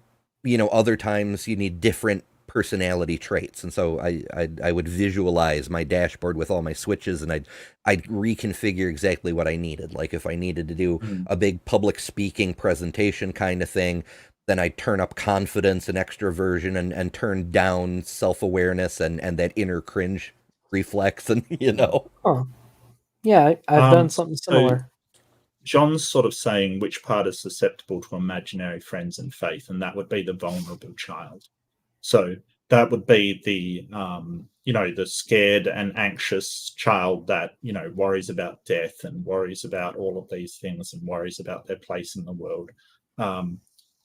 other times you need different personality traits, and so I would visualize my dashboard with all my switches, and I'd reconfigure exactly what I needed. Like if I needed to do a big public speaking presentation kind of thing, then I'd turn up confidence and extroversion, and turn down self-awareness and that inner cringe reflex, and Huh. Yeah, I've done something similar. John's sort of saying which part is susceptible to imaginary friends and faith, and that would be the vulnerable child. So that would be the the scared and anxious child that worries about death and worries about all of these things and worries about their place in the world.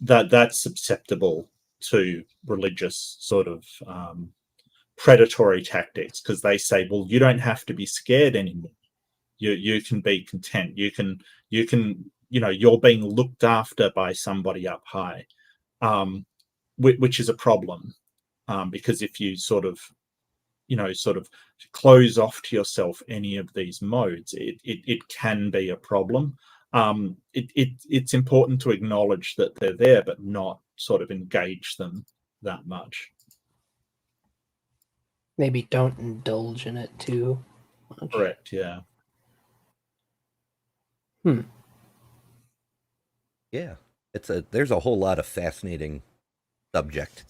That's susceptible to religious sort of predatory tactics, because they say, well, you don't have to be scared anymore. You can be content. You can you're being looked after by somebody up high, which is a problem, because if you sort of close off to yourself any of these modes, it can be a problem. It's important to acknowledge that they're there, but not sort of engage them that much. Maybe don't indulge in it too much. Correct. Yeah. Yeah, there's a whole lot of fascinating subject.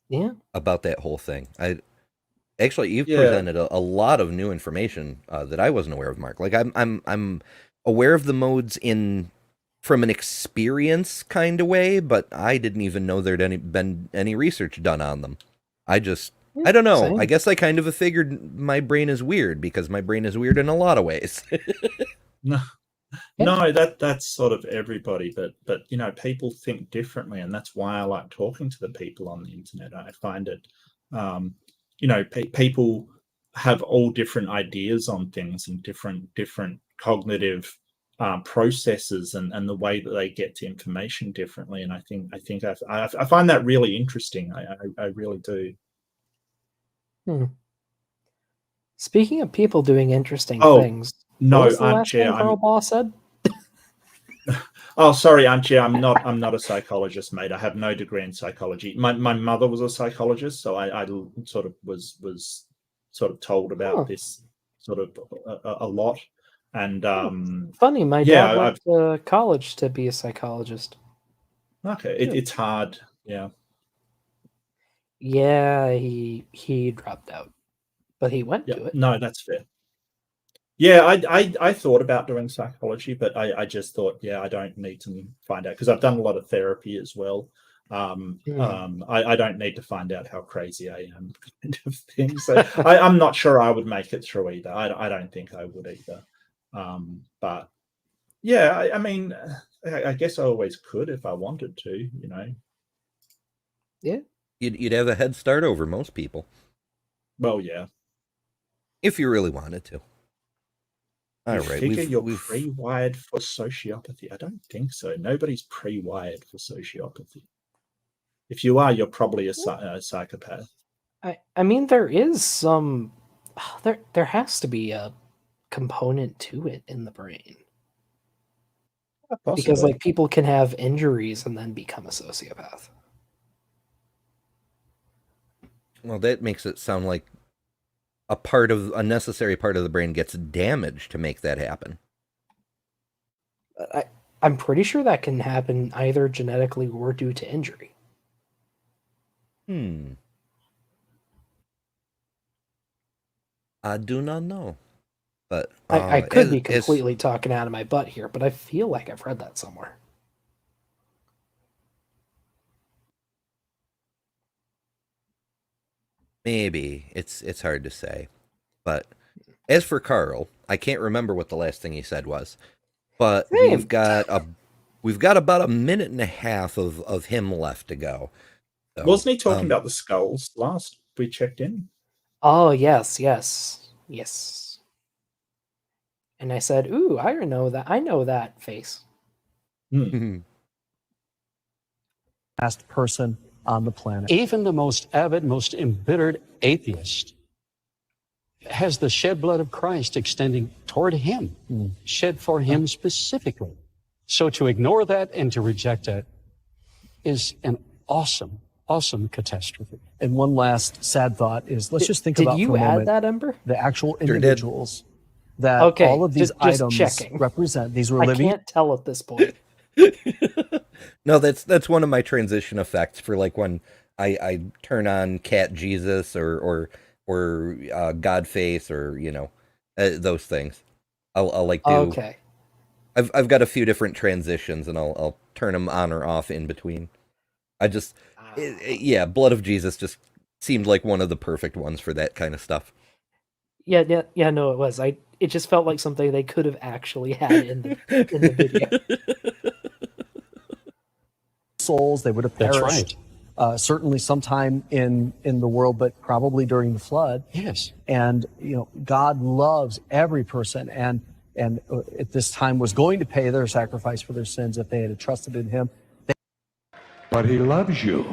Yeah. About that whole thing. You've presented a lot of new information that I wasn't aware of, Mark. Like I'm aware of the modes from an experience kind of way, but I didn't even know there'd been any research done on them. I don't know. Same. I guess I kind of figured my brain is weird, because my brain is weird in a lot of ways. No, that's sort of everybody, but people think differently, and that's why I like talking to the people on the internet. I find it, people have all different ideas on things and different cognitive processes and the way that they get to information differently. And I find that really interesting. I really do. Speaking of people doing interesting things, no, what was the Aunt last Chair, thing Carl Baugh said? Oh, sorry, Aunt Chair, I'm not a psychologist, mate. I have no degree in psychology. My mother was a psychologist, so I sort of was sort of told about this sort of a lot. And funny, my dad went to college to be a psychologist. Okay, it's hard. Yeah. Yeah, he dropped out, but he went to it. No, that's fair. Yeah, I thought about doing psychology, but I just thought, I don't need to find out, because I've done a lot of therapy as well. I don't need to find out how crazy I am, kind of thing. So I'm not sure I would make it through either. I don't think I would either. But yeah, I mean, I guess I always could if I wanted to, Yeah. You'd have a head start over most people. Well, yeah. If you really wanted to. All right. You're pre-wired for sociopathy? I don't think so. Nobody's pre-wired for sociopathy. If you are, you're probably a psychopath. I mean, there is some. There has to be a component to it in the brain. Possibly. Because like people can have injuries and then become a sociopath. Well, that makes it sound like a necessary part of the brain gets damaged to make that happen. I'm pretty sure that can happen either genetically or due to injury. I do not know. But I could be completely talking out of my butt here, but I feel like I've read that somewhere. Maybe. It's hard to say. But as for Carl, I can't remember what the last thing he said was. but Same. we've got about a minute and a half of him left to go. So, Wasn't he talking about the skulls last we checked in? Oh, yes. And I said, ooh, I know that face. Last person on the planet. Even the most avid, most embittered atheist has the shed blood of Christ extending toward him, shed for him specifically. So to ignore that and to reject that is an awesome, awesome catastrophe. And one last sad thought is, let's just think about Did you for a add moment that, Ember? the actual did. individuals that Okay, all of these just items checking. represent. These were I living. can't tell at this point. No, that's one of my transition effects for like when I turn on Cat Jesus or God Face or those things. I'll like do. Okay. I've got a few different transitions and I'll turn them on or off in between. Blood of Jesus just seemed like one of the perfect ones for that kind of stuff. Yeah, no, it was. It just felt like something they could have actually had in the video. Souls, they would have That's perished. right. Certainly sometime in the world, but probably during the flood. Yes. And God loves every person, and at this time was going to pay their sacrifice for their sins if they had trusted in Him. But He loves you.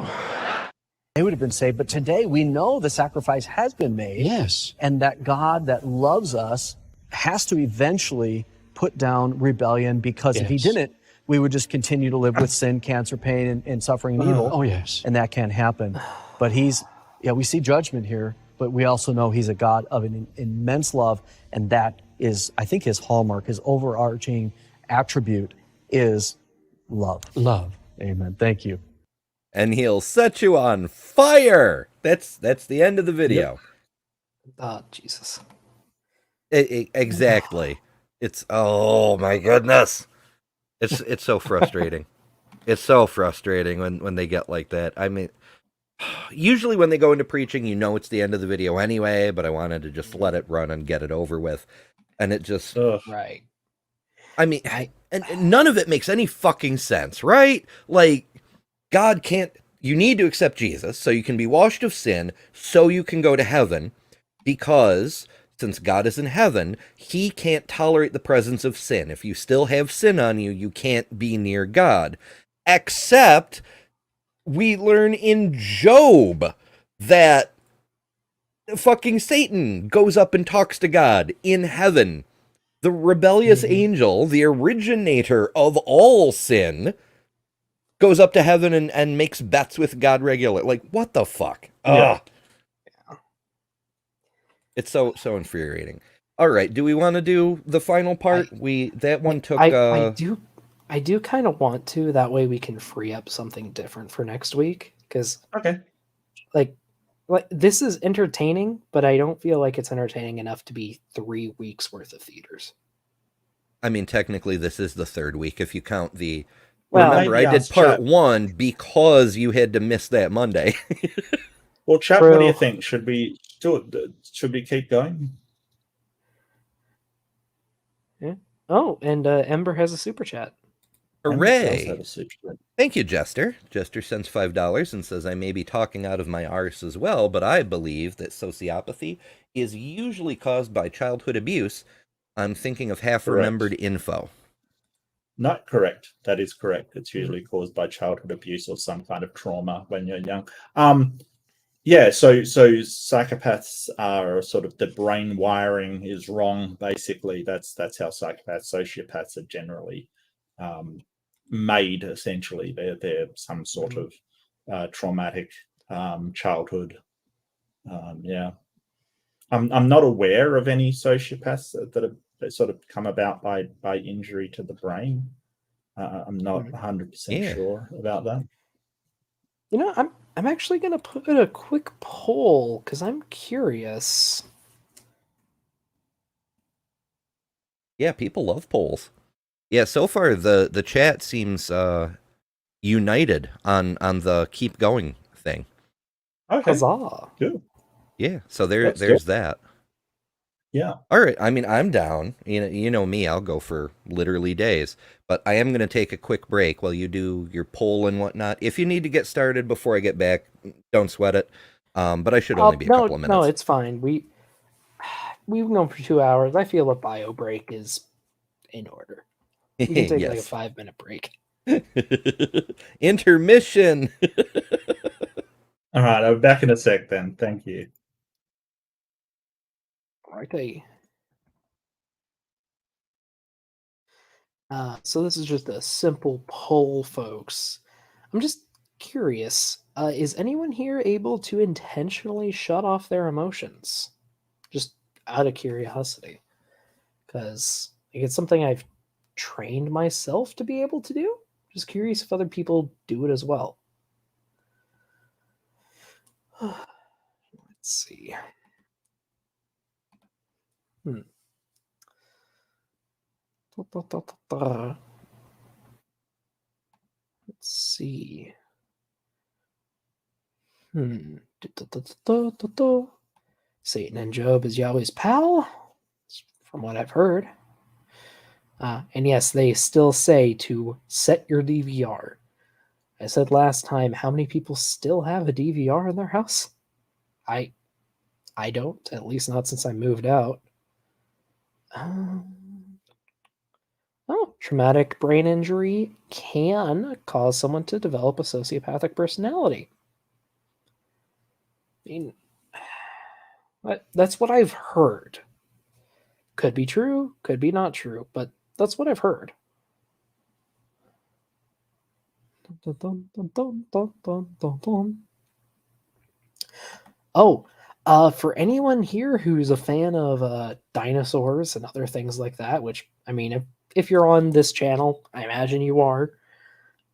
They would have been saved. But today we know the sacrifice has been made. Yes. And that God that loves us has to eventually put down rebellion, because if He Yes. didn't, we would just continue to live with sin, cancer, pain, and suffering and evil. Oh, yes. And that can't happen. But we see judgment here, but we also know He's a God of an immense love. And that is, I think, His hallmark, His overarching attribute is love. Love. Amen. Thank you. And He'll set you on fire. That's the end of the video. Oh, Jesus. Exactly. It's, oh my goodness. It's so frustrating. It's so frustrating when they get like that. I mean, usually when they go into preaching, it's the end of the video anyway, but I wanted to just let it run and get it over with. And it just, Right. I mean, and none of it makes any fucking sense, right? Like, God can't, you need to accept Jesus so you can be washed of sin, so you can go to heaven, because since God is in heaven, He can't tolerate the presence of sin. If you still have sin on you, you can't be near God. Except we learn in Job that fucking Satan goes up and talks to God in heaven. The rebellious angel, the originator of all sin, goes up to heaven and makes bets with God regularly. Like, what the fuck? Yeah. It's so infuriating. All right, do we want to do the final part? That one took. I do kind of want to. That way we can free up something different for next week. Because Okay. like this is entertaining, but I don't feel like it's entertaining enough to be 3 weeks worth of theaters. I mean, technically, this is the third week if you count the. Well, remember, I did part 1 because you had to miss that Monday. Well, chat, True. what do you think? Should we keep going? Yeah. Oh, and Ember has a super chat. Hooray! Thank you, Jester. Jester sends $5 and says, I may be talking out of my arse as well, but I believe that sociopathy is usually caused by childhood abuse. I'm thinking of half-remembered info. Not correct. That is correct. It's usually caused by childhood abuse or some kind of trauma when you're young. So psychopaths are sort of, the brain wiring is wrong, basically. That's how sociopaths are generally made, essentially. They're some sort of traumatic childhood. I'm not aware of any sociopaths that have sort of come about by injury to the brain. I'm not 100% sure about that. I'm actually going to put a quick poll because I'm curious. Yeah, people love polls. Yeah, so far the chat seems united on the keep going thing. Okay. Huzzah! Good. Yeah, so That's there's good. that. Yeah. All right. I mean, I'm down. You know me. I'll go for literally days. But I am going to take a quick break while you do your poll and whatnot. If you need to get started before I get back, don't sweat it. But I should only be a couple of minutes. No, it's fine. We've gone for 2 hours. I feel a bio break is in order. We can take like a 5-minute break. Intermission. All right, I'll be back in a sec then. Thank you. Okay. So this is just a simple poll, folks. I'm just curious. Is anyone here able to intentionally shut off their emotions? Just out of curiosity. Because it's something I've trained myself to be able to do. Just curious if other people do it as well. Let's see. Let's see. Satan and Job is Yahweh's pal, from what I've heard. And yes, they still say to set your DVR. I said last time, how many people still have a DVR in their house? I don't, at least not since I moved out. Traumatic brain injury can cause someone to develop a sociopathic personality. I mean, that's what I've heard. Could be true, could be not true, but that's what I've heard. Oh, for anyone here who's a fan of dinosaurs and other things like that, which, I mean, if you're on this channel, I imagine you are,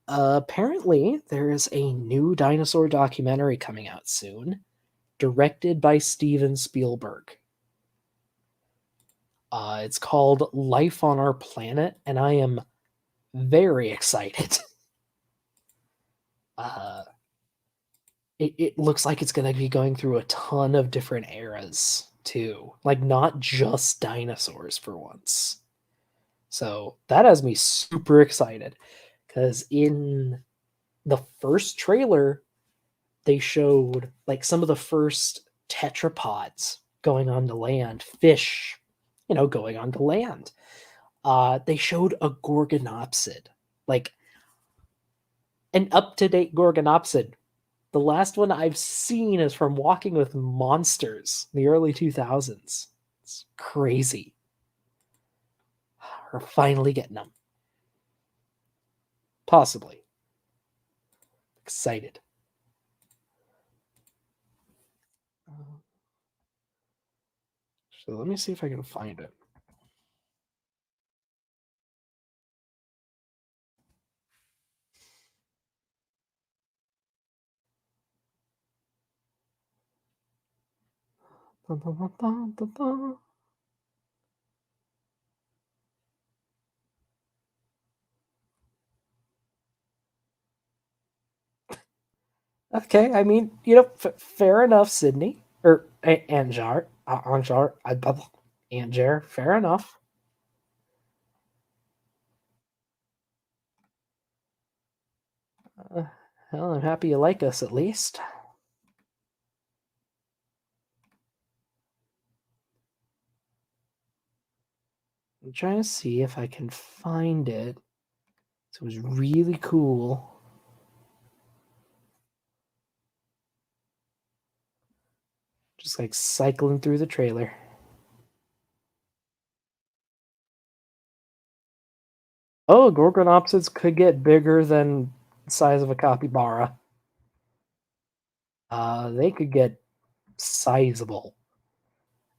apparently there is a new dinosaur documentary coming out soon, directed by Steven Spielberg. It's called Life on Our Planet, and I am very excited. It looks like it's going to be going through a ton of different eras, too. Like, not just dinosaurs for once. So, that has me super excited. Because in the first trailer, they showed, like, some of the first tetrapods going onto land. Fish, going onto land. They showed a gorgonopsid. Like, an up-to-date gorgonopsid. The last one I've seen is from Walking with Monsters in the early 2000s. It's crazy. We're finally getting them. Possibly. Excited. So let me see if I can find it. Dun, dun, dun, dun, dun, dun. Okay, I mean, fair enough, Sydney. Or Anjar. Anjar, fair enough. Well, I'm happy you like us, at least. I'm trying to see if I can find it. So it was really cool. Just like cycling through the trailer. Oh, gorgonopsids could get bigger than the size of a capybara. They could get sizable.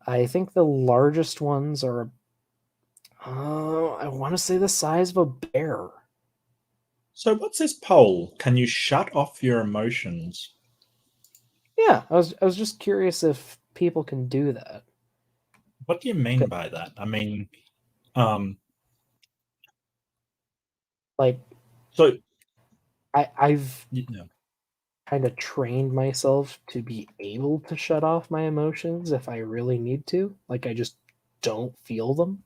I think the largest ones are, I want to say the size of a bear. So what's this poll? Can you shut off your emotions? Yeah, I was just curious if people can do that. What do you mean by that? I mean, like, so I've yeah. kind of trained myself to be able to shut off my emotions if I really need to. Like, I just don't feel them?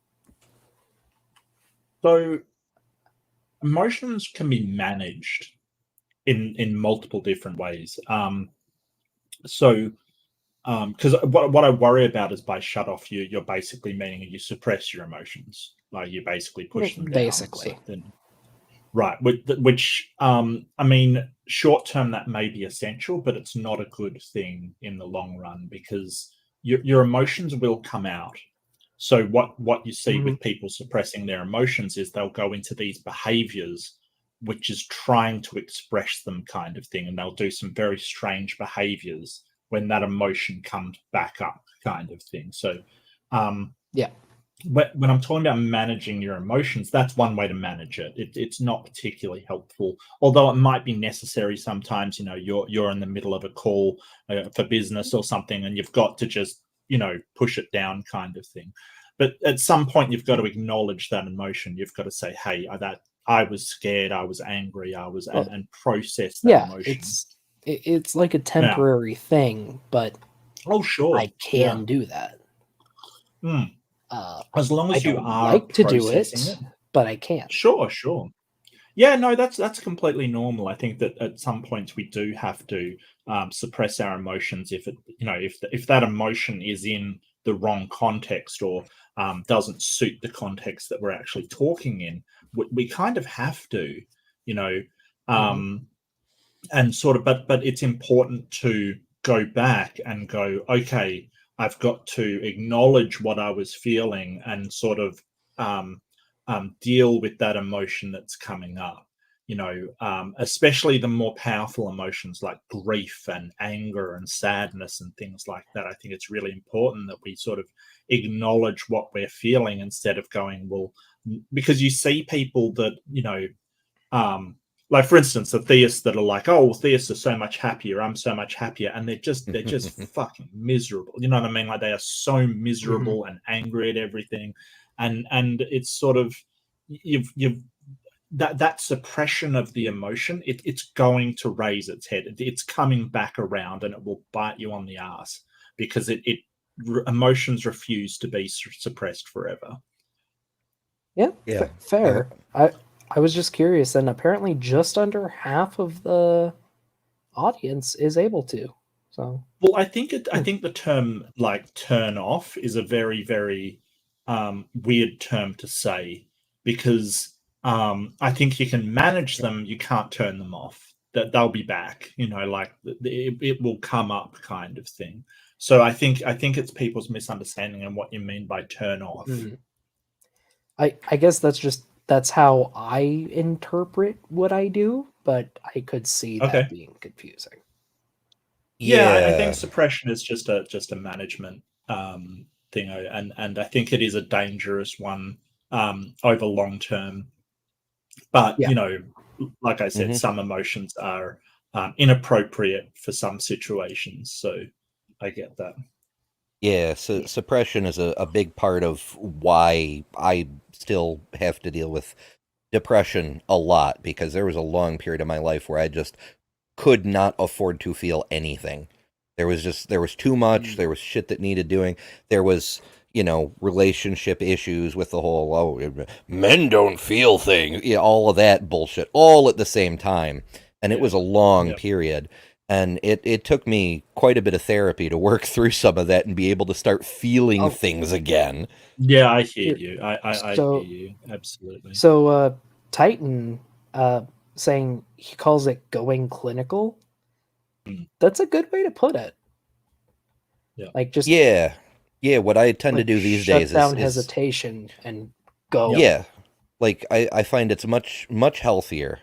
So emotions can be managed in multiple different ways. Because what I worry about is by shut off, you're basically meaning you suppress your emotions, like you basically push them down. Basically. So then, right, which I mean, short term that may be essential, but it's not a good thing in the long run because your emotions will come out. So what you see with people suppressing their emotions is they'll go into these behaviors which is trying to express them kind of thing, and they'll do some very strange behaviors when that emotion comes back up kind of thing. So Yeah. when I'm talking about managing your emotions, that's one way to manage it. It's not particularly helpful, although it might be necessary sometimes. You know, you're in the middle of a call for business or something, and you've got to just push it down kind of thing. But at some point, you've got to acknowledge that emotion. You've got to say, "Hey, I was scared, I was angry, and process that emotion." It's like a temporary thing, but oh sure, I can do that. As long as I you don't are like to do processing it, but I can. Sure. Yeah, no, that's completely normal. I think that at some points we do have to suppress our emotions if if that emotion is in the wrong context or doesn't suit the context that we're actually talking in. We kind of have to, and sort of, but it's important to go back and go, okay, I've got to acknowledge what I was feeling and sort of deal with that emotion that's coming up. Especially the more powerful emotions like grief and anger and sadness and things like that. I think it's really important that we sort of acknowledge what we're feeling instead of going, well, because you see people that, like for instance, the theists that are like, oh, well, theists are so much happier, I'm so much happier, and they're just fucking miserable. You know what I mean? Like they are so miserable and angry at everything, and it's sort of you've that suppression of the emotion. It's going to raise its head. It's coming back around, and it will bite you on the ass because emotions refuse to be suppressed forever. Yeah. Fair. I was just curious, and apparently just under half of the audience is able to. So, well, I think the term like turn off is a very, very weird term to say because I think you can manage them, you can't turn them off. That they'll be back, like it will come up kind of thing. So I think it's people's misunderstanding on what you mean by turn off. I guess that's how I interpret what I do, but I could see that being confusing. Yeah, I think suppression is just a management thing, and I think it is a dangerous one over long term. But like I said, some emotions are inappropriate for some situations, so I get that. Yeah, so suppression is a big part of why I still have to deal with depression a lot, because there was a long period of my life where I just could not afford to feel anything. There was too much, there was shit that needed doing. There was, relationship issues with the whole, men don't feel things, all of that bullshit, all at the same time. And it was a long period. And it took me quite a bit of therapy to work through some of that and be able to start feeling things again. Yeah, I hear you. I hear you. Absolutely. So Titan saying he calls it going clinical. That's a good way to put it. Yeah. Like just what I tend to do these days shut down is hesitation and go. Yeah. Like I find it's much healthier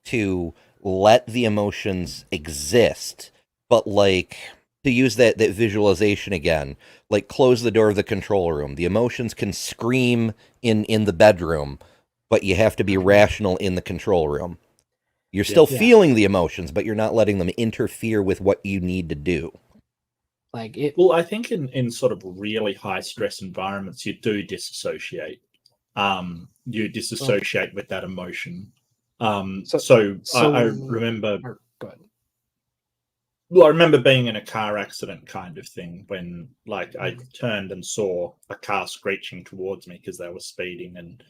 to let the emotions exist, but like to use that visualization again, like close the door of the control room. The emotions can scream in the bedroom, but you have to be rational in the control room. You're still feeling the emotions, but you're not letting them interfere with what you need to do. Well, I think in sort of really high stress environments, you do disassociate. You disassociate with that emotion. I remember. Go ahead. Well, I remember being in a car accident kind of thing when, like, I turned and saw a car screeching towards me because they were speeding, and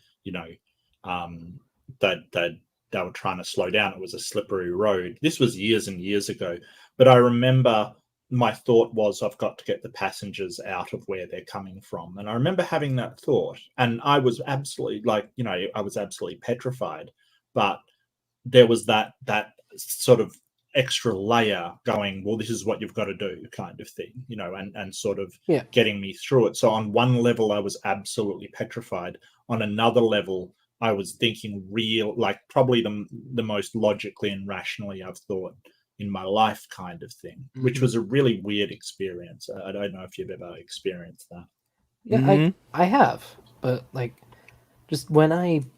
that they were trying to slow down. It was a slippery road. This was years and years ago, but I remember my thought was, I've got to get the passengers out of where they're coming from. And I remember having that thought, and I was absolutely I was absolutely petrified. But there was that sort of extra layer going, well, this is what you've got to do kind of thing, and sort of getting me through it. So on one level, I was absolutely petrified. On another level, I was thinking probably the most logically and rationally I've thought in my life kind of thing, which was a really weird experience. I don't know if you've ever experienced that. Yeah, I have, but just when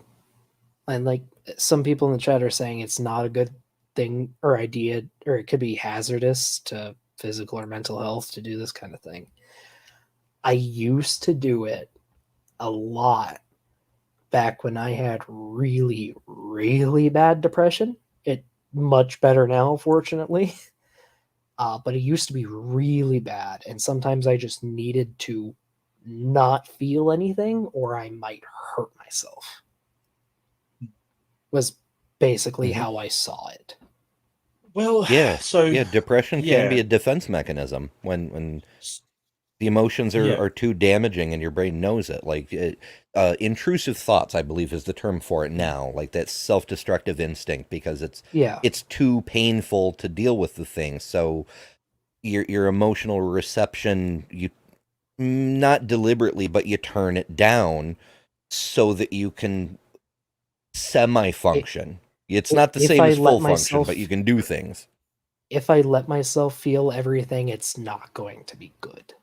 some people in the chat are saying it's not a good thing or idea, or it could be hazardous to physical or mental health to do this kind of thing. I used to do it a lot back when I had really, really bad depression. It's much better now, fortunately. But it used to be really bad, and sometimes I just needed to not feel anything or I might hurt myself. Was basically how I saw it. Well, depression can be a defense mechanism when the emotions are too damaging and your brain knows it. Intrusive thoughts, I believe, is the term for it now. Like that self-destructive instinct, because it's too painful to deal with the thing. So your emotional reception, you not deliberately, but you turn it down so that you can semi-function. It's not the same as full function, but you can do things. If I let myself feel everything, it's not going to be good.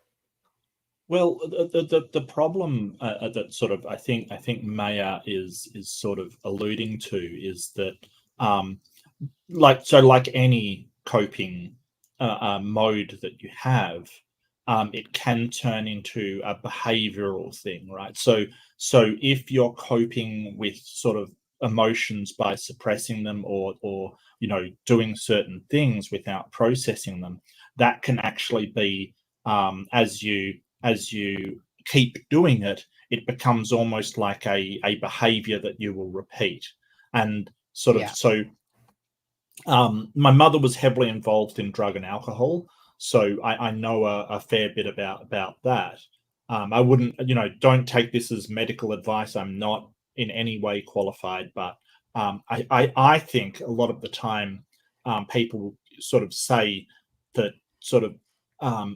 Well, the problem that sort of I think Maya is sort of alluding to is that like any coping mode that you have, it can turn into a behavioral thing, right? So if you're coping with sort of emotions by suppressing them or doing certain things without processing them, that can actually be as you keep doing it, it becomes almost like a behavior that you will repeat. And my mother was heavily involved in drug and alcohol, so I know a fair bit about that. I wouldn't, don't take this as medical advice. I'm not in any way qualified, but I think a lot of the time people sort of say that sort of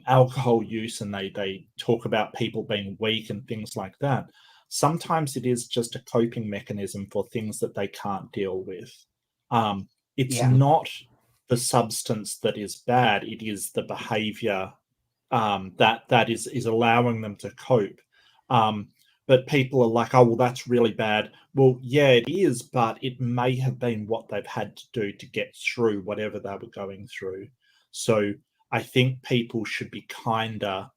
alcohol use, and they talk about people being weak and things like that. Sometimes it is just a coping mechanism for things that they can't deal with. It's not the substance that is bad; it is the behavior that is allowing them to cope. But people are like, oh, well, that's really bad. Well, yeah, it is, but it may have been what they've had to do to get through whatever they were going through. So I think people should be kinder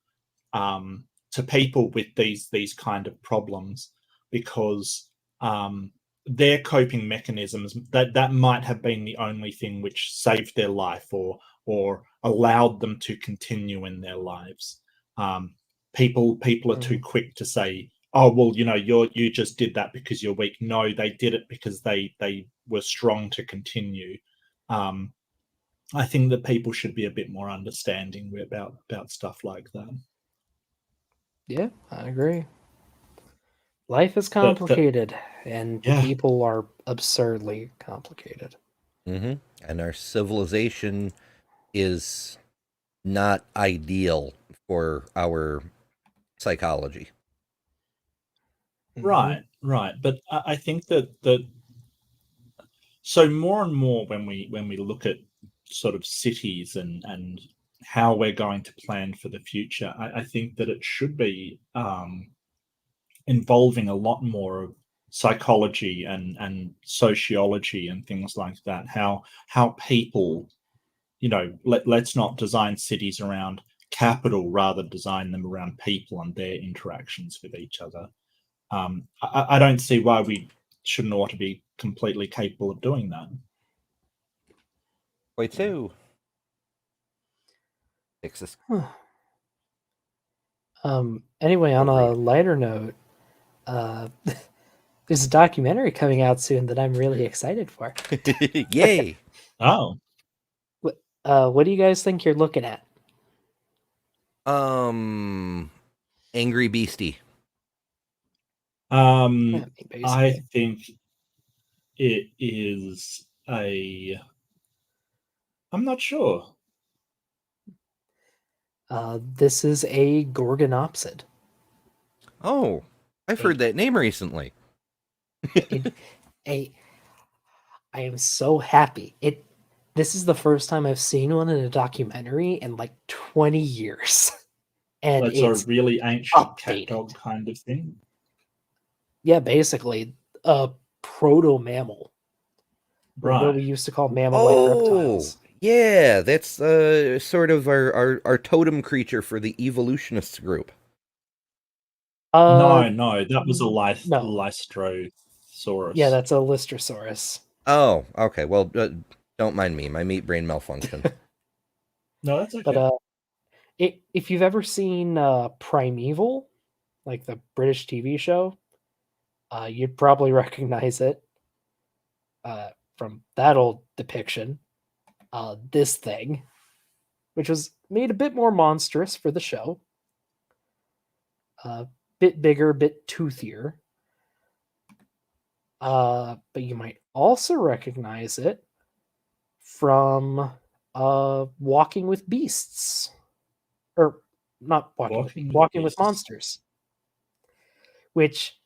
to people with these kind of problems, because their coping mechanisms, that might have been the only thing which saved their life or allowed them to continue in their lives. People are too quick to say, oh, well, you just did that because you're weak. No, they did it because they were strong to continue. I think that people should be a bit more understanding about stuff like that. Yeah, I agree. Life is complicated, and people are absurdly complicated. Mm-hmm. And our civilization is not ideal for our psychology. Right. But I think that so more and more when we look at sort of cities and how we're going to plan for the future, I think that it should be involving a lot more of psychology and sociology and things like that. How people, let's not design cities around capital, rather design them around people and their interactions with each other. I don't see why we shouldn't ought to be completely capable of doing that. Quite so. Texas. Anyway, on a Rude. lighter note, there's a documentary coming out soon that I'm really excited for. Yay! Oh, What do you guys think you're looking at? Angry Beastie. Yeah, I basically. think it is I'm not sure. This is a Gorgonopsid. Oh, I've heard that name recently. I am so happy. This is the first time I've seen one in a documentary in like 20 years. And That's a it's really ancient cat updated. dog kind of thing. Yeah, basically a proto mammal. What we Right. used to call mammal-like reptiles. Yeah, that's sort of our totem creature for the evolutionists group. No, that was a no. Lystrosaurus. Yeah, that's a Lystrosaurus. Oh, okay. Well, don't mind me. My meat brain malfunction. No, that's okay. But if you've ever seen Primeval, like the British TV show, you'd probably recognize it from that old depiction. This thing, which was made a bit more monstrous for the show, bit bigger, bit toothier. But you might also recognize it from Walking with Beasts. Or not Walking with Monsters. Which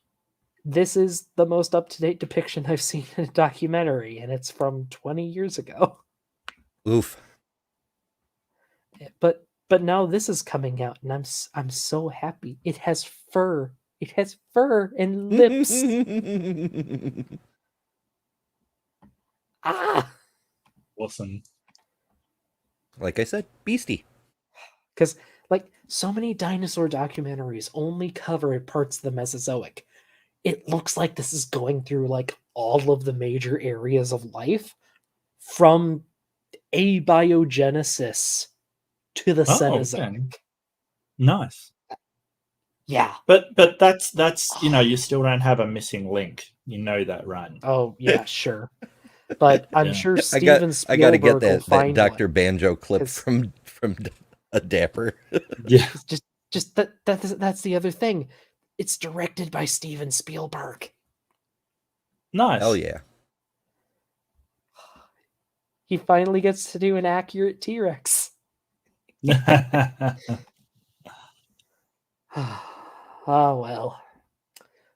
this is the most up-to-date depiction I've seen in a documentary, and it's from 20 years ago. Oof. But now this is coming out, and I'm so happy. It has fur. It has fur and lips. Awesome. Like I said, Beastie. Because like so many dinosaur documentaries only cover parts of the Mesozoic. It looks like this is going through like all of the major areas of life, from abiogenesis to the Cenozoic. Okay. Nice. Yeah. But that's you still don't have a missing link. You know that, right? Oh yeah, sure. But I'm sure I Steven got Spielberg to get will that find Dr. one. Banjo clip 'Cause- from a Dapper. Yeah. It's just that's the other thing. It's directed by Steven Spielberg. Nice. Hell yeah. He finally gets to do an accurate T-Rex. Oh well.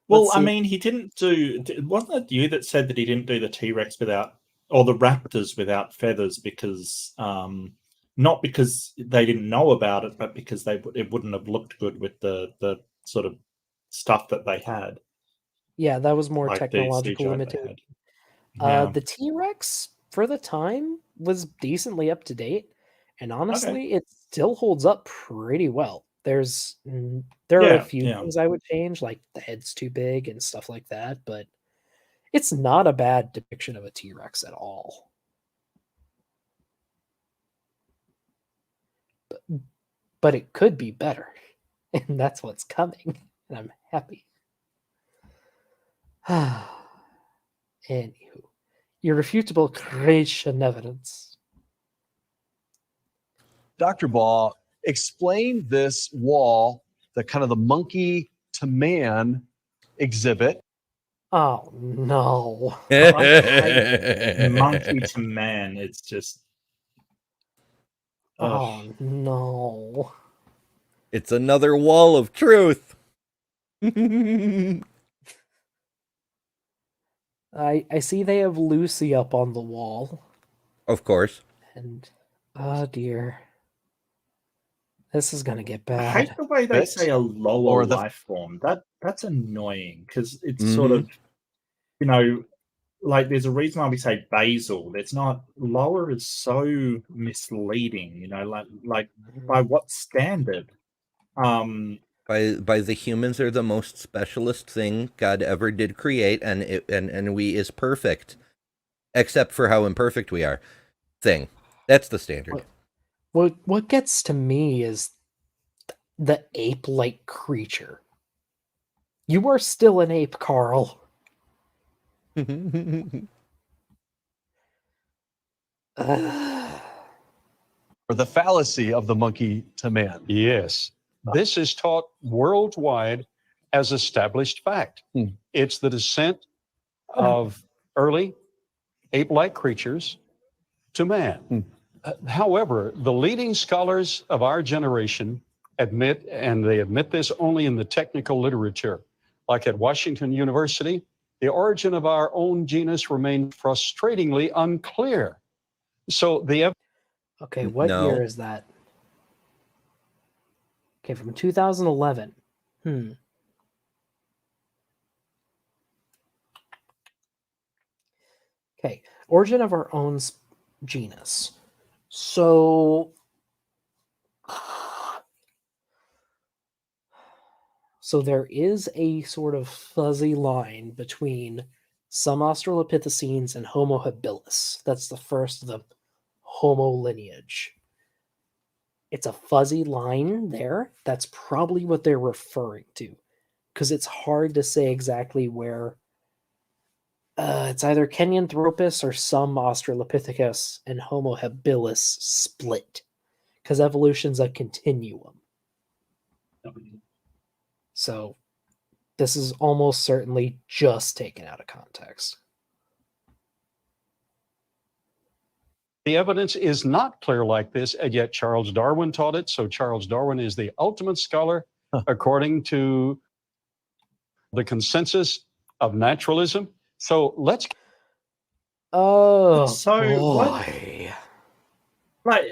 Well, Let's I see. mean, he didn't do. Wasn't it you that said that he didn't do the T-Rex without, or the raptors without feathers, because not because they didn't know about it, but because it wouldn't have looked good with the sort of stuff that they had. Yeah, that was more Like the technological CGI they limitation. had. Yeah. The T-Rex for the time was decently up to date, and honestly, it still holds up pretty well. There are a few things I would change, like the head's too big and stuff like that, but it's not a bad depiction of a T-Rex at all. But it could be better, and that's what's coming, and I'm happy. Anywho, irrefutable creation evidence. Dr. Baugh, explain this wall, the kind of the monkey to man exhibit. Oh no. Monkey to man, it's just. Oh no. It's another wall of truth. I see they have Lucy up on the wall. Of course. And oh dear. This is gonna get I bad. hate the way they say a lower life form. That's annoying, because it's sort of, like there's a reason why we say basal. It's not. Lower is so misleading, like by what standard? By the humans are the most specialist thing God ever did create, and we is perfect, except for how imperfect we are. That's the standard. What gets to me is the ape-like creature. You are still an ape, Carl. Or the fallacy of the monkey to man. Yes. This is taught worldwide as established fact. It's the descent of early ape-like creatures to man. However, the leading scholars of our generation admit, and they admit this only in the technical literature, like at Washington University, the origin of our own genus remains frustratingly unclear. So the Okay, what year is that? Okay, from 2011. Okay, origin of our own genus. So there is a sort of fuzzy line between some Australopithecines and Homo habilis. That's the first of the Homo lineage. It's a fuzzy line there. That's probably what they're referring to, because it's hard to say exactly where. It's either Kenyanthropus or some Australopithecus and Homo habilis split, because evolution's a continuum. So this is almost certainly just taken out of context. The evidence is not clear like this, and yet Charles Darwin taught it. So Charles Darwin is the ultimate scholar, according to the consensus of naturalism. So let's. Oh, So boy. Like,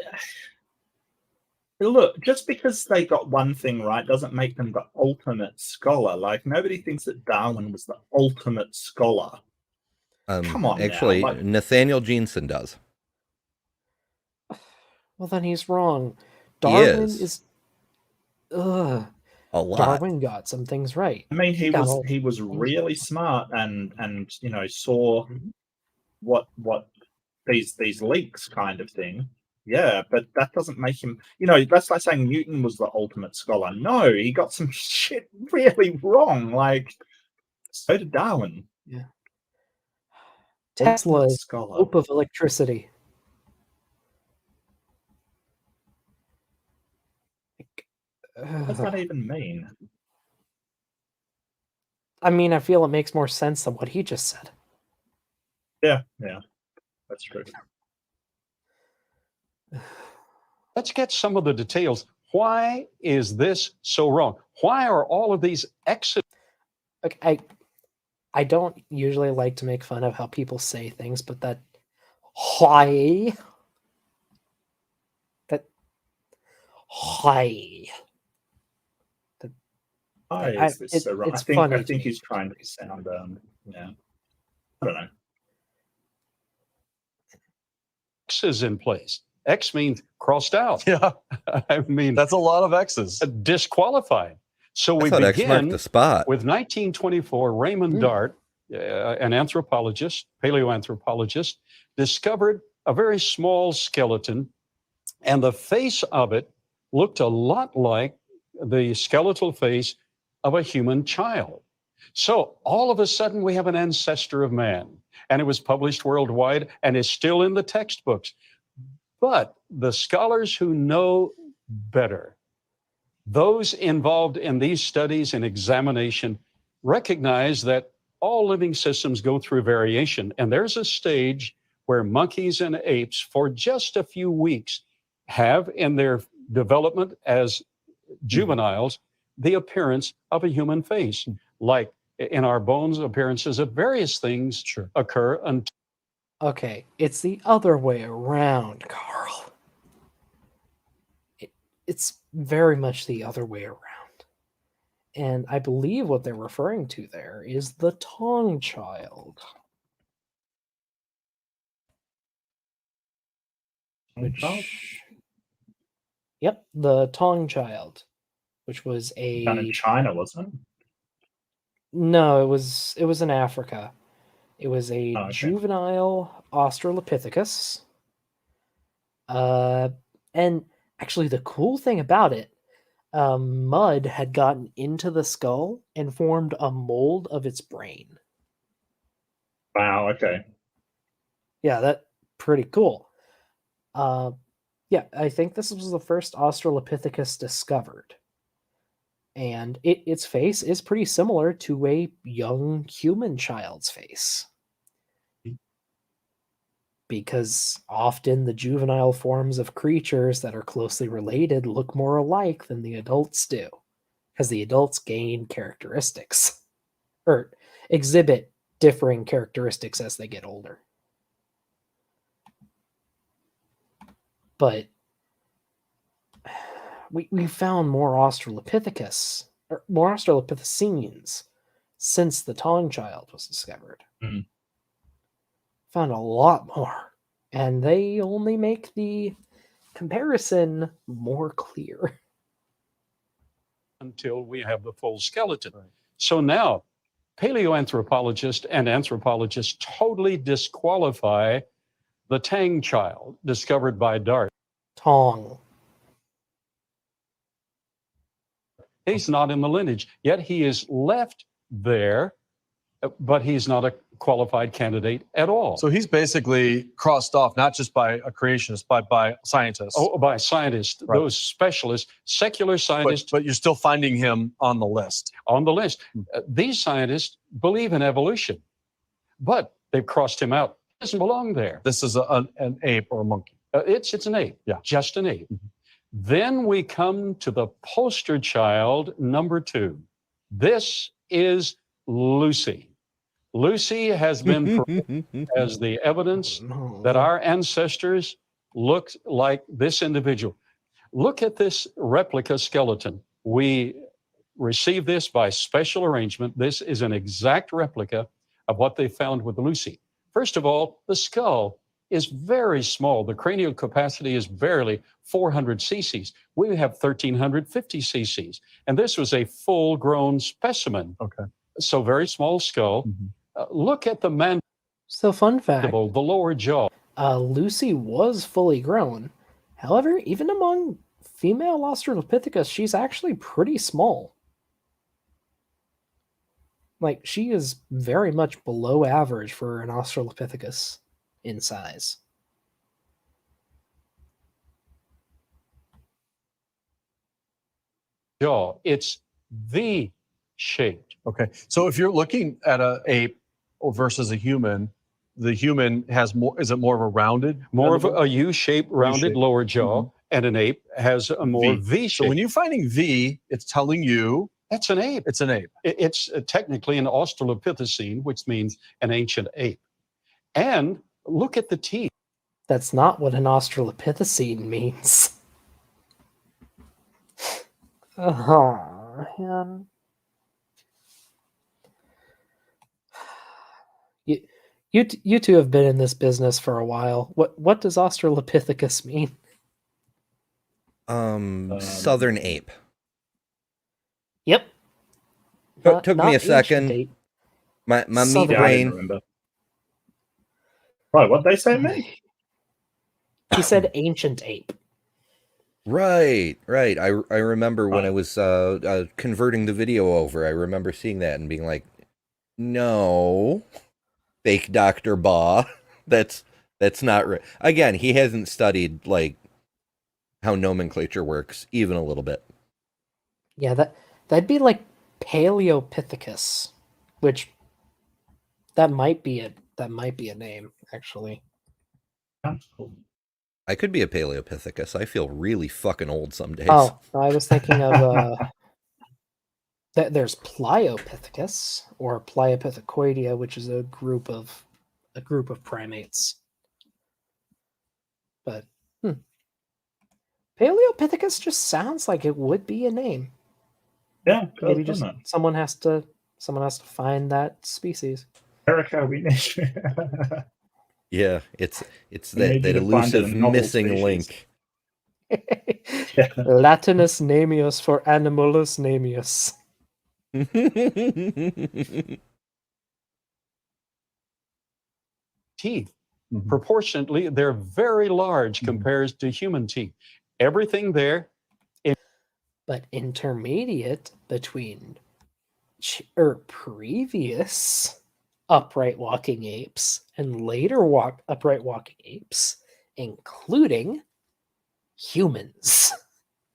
look, just because they got one thing right doesn't make them the ultimate scholar. Like, nobody thinks that Darwin was the ultimate scholar. Come on, actually, now. Like, Nathaniel Jeanson does. Well, then he's wrong. He Darwin is. A lot. Darwin got some things right. I mean, he was really smart and saw what these leaks kind of thing. Yeah, but that doesn't make him. That's like saying Newton was the ultimate scholar. No, he got some shit really wrong. Like, so did Darwin. Yeah. Tesla is the hope of electricity. What does that even mean? I mean, I feel it makes more sense than what he just said. Yeah, that's true. Let's get some of the details. Why is this so wrong? Why are all of these exits? Okay, I don't usually like to make fun of how people say things, but that why Is this so wrong? It's I funny. think he's trying to sound I don't know. X is in place. X means crossed out. Yeah. I mean, that's a lot of X's. Disqualified. So we X marked the spot. with 1924, Raymond Dart, an anthropologist, paleoanthropologist, discovered a very small skeleton, and the face of it looked a lot like the skeletal face of a human child. So all of a sudden we have an ancestor of man, and it was published worldwide and is still in the textbooks. But the scholars who know better, those involved in these studies and examination, recognize that all living systems go through variation. And there's a stage where monkeys and apes, for just a few weeks, have in their development as juveniles the appearance of a human face. Like in our bones, appearances of various things occur until. Okay, it's the other way around, Carl. It's very much the other way around. And I believe what they're referring to there is the Tong child. Yep, the Tong child, which was Down in China, wasn't it? No, it was in Africa. It was a juvenile Australopithecus. And And actually, the cool thing about it, mud had gotten into the skull and formed a mold of its brain. Wow. Okay. Yeah, that's pretty cool. Yeah, I think this was the first Australopithecus discovered. And its face is pretty similar to a young human child's face. Because often the juvenile forms of creatures that are closely related look more alike than the adults do. Because the adults gain characteristics, or exhibit differing characteristics as they get older. But we found more Australopithecus, or more Australopithecines since the Tong child was discovered. Mhm. Found a lot more. And they only make the comparison more clear. Until we have the full skeleton. So now, paleoanthropologists and anthropologists totally disqualify the Tang child discovered by Dart. Tong. He's not in the lineage, yet he is left there, but he's not a qualified candidate at all. So he's basically crossed off, not just by a creationist, but by scientists. Oh, by scientists, Right. those specialists, secular scientists But you're still finding him on the list. on the list. These scientists believe in evolution, but they've crossed him out. He doesn't belong there. This is an ape or a monkey. It's an ape, Yeah. just an ape. Then we come to the poster child number 2. This is Lucy. Lucy has been as the evidence that our ancestors looked like this individual. Look at this replica skeleton. We received this by special arrangement. This is an exact replica of what they found with Lucy. First of all, the skull is very small. The cranial capacity is barely 400 cc's. We have 1,350 cc's. And this was a full-grown specimen. Okay. So very small skull. Look at the mandible, So, fun fact, the lower jaw. Lucy was fully grown. However, even among female Australopithecus, she's actually pretty small. Like, she is very much below average for an Australopithecus in size. Jaw. It's V-shaped. Okay. So if you're looking at an ape versus a human, the human has more, is it more of a rounded? More of mandible? a U-shaped, rounded U-shaped. lower jaw, and an ape has a more V-shape. So when you're finding V, it's telling you That's an ape. it's an ape. It's technically an Australopithecine, which means an ancient ape. And look at the teeth. That's not what an Australopithecine means. Oh, man. You two have been in this business for a while. What does Australopithecus mean? Southern ape. Yep. Took me a Not second. ancient ape. My meat Southern- Yeah, I didn't brain. remember. Right, what they say, me? He said ancient ape. Right. I remember when I Right. was converting the video over. I remember seeing that and being like, "No, fake Dr. Baugh. That's not right." Again, he hasn't studied like how nomenclature works even a little bit. Yeah, that'd be like Paleopithecus, which that might be a name actually. That's cool. I could be a Paleopithecus. I feel really fucking old some days. Oh, I was thinking of there's Pliopithecus or Pliopithicoidea, which is a group of primates. But Paleopithecus just sounds like it would be a name. Yeah, Maybe just someone has to find that species. Erica, we need. Yeah, it's We need that you to find a elusive novel missing species. link. Latinus namius for Animalus namius. Teeth, proportionately, they're very large compared to human teeth. Everything there. But intermediate between previous upright walking apes and later upright walking apes, including humans.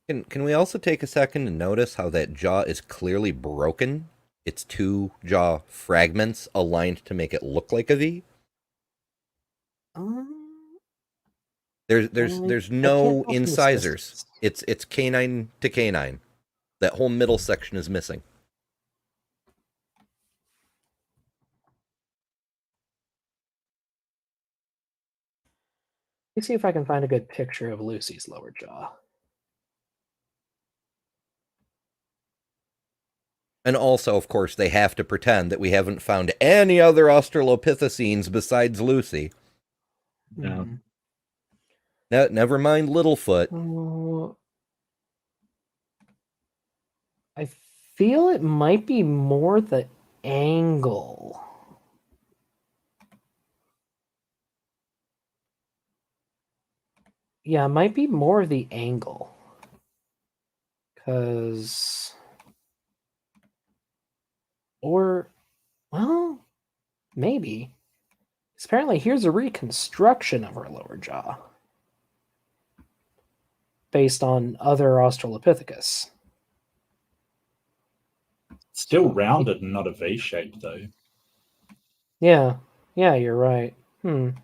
Can we also take a second and notice how that jaw is clearly broken? It's two jaw fragments aligned to make it look like a V. There's no incisors. It's canine to canine. That whole middle section is missing. Let me see if I can find a good picture of Lucy's lower jaw. And also, of course, they have to pretend that we haven't found any other Australopithecines besides Lucy. Yeah. Never mind Littlefoot. I feel it might be more the angle. Yeah, it might be more the angle. Well, maybe. Apparently, here's a reconstruction of her lower jaw based on other Australopithecus. Still rounded and not a V shape, though. Yeah, you're right. I'm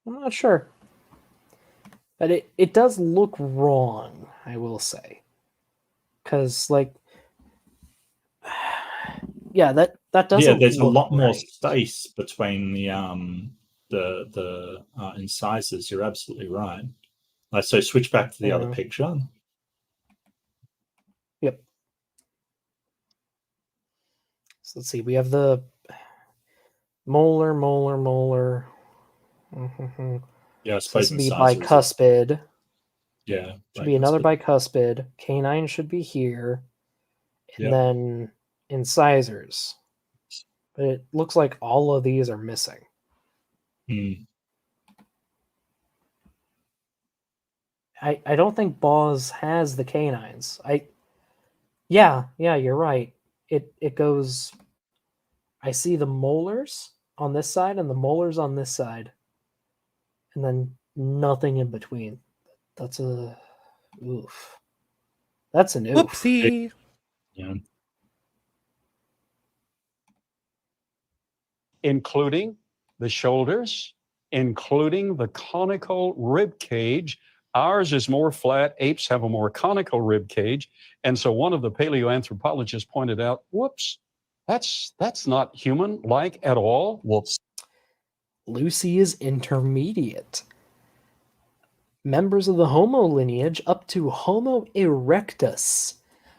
not sure. But it does look wrong, I will say. Because, yeah, that doesn't. Yeah, there's a look lot more right. space between the incisors. You're absolutely right. So switch back to the other picture. Yep. So let's see. We have the molar. Yeah, I So this suppose would be incisors. bicuspid. Yeah. Should be another bicuspid. Canine should be here. And then incisors. But it looks like all of these are missing. I don't think Baugh's has the canines. Yeah, you're right. It goes. I see the molars on this side and the molars on this side, and then nothing in between. That's a oof. That's an oof. Whoopsie. Yeah. Including the shoulders, including the conical rib cage. Ours is more flat. Apes have a more conical rib cage. And so one of the paleoanthropologists pointed out, whoops, that's not human-like at all. Whoops. Lucy is intermediate. Members of the Homo lineage up to Homo erectus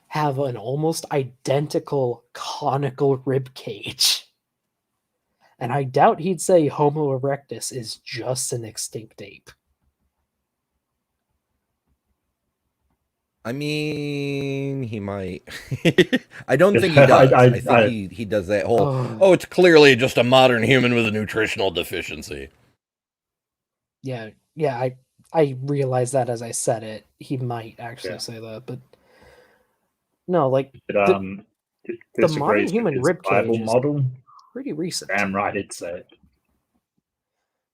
have an almost identical conical rib cage. And I doubt he'd say Homo erectus is just an extinct ape. I mean, he might. I don't think he does. I think he does that whole, it's clearly just a modern human with a nutritional deficiency. Yeah, I realized that as I said it. He might actually say that, but no, the modern human rib cage is pretty recent. Damn right, it's it.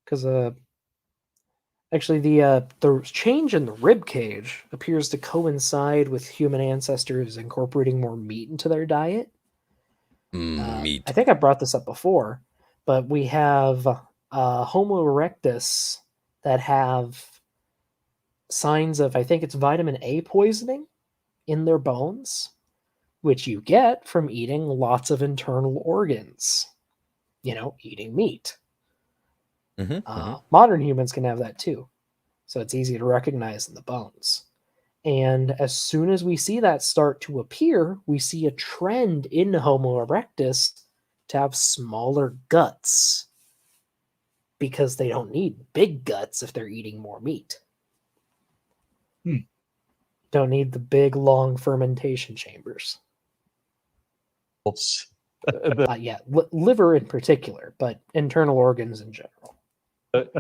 Because actually, the change in the rib cage appears to coincide with human ancestors incorporating more meat into their diet. Meat. I think I brought this up before, but we have Homo erectus that have signs of, I think it's vitamin A poisoning in their bones, which you get from eating lots of internal organs, eating meat. Modern humans can have that too. So it's easy to recognize in the bones. And as soon as we see that start to appear, we see a trend in Homo erectus to have smaller guts because they don't need big guts if they're eating more meat. Don't need the big, long fermentation chambers. Oops. Liver in particular, but internal organs in general.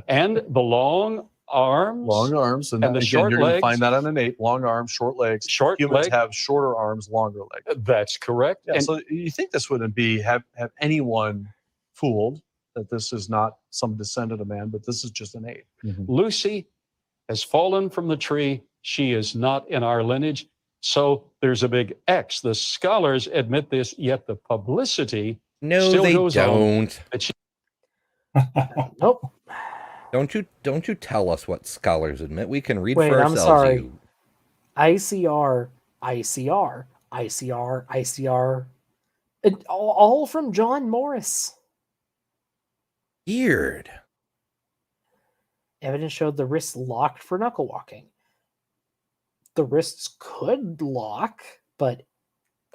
And the long arms. Long arms, and And the again, short you're going to legs. find that on an ape. Long arms, short legs. Short Humans leg. have shorter arms, longer legs. That's correct. Yeah, And so you think this wouldn't be have anyone fooled that this is not some descendant of man, but this is just an ape. Lucy has fallen from the tree. She is not in our lineage. So there's a big X. The scholars admit this, yet the publicity still they goes don't. on. That she, Nope. Don't you tell us what scholars admit. We can read Wait, for I'm ourselves. sorry. You. ICR, ICR, ICR, ICR. All from John Morris. Weird. Evidence showed the wrists locked for knuckle walking. The wrists could lock, but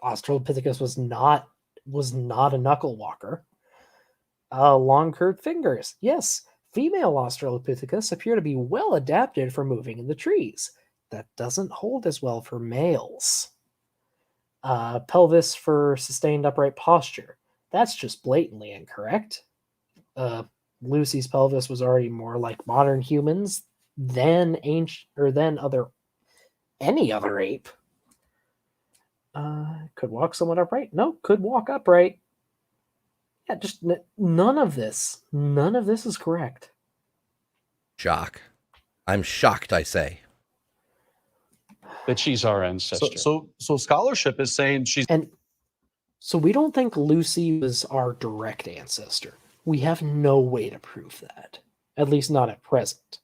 Australopithecus was not a knuckle walker. Long curved fingers. Yes, female Australopithecus appear to be well adapted for moving in the trees. That doesn't hold as well for males. Pelvis for sustained upright posture. That's just blatantly incorrect. Lucy's pelvis was already more like modern humans than any other ape. Could walk somewhat upright. No, could walk upright. Yeah, just none of this. None of this is correct. Shock. I'm shocked, I say. that she's our ancestor. So scholarship is saying she's. And so we don't think Lucy was our direct ancestor. We have no way to prove that, at least not at present.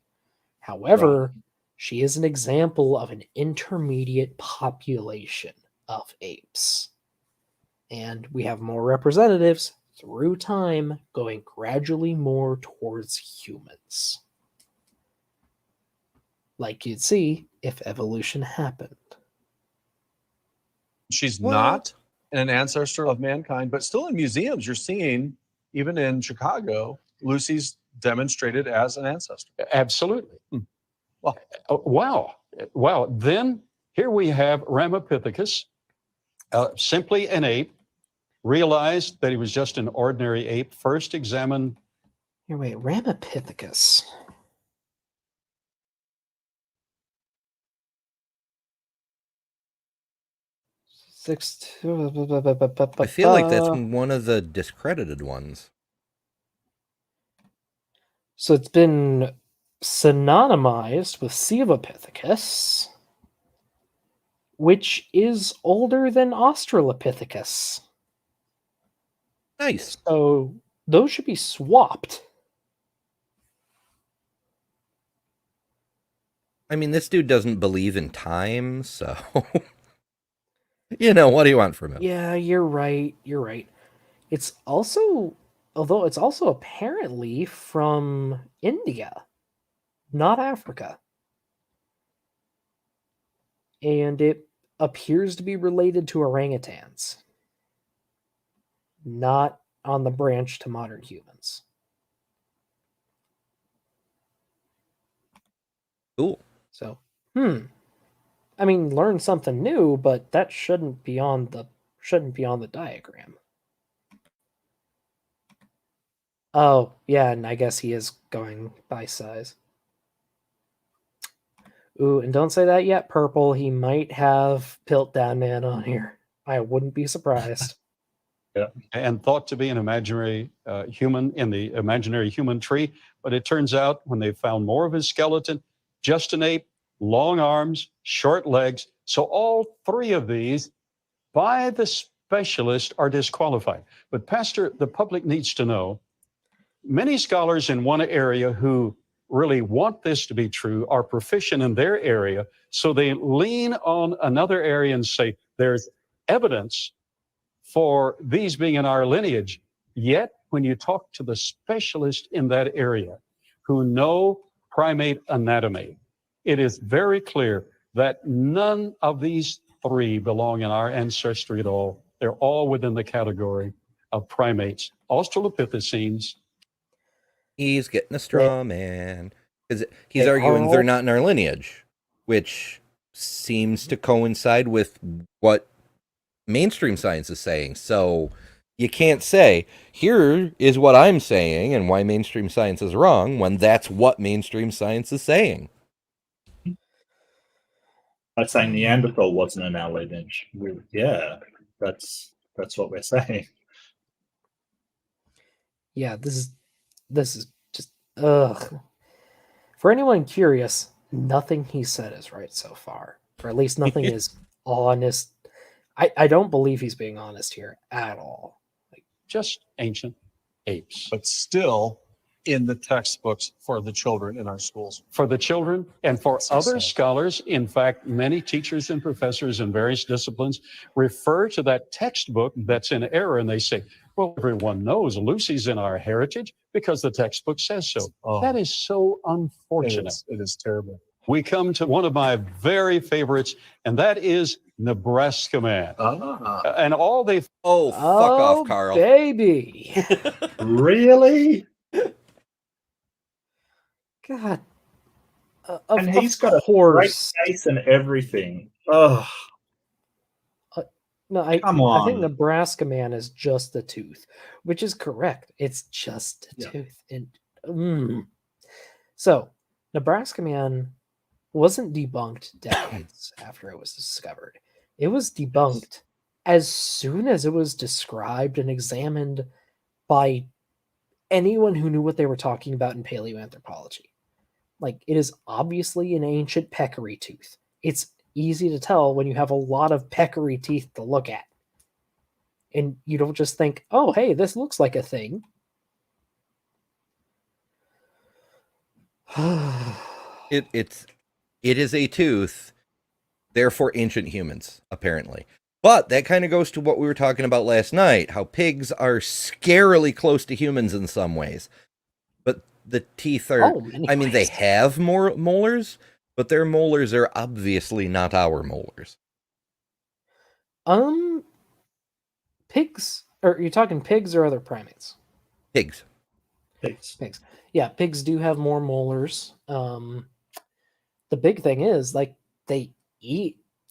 However, she is an example of an intermediate population of apes. And we have more representatives through time going gradually more towards humans. Like you'd see if evolution happened. She's not an ancestor of mankind, but still in museums, you're seeing, even in Chicago, Lucy's demonstrated as an ancestor. Absolutely. Wow. Wow. Then here we have Ramapithecus, simply an ape, realized that he was just an ordinary ape, first examined. Here, wait, Ramapithecus. I feel like that's one of the discredited ones. So it's been synonymized with Silvopithecus, which is older than Australopithecus. Nice. So those should be swapped. I mean, this dude doesn't believe in time, so... what do you want from him? Yeah, you're right. You're right. It's also, although it's also apparently from India, not Africa. And it appears to be related to orangutans, not on the branch to modern humans. Cool. So, I mean, learn something new, but that shouldn't be on the diagram. Oh, yeah, and I guess he is going by size. Ooh, and don't say that yet, Purple. He might have Piltdown Man on here. I wouldn't be surprised. Yeah. And thought to be an imaginary human in the imaginary human tree. But it turns out when they found more of his skeleton, just an ape, long arms, short legs. So all three of these, by the specialist, are disqualified. But Pastor, the public needs to know, many scholars in one area who really want this to be true are proficient in their area. So they lean on another area and say, there's evidence for these being in our lineage. Yet, when you talk to the specialist in that area who know primate anatomy, it is very clear that none of these three belong in our ancestry at all. They're all within the category of primates. Australopithecines. He's getting a straw man. Because he's arguing they're not in our lineage, which seems to coincide with what mainstream science is saying. So You can't say, here is what I'm saying and why mainstream science is wrong, when that's what mainstream science is saying. Like saying Neanderthal wasn't in our lineage. Yeah, that's what we're saying. Yeah, this is just ugh. For anyone curious, nothing he said is right so far, or at least nothing is honest. I don't believe he's being honest here at all. Just ancient apes. But still in the textbooks for the children in our schools. For the children and for So other sad. scholars, in fact, many teachers and professors in various disciplines refer to that textbook that's in error, and they say, well, everyone knows Lucy's in our heritage because the textbook says so. Oh. That is so unfortunate. It is terrible. We come to one of my very favorites, and that is Nebraska Man. And all they Oh, fuck off, Carl. Baby. Really? God. And he's got a great horse. face and everything. Oh, No, I come think on. Nebraska Man is just a tooth, which is correct. It's just a tooth. And so Nebraska Man wasn't debunked decades after it was discovered. It was debunked as soon as it was described and examined by anyone who knew what they were talking about in paleoanthropology. Like, it is obviously an ancient peccary tooth. It's easy to tell when you have a lot of peccary teeth to look at. And you don't just think, oh, hey, this looks like a thing. It is a tooth, therefore ancient humans, apparently. But that kind of goes to what we were talking about last night, how pigs are scarily close to humans in some ways. But the teeth are, they have more molars, but their molars are obviously not our molars. Pigs, or you're talking pigs or other primates? Pigs. Pigs. Yeah, pigs do have more molars. The big thing is, like, they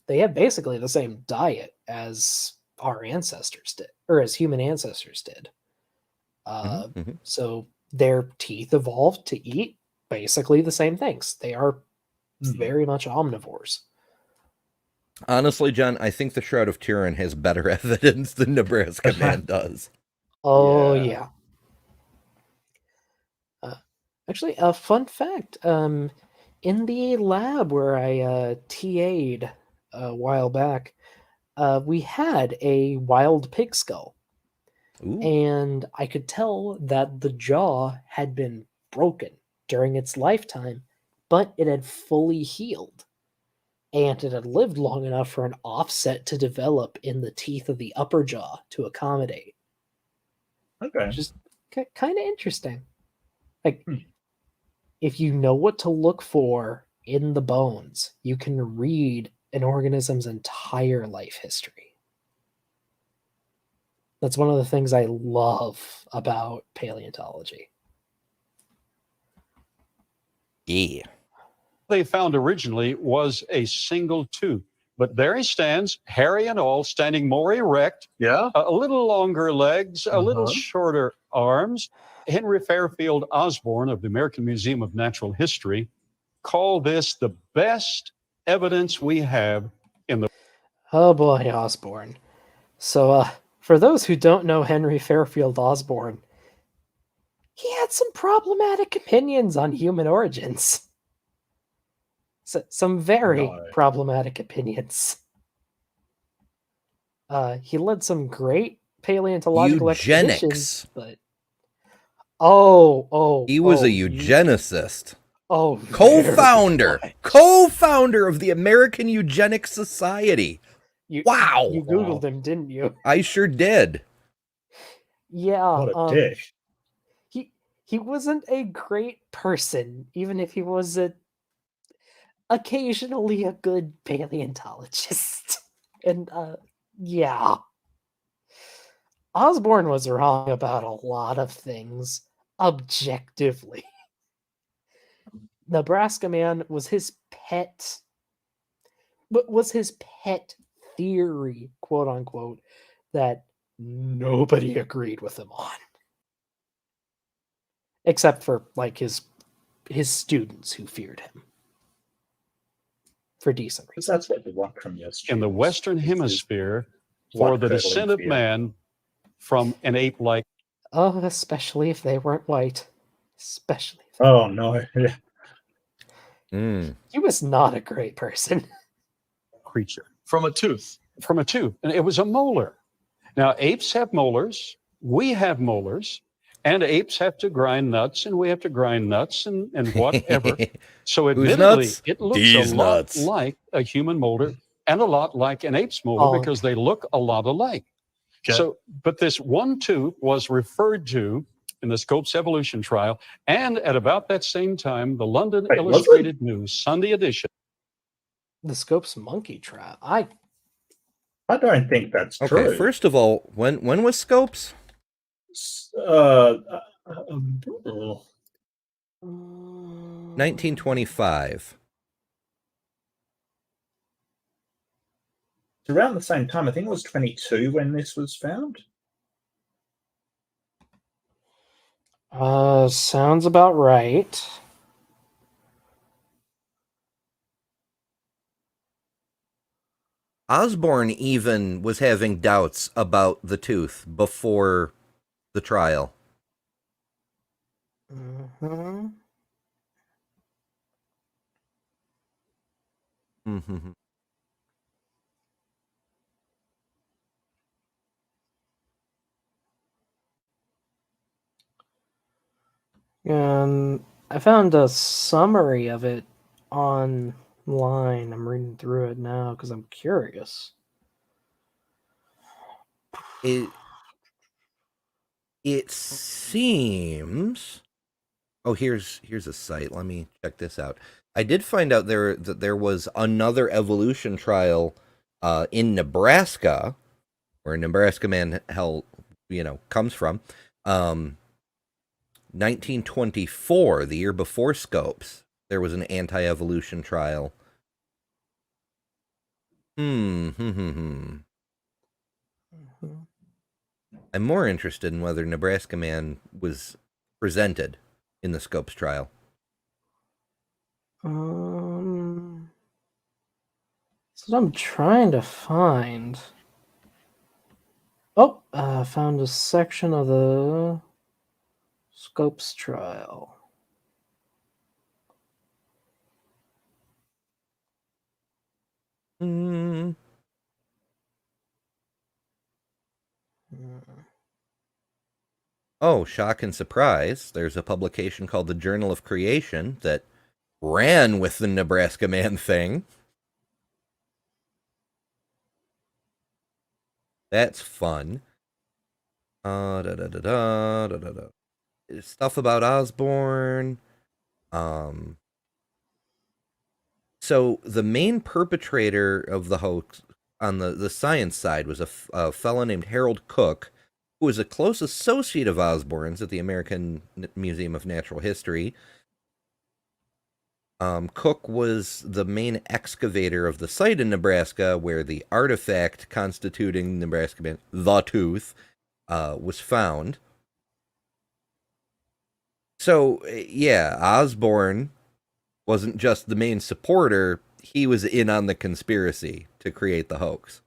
have basically the same diet as our ancestors did, or as human ancestors did. So their teeth evolved to eat basically the same things. They are very much omnivores. Honestly, John, I think the Shroud of Turin has better evidence than Nebraska Man does. Oh, yeah. Actually, a fun fact. In the lab where I TA'd a while back, we had a wild pig skull. Ooh. And I could tell that the jaw had been broken during its lifetime, but it had fully healed. And it had lived long enough for an offset to develop in the teeth of the upper jaw to accommodate. Okay. Just kind of interesting. Like, if you know what to look for in the bones, you can read an organism's entire life history. That's one of the things I love about paleontology. Yeah. they found originally was a single tooth. But there he stands, hairy and all, standing more erect. Yeah. A little longer legs, a little shorter arms. Henry Fairfield Osborn of the American Museum of Natural History called this the best evidence we have in the... Oh boy, Osborn. So, for those who don't know Henry Fairfield Osborn, he had some problematic opinions on human origins. Some very problematic opinies. He led some great paleontological expeditions, but he was a eugenicist. Co-founder of the American Eugenics Society. Wow. You Googled him, didn't you? I sure did. Yeah. What a dick. He wasn't a great person, even if he was occasionally a good paleontologist. And yeah. Osborn was wrong about a lot of things, objectively. Nebraska Man was his pet, but was his pet theory, quote unquote, that nobody agreed with him on. Except for like his students who feared him. For decent Because reasons. that's what they want from your In the students. Western Is Hemisphere, blood for the curdling descent of fear. man from an ape-like Oh, especially if they weren't white. Especially. Oh no! Yeah. He was not a great person. creature. From a tooth. From a tooth, and it was a molar. Now, apes have molars, we have molars, and apes have to grind nuts, and we have to grind nuts and whatever. So Whose admittedly, nuts? it looks These a lot nuts. like a human molar and a lot like an ape's molar because they look a lot alike. Okay. So, but this one tooth was referred to in the Scopes evolution trial, and at about that same time, the London Wait, was it? Illustrated News Sunday edition. The Scopes monkey trap. I don't think that's Okay, true. first of all, when was Scopes? 1925. It's around the same time. I think it was 22 when this was found. Sounds about right. Osborne even was having doubts about the tooth before the trial. Mm-hmm. Mm-hmm. I found a summary of it online. I'm reading through it now because I'm curious. It seems. Oh, here's a site. Let me check this out. I did find out that there was another evolution trial in Nebraska, where Nebraska man comes from. 1924, the year before Scopes, there was an anti-evolution trial. I'm more interested in whether Nebraska man was presented in the Scopes trial. That's what I'm trying to find. Oh, found a section of the Scopes trial. Oh, shock and surprise. There's a publication called the Journal of Creation that ran with the Nebraska man thing. That's fun. Stuff about Osborne. So the main perpetrator of the hoax on the science side was a fellow named Harold Cook, who was a close associate of Osborne's at the American Museum of Natural History. Cook was the main excavator of the site in Nebraska where the artifact constituting Nebraska man, the tooth, was found. So, yeah, Osborne wasn't just the main supporter, he was in on the conspiracy to create the hoax.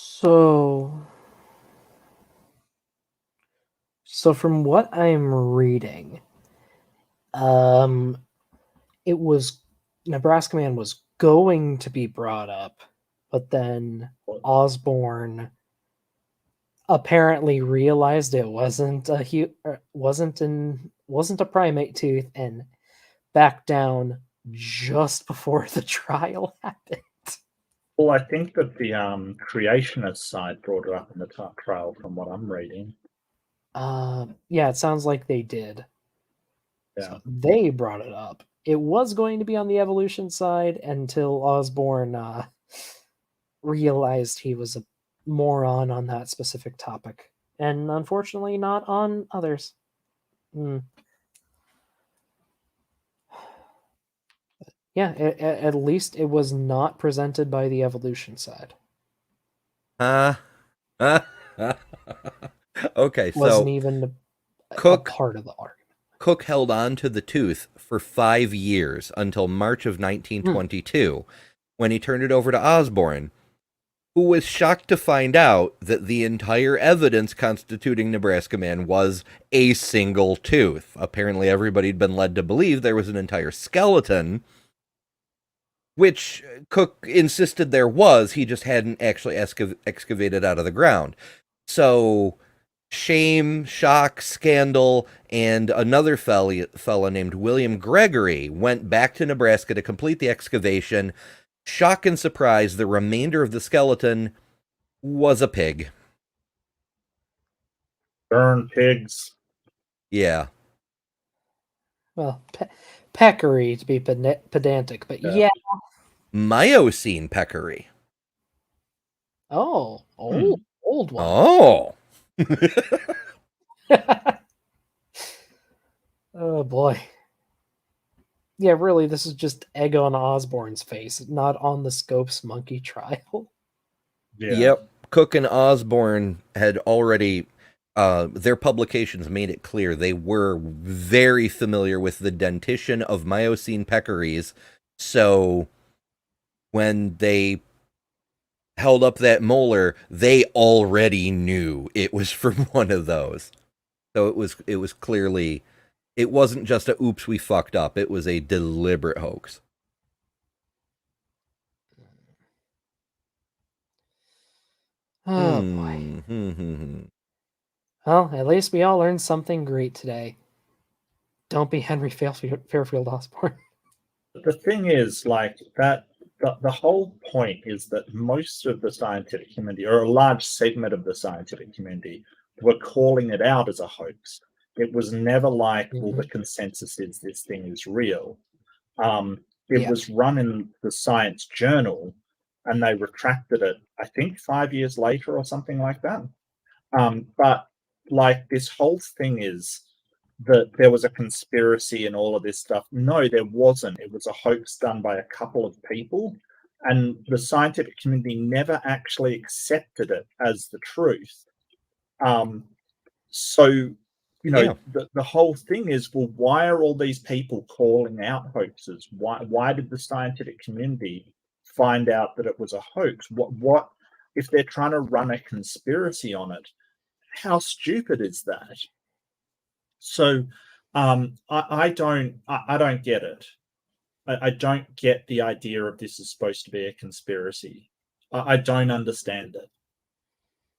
So from what I'm reading, it was Nebraska man was going to be brought up, but then Osborne apparently realized it wasn't a primate tooth and backed down just before the trial happened. Well, I think that the creationist side brought it up in the trial from what I'm reading. Yeah, it sounds like they did. Yeah. So they brought it up. It was going to be on the evolution side until Osborne realized he was a moron on that specific topic, and unfortunately not on others. Yeah, at least it was not presented by the evolution side. Okay, Wasn't so even a Cook part of the argument. Cook held on to the tooth for 5 years until March of 1922, when he turned it over to Osborne, who was shocked to find out that the entire evidence constituting Nebraska Man was a single tooth. Apparently, everybody had been led to believe there was an entire skeleton, which Cook insisted there was. He just hadn't actually excavated out of the ground. So, shame, shock, scandal, and another fella named William Gregory went back to Nebraska to complete the excavation. Shock and surprise, the remainder of the skeleton was a pig. Burn pigs. Yeah. Well, peccary to be pedantic, but yeah. Miocene peccary. Oh, old one. Oh. Oh boy. Yeah, really, this is just egg on Osborne's face, not on the Scopes monkey trial. Yeah. Yep. Cook and Osborne had already, their publications made it clear they were very familiar with the dentition of Miocene peccaries. So when they held up that molar, they already knew it was from one of those. So it was clearly, it wasn't just a oops, we fucked up. It was a deliberate hoax. Oh boy. Well, at least we all learned something great today. Don't be Henry Fairfield Osborne. The thing is, like, that the whole point is that most of the scientific community, or a large segment of the scientific community, were calling it out as a hoax. It was never like, well, the consensus is this thing is real. It was run in the Science Journal, and they retracted it, I think, 5 years later or something like that. But like, this whole thing is that there was a conspiracy and all of this stuff. No, there wasn't. It was a hoax done by a couple of people, and the scientific community never actually accepted it as the truth. So, you know, the whole thing is, well, why are all these people calling out hoaxes? Why did the scientific community find out that it was a hoax? What if they're trying to run a conspiracy on it? How stupid is that? So I don't get it. I don't get the idea of this is supposed to be a conspiracy. I don't understand it.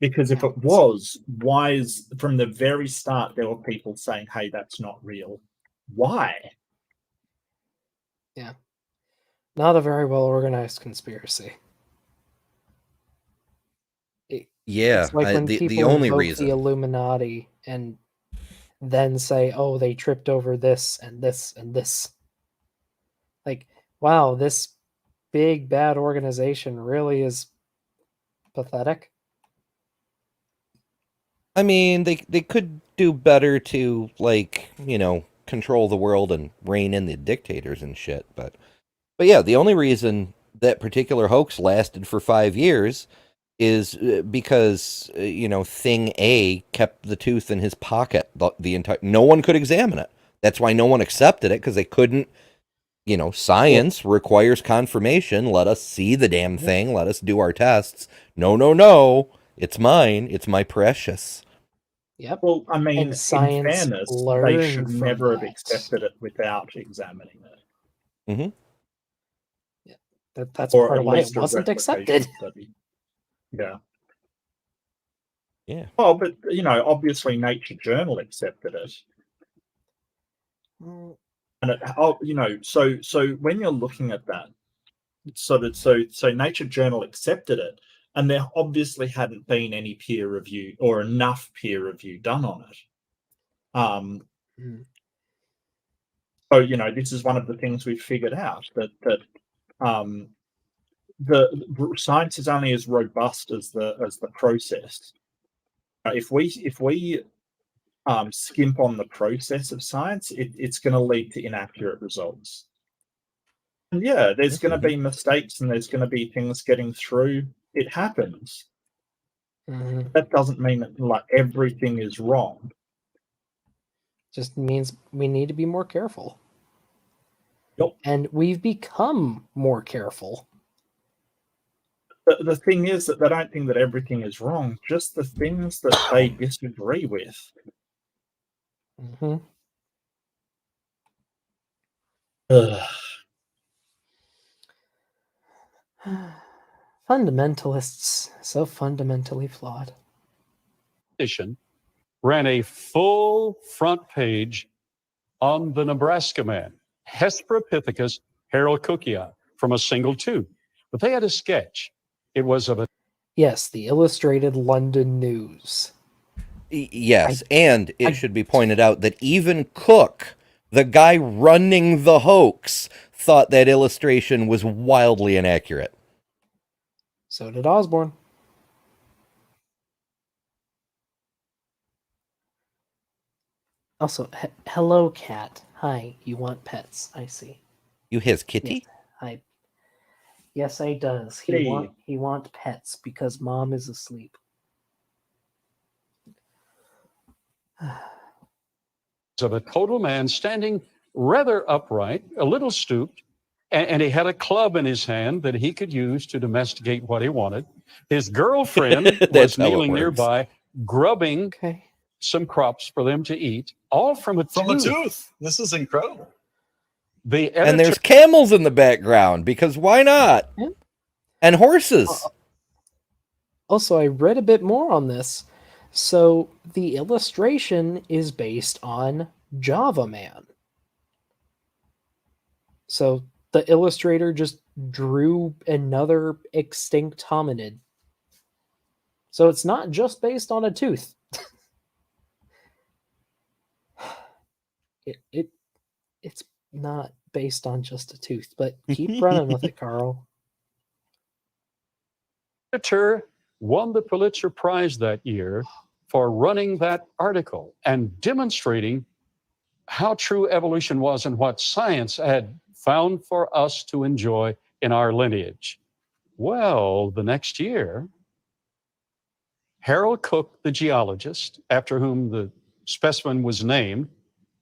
Because if it was, why is, from the very start, there were people saying, hey, that's not real. Why? Yeah. Not a very well organized conspiracy. It's like when people the only invoke reason the Illuminati and then say, oh, they tripped over this and this and this. Like, wow, this big bad organization really is pathetic. I mean, they could do better to, like, you know, control the world and rein in the dictators and shit. But yeah, the only reason that particular hoax lasted for 5 years is because, you know, Thing A kept the tooth in his pocket the entire. No one could examine it. That's why no one accepted it, because they couldn't. You know, science requires confirmation. Let us see the damn thing. Let us do our tests. No. It's mine. It's my precious. Yep. Well, I mean, in science fairness, they should never have accepted it without examining it. Mm-hmm. Yeah, that's part of why it wasn't accepted. Yeah. Yeah. Oh, but, you know, obviously Nature Journal accepted it. And you know, so when you're looking at that, so Nature Journal accepted it, and there obviously hadn't been any peer review or enough peer review done on it. So, you know, this is one of the things we've figured out, that the science is only as robust as the process. If we skimp on the process of science, it's going to lead to inaccurate results. And yeah, there's going to be mistakes and there's going to be things getting through. It happens. That doesn't mean that like everything is wrong. Just means we need to be more careful. Yep. And we've become more careful. The thing is that they don't think that everything is wrong, just the things that they disagree with. Fundamentalists, so fundamentally flawed. Ran a full front page on the Nebraska man, Hesperopithecus haroldcooki, from a single tooth. But they had a sketch. It was of a... Yes, the Illustrated London News. Yes, and it should be pointed out that even Cook, the guy running the hoax, thought that illustration was wildly inaccurate. So did Osborne. Also, hello, cat. Hi, you want pets? I see. You his kitty? Yes, I does. He want pets because mom is asleep. of a total man standing rather upright, a little stooped, and he had a club in his hand that he could use to domesticate what he wanted. His girlfriend was kneeling nearby, grubbing some crops for them to eat, all from a tooth. This is incredible. And there's camels in the background, because why not? Yeah. And horses. Also, I read a bit more on this. So the illustration is based on Java Man. So the illustrator just drew another extinct hominid. So it's not just based on a tooth. It's not based on just a tooth, but keep running with it, Carl. Editor won the Pulitzer Prize that year for running that article and demonstrating how true evolution was and what science had found for us to enjoy in our lineage. Well, the next year, Harold Cook, the geologist, after whom the specimen was named,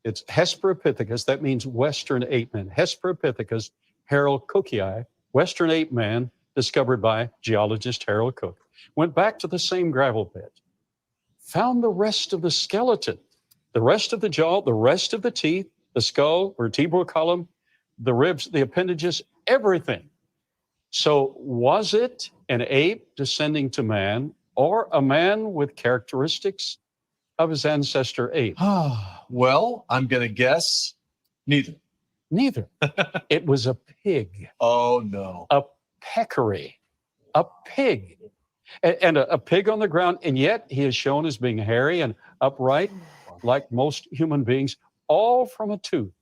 it's Hesperopithecus, that means Western ape man. Hesperopithecus haroldcookii, Western ape man, discovered by geologist Harold Cook. Went back to the same gravel pit, found the rest of the skeleton, the rest of the jaw, the rest of the teeth, the skull, vertebral column, the ribs, the appendages, everything. So was it an ape descending to man or a man with characteristics of his ancestor ape? Well, I'm going to guess neither. Neither. It was a pig. Oh, no. A peccary. A pig. And a pig on the ground, and yet he is shown as being hairy and upright, like most human beings, all from a tooth.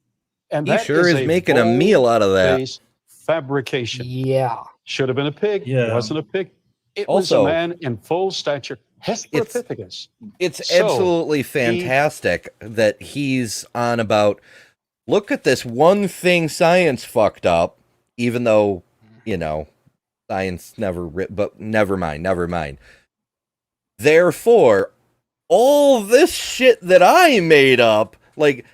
And he sure is making a meal out of that. Fabrication. Yeah. Should have been a pig. Yeah. Wasn't a pig. It Also, was a man in full stature. Hesperopithecus. It's absolutely fantastic that he's on about, look at this one thing science fucked up, even though, you know, science never, but never mind. Therefore, all this shit that I made up, like,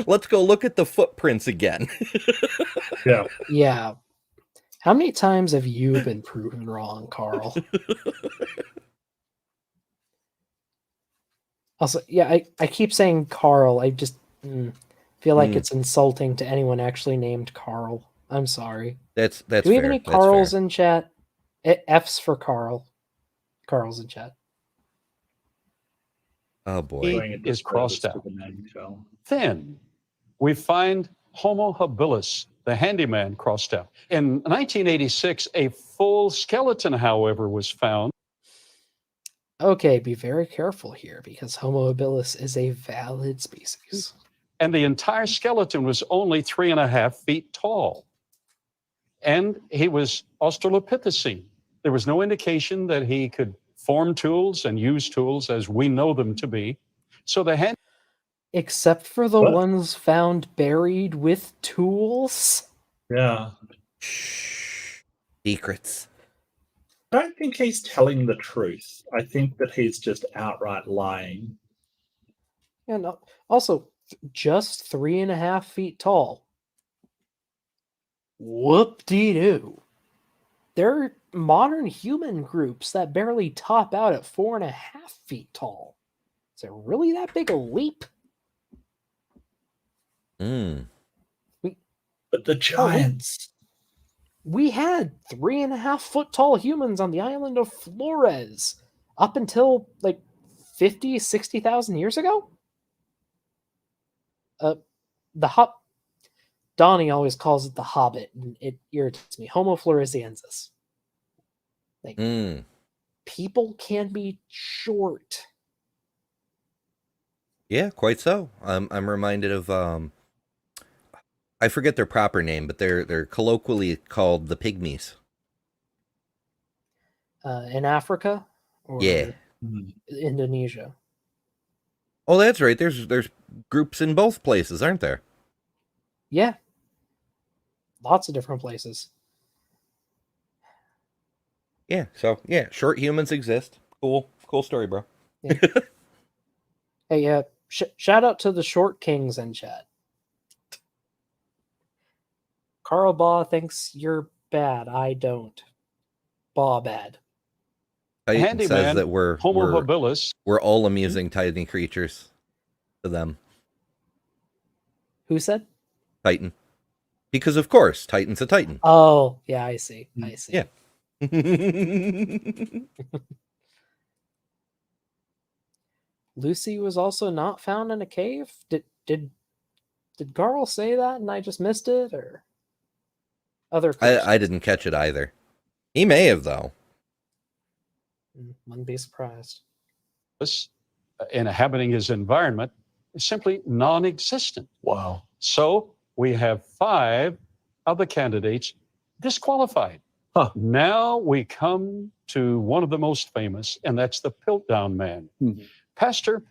let's go look at the footprints again. Yeah. Yeah. How many times have you been proven wrong, Carl? Also, yeah, I keep saying Carl. I just feel like it's insulting to anyone actually named Carl. I'm sorry. That's Do we have fair. any Carls in chat? F's for Carl. Carl's in chat. Oh boy. He is crossed out. Then we find Homo habilis, the handyman, crossed out. In 1986, a full skeleton, however, was found. Okay, be very careful here because Homo habilis is a valid species. And the entire skeleton was only 3.5 feet tall. And he was Australopithecine. There was no indication that he could form tools and use tools as we know them to be. So the hand... Except for the What? ones found buried with tools. Yeah. Shh. Secrets. I don't think he's telling the truth. I think that he's just outright lying. And also, just 3.5 feet tall. Whoop-de-doo. There are modern human groups that barely top out at 4.5 feet tall. Is it really that big a leap? Mm. But the giants. We had 3.5 foot tall humans on the island of Flores up until like 50, 60,000 years ago. Donnie always calls it the Hobbit, and it irritates me. Homo floresiensis. Like, people can be short. Yeah, quite so. I'm reminded of I forget their proper name, but they're colloquially called the pygmies. In Africa or Yeah. Indonesia. Oh, that's right. There's groups in both places, aren't there? Yeah. Lots of different places. Yeah. So yeah, short humans exist. Cool story, bro. Yeah. Hey, shout out to the short kings in chat. Carl Baugh thinks you're bad. I don't. Baugh bad. Titan Handyman, says that Homo habilis. we're all amusing tiny creatures to them. Who said? Titan. Because of course, Titan's a Titan. Oh, yeah, I see. I see. Yeah. Lucy was also not found in a cave. Did Carl say that and I just missed it, or other? I didn't catch it either. He may have though. Wouldn't be surprised. Inhabiting his environment is simply non-existent. Wow. So we have 5 of the candidates disqualified. Huh. Now we come to one of the most famous, and that's the Piltdown Man. Mm-hmm. Pastor,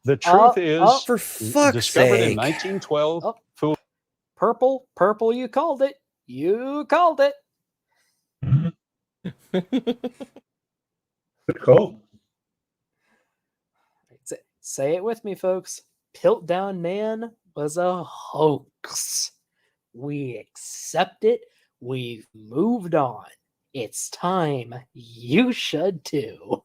the truth is, for fuck's discovered sake. in 1912. Purple, you called it. You called it. Good call. Say it with me, folks. Piltdown Man was a hoax. We accept it. We've moved on. It's time. You should too.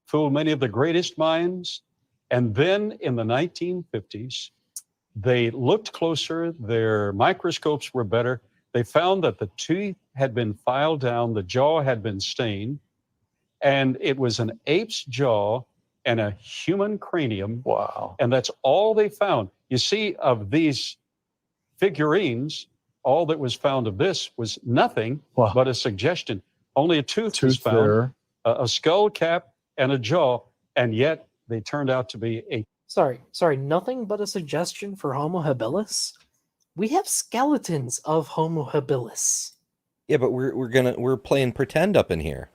Fooled many of the greatest minds. And then in the 1950s, they looked closer. Their microscopes were better. They found that the teeth had been filed down, the jaw had been stained, and it was an ape's jaw and a human cranium. Wow. And that's all they found. You see, of these figurines, all that was found of this was nothing but a suggestion. Only a tooth was found, there. a skull cap, and a jaw, and yet they turned out to be a... Sorry, nothing but a suggestion for Homo habilis? We have skeletons of Homo habilis. Yeah, but we're playing pretend up in here.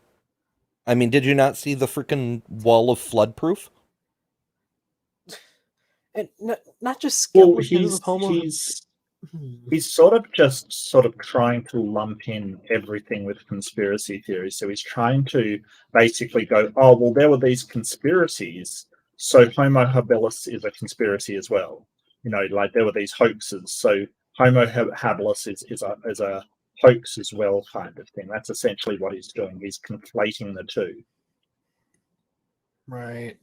I mean, did you not see the freaking wall of flood proof? And not just skeletons of Homo. He's sort of trying to lump in everything with conspiracy theories. So he's trying to basically go, oh well, there were these conspiracies, so Homo habilis is a conspiracy as well. You know, like there were these hoaxes, so Homo habilis is a hoax as well, kind of thing. That's essentially what he's doing. He's conflating the two. Right.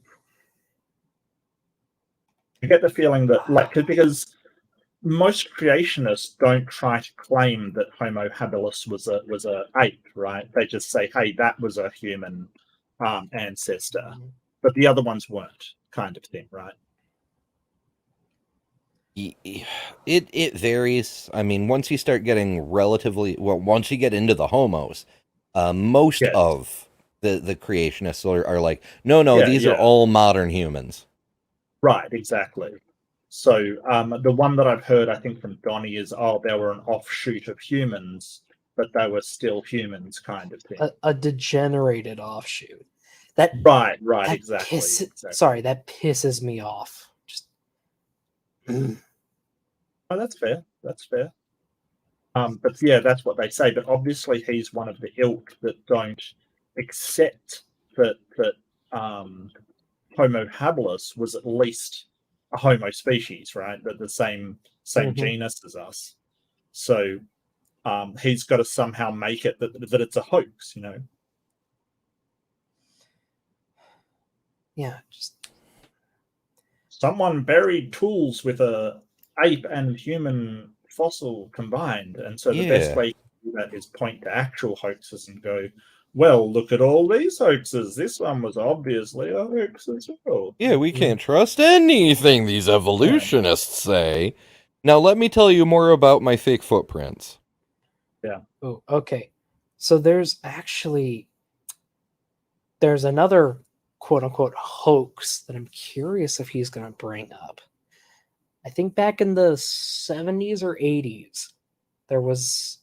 I get the feeling that, like, because most creationists don't try to claim that Homo habilis was a ape, right? They just say, hey, that was a human ancestor, but the other ones weren't, kind of thing, right? It varies. I mean, once you start getting once you get into the homos, most of the creationists are like, no, these are all modern humans. Right, exactly. So the one that I've heard, I think from Donnie, is, oh, they were an offshoot of humans, but they were still humans, kind of thing. A degenerated offshoot. Right, that exactly. Sorry, that pisses me off. Just Oh, that's fair. That's fair. But yeah, that's what they say. But obviously, he's one of the ilk that don't accept that Homo habilis was at least a Homo species, right? That the same genus as us. So he's got to somehow make it that it's a hoax, you know. yeah, just Someone buried tools with a ape and human fossil combined, and so the best Yeah. way to do that is point to actual hoaxes and go, well, look at all these hoaxes. This one was obviously a hoax as well. Yeah, we can't trust anything these evolutionists say. Now let me tell you more about my fake footprints. Yeah. Oh, okay. So there's another quote unquote hoax that I'm curious if he's going to bring up. I think back in the 70s or 80s, there was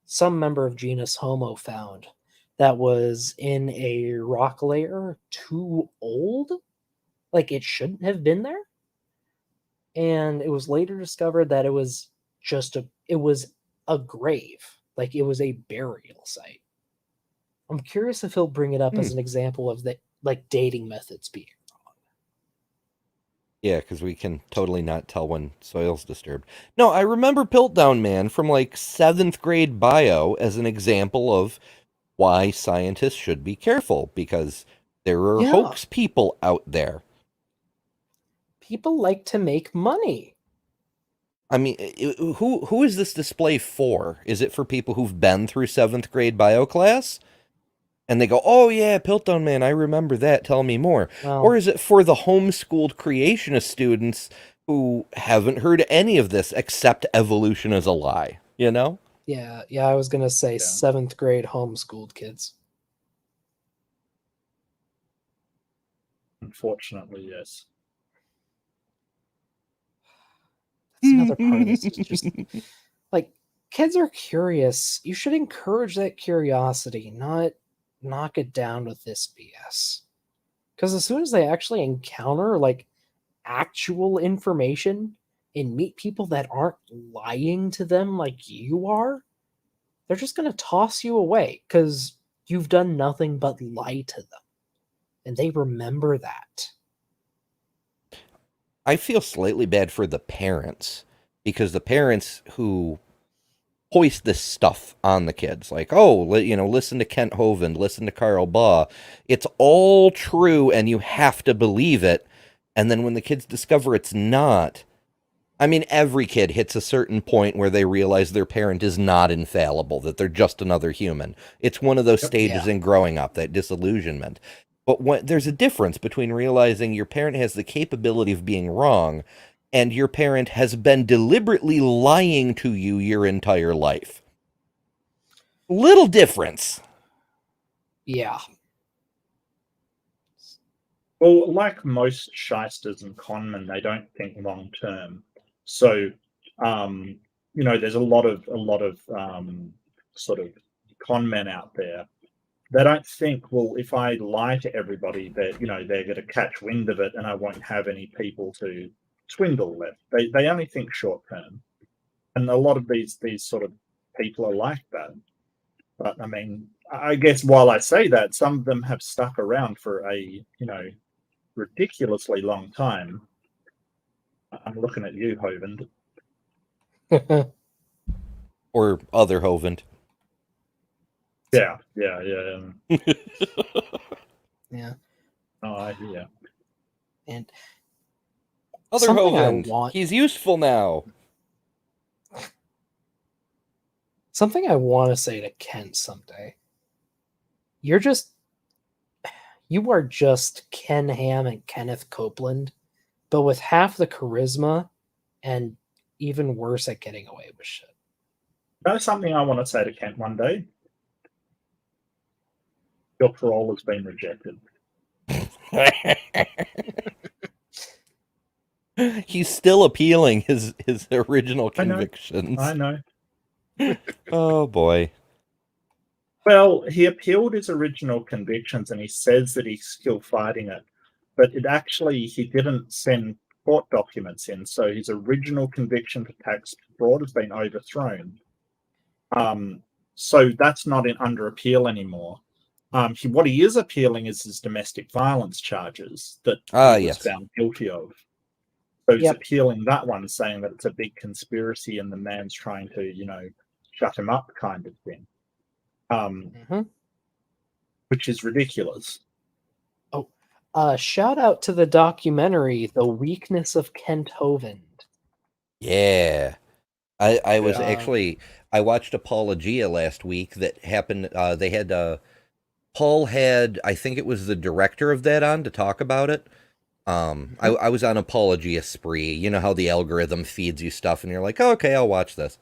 some member of genus Homo found that was in a rock layer too old. Like it shouldn't have been there. And it was later discovered that it was a grave. Like it was a burial site. I'm curious if he'll bring it up as an example of the like dating methods being wrong. Yeah, because we can totally not tell when soil's disturbed. No, I remember Piltdown Man from like 7th grade bio as an example of why scientists should be careful, because there are hoax people out there. People like to make money. I mean, who is this display for? Is it for people who've been through 7th grade bio class? And they go, oh yeah, Piltdown Man, I remember that, tell me more. Well, or is it for the homeschooled creationist students who haven't heard any of this except evolution is a lie, you know? Yeah, I was going to say 7th grade homeschooled kids. Unfortunately, yes. That's another part of this. Is just like kids are curious. You should encourage that curiosity, not knock it down with this BS. Because as soon as they actually encounter like actual information and meet people that aren't lying to them like you are, they're just going to toss you away because you've done nothing but lie to them. And they remember that. I feel slightly bad for the parents, because the parents who hoist this stuff on the kids, like, oh, listen to Kent Hovind, listen to Carl Baugh, it's all true and you have to believe it. And then when the kids discover it's not, I mean, every kid hits a certain point where they realize their parent is not infallible, that they're just another human. It's one of those stages in growing up, that disillusionment. But there's a difference between realizing your parent has the capability of being wrong and your parent has been deliberately lying to you your entire life. Little difference. Yeah. Well, like most shysters and conmen, they don't think long term. So, there's a lot of sort of con men out there. They don't think, well, if I lie to everybody, that they're going to catch wind of it, and I won't have any people to swindle left. They only think short term, and a lot of these sort of people are like that. But I mean, I guess while I say that, some of them have stuck around for a ridiculously long time. I'm looking at you, Hovind. Or other Hovind. Yeah. Yeah. Oh, I hear. And other Hovind, he's useful now. Something I want to say to Kent someday. You are just Ken Ham and Kenneth Copeland, but with half the charisma and even worse at getting away with shit. That's something I want to say to Kent one day. Your parole has been rejected. He's still appealing his original convictions. I know. Oh boy. Well, he appealed his original convictions and he says that he's still fighting it, but he didn't send court documents in, so his original conviction for tax fraud has been overthrown. So that's not under appeal anymore. What he is appealing is his domestic violence charges that he was found guilty of. So he's appealing that one, saying that it's a big conspiracy and the man's trying to, shut him up, kind of thing. Which is ridiculous. Shout out to the documentary, The Weakness of Kent Hovind. Yeah. I was actually, I watched Apologia last week that happened. They had, Paul had, I think it was the director of that on to talk about it. I was on Apologia spree. You know how the algorithm feeds you stuff and you're like, oh, okay, I'll watch this.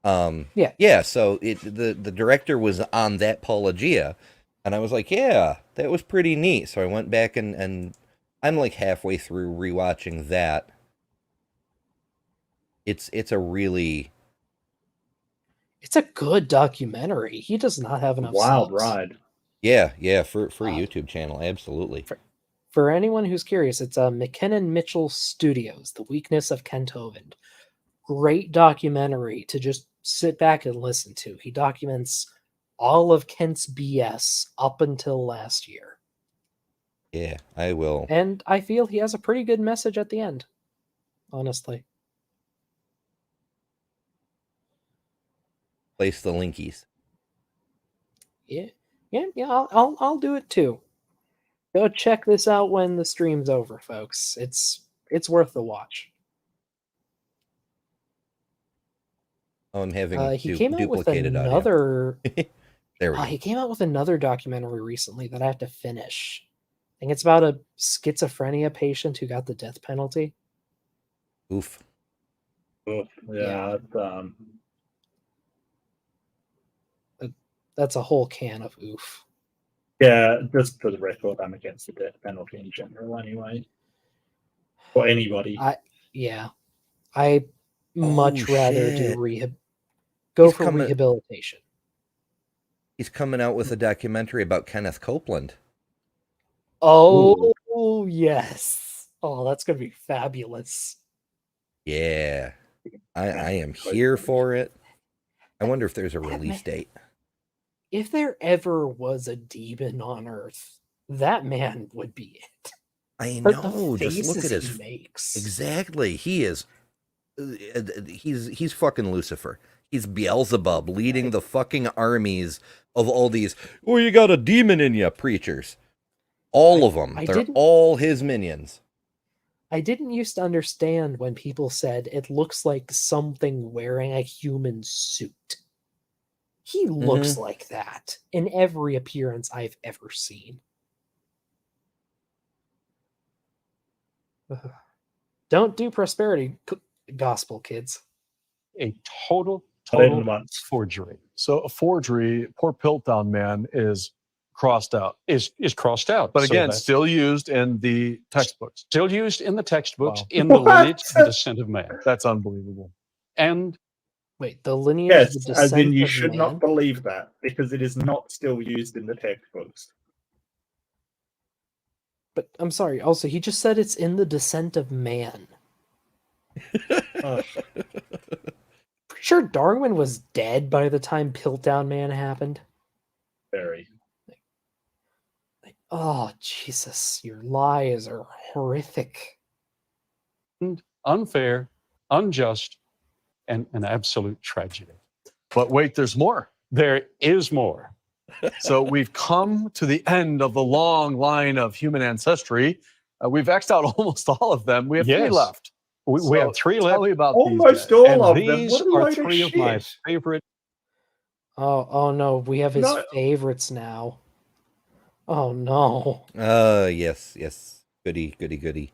Yeah. So the director was on that Apologia. And I was like, yeah, that was pretty neat. So I went back and I'm like halfway through rewatching that. It's a good documentary. He does not have enough wild subs. ride. Yeah, for a YouTube channel, absolutely. For anyone who's curious, it's McKinnon Mitchell Studios, The Weakness of Kent Hovind. Great documentary to just sit back and listen to. He documents all of Kent's BS up until last year. Yeah, I will. And I feel he has a pretty good message at the end, honestly. Place the linkies. Yeah, I'll do it too. Go check this out when the stream's over, folks. It's worth the watch. Oh, I'm having he came out with another. There we go. He came out with another documentary recently that I have to finish. I think it's about a schizophrenia patient who got the death penalty. Oof. Yeah. That's a whole can of oof. Yeah, just for the record, I'm against the death penalty in general anyway. For anybody. I much rather do rehabilitation. He's coming out with a documentary about Kenneth Copeland. Oh, yes. Oh, that's going to be fabulous. Yeah. I am here for it. I wonder if there's a release date. If there ever was a demon on Earth, that man would be it. I know. Just look at his he makes. Exactly. He is. He's fucking Lucifer. He's Beelzebub leading the fucking armies of all these. Oh, you got a demon in you, preachers. All of them. They're all his minions. I didn't used to understand when people said it looks like something wearing a human suit. He looks like that in every appearance I've ever seen. Don't do prosperity gospel, kids. A total forgery. So a forgery, poor Piltdown Man is crossed out. Is crossed out. But again, still used in the textbooks. Still used in the textbooks in the lineage and descent of man. That's unbelievable. And wait, the lineage yes, of the descent as in you of should man? not believe that because it is not still used in the textbooks. But I'm sorry, also he just said it's in the descent of man. Pretty sure Darwin was dead by the time Piltdown Man happened. Very. Oh, Jesus, your lies are horrific. Unfair, unjust, and an absolute tragedy. But wait, there's more. There is more. So we've come to the end of the long line of human ancestry. We've X'd out almost all of them. We have 3 left. We have 3 left. Tell me about almost these all of these them. are 3 of my favorite. Oh no, we have his favorites now. Oh no. Yes. Goody.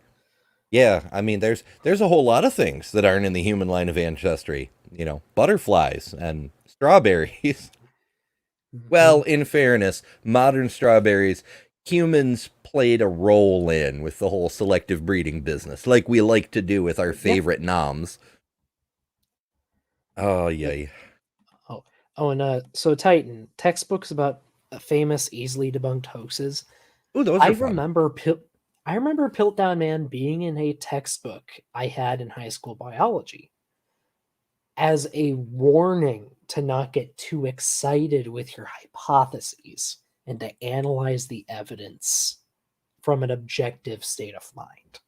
Yeah, I mean, there's a whole lot of things that aren't in the human line of ancestry. You know, butterflies and strawberries. Well, in fairness, modern strawberries, humans played a role in with the whole selective breeding business, like we like to do with our favorite noms. Oh, yay. Oh, and so Titan textbooks about famous, easily debunked hoaxes. Ooh, those I are fun. I remember Piltdown Man being in a textbook I had in high school biology as a warning to not get too excited with your hypotheses and to analyze the evidence from an objective state of mind.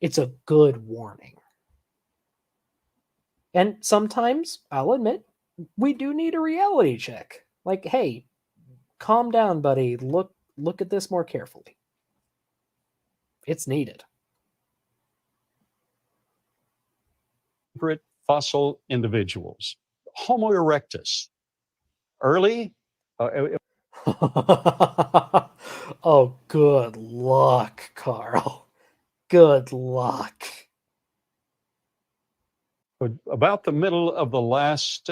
It's a good warning. And sometimes, I'll admit, we do need a reality check. Like, hey, calm down, buddy. Look at this more carefully. It's needed. Favorite fossil individuals. Homo erectus. Early. Oh, good luck, Carl. Good luck. About the middle of the last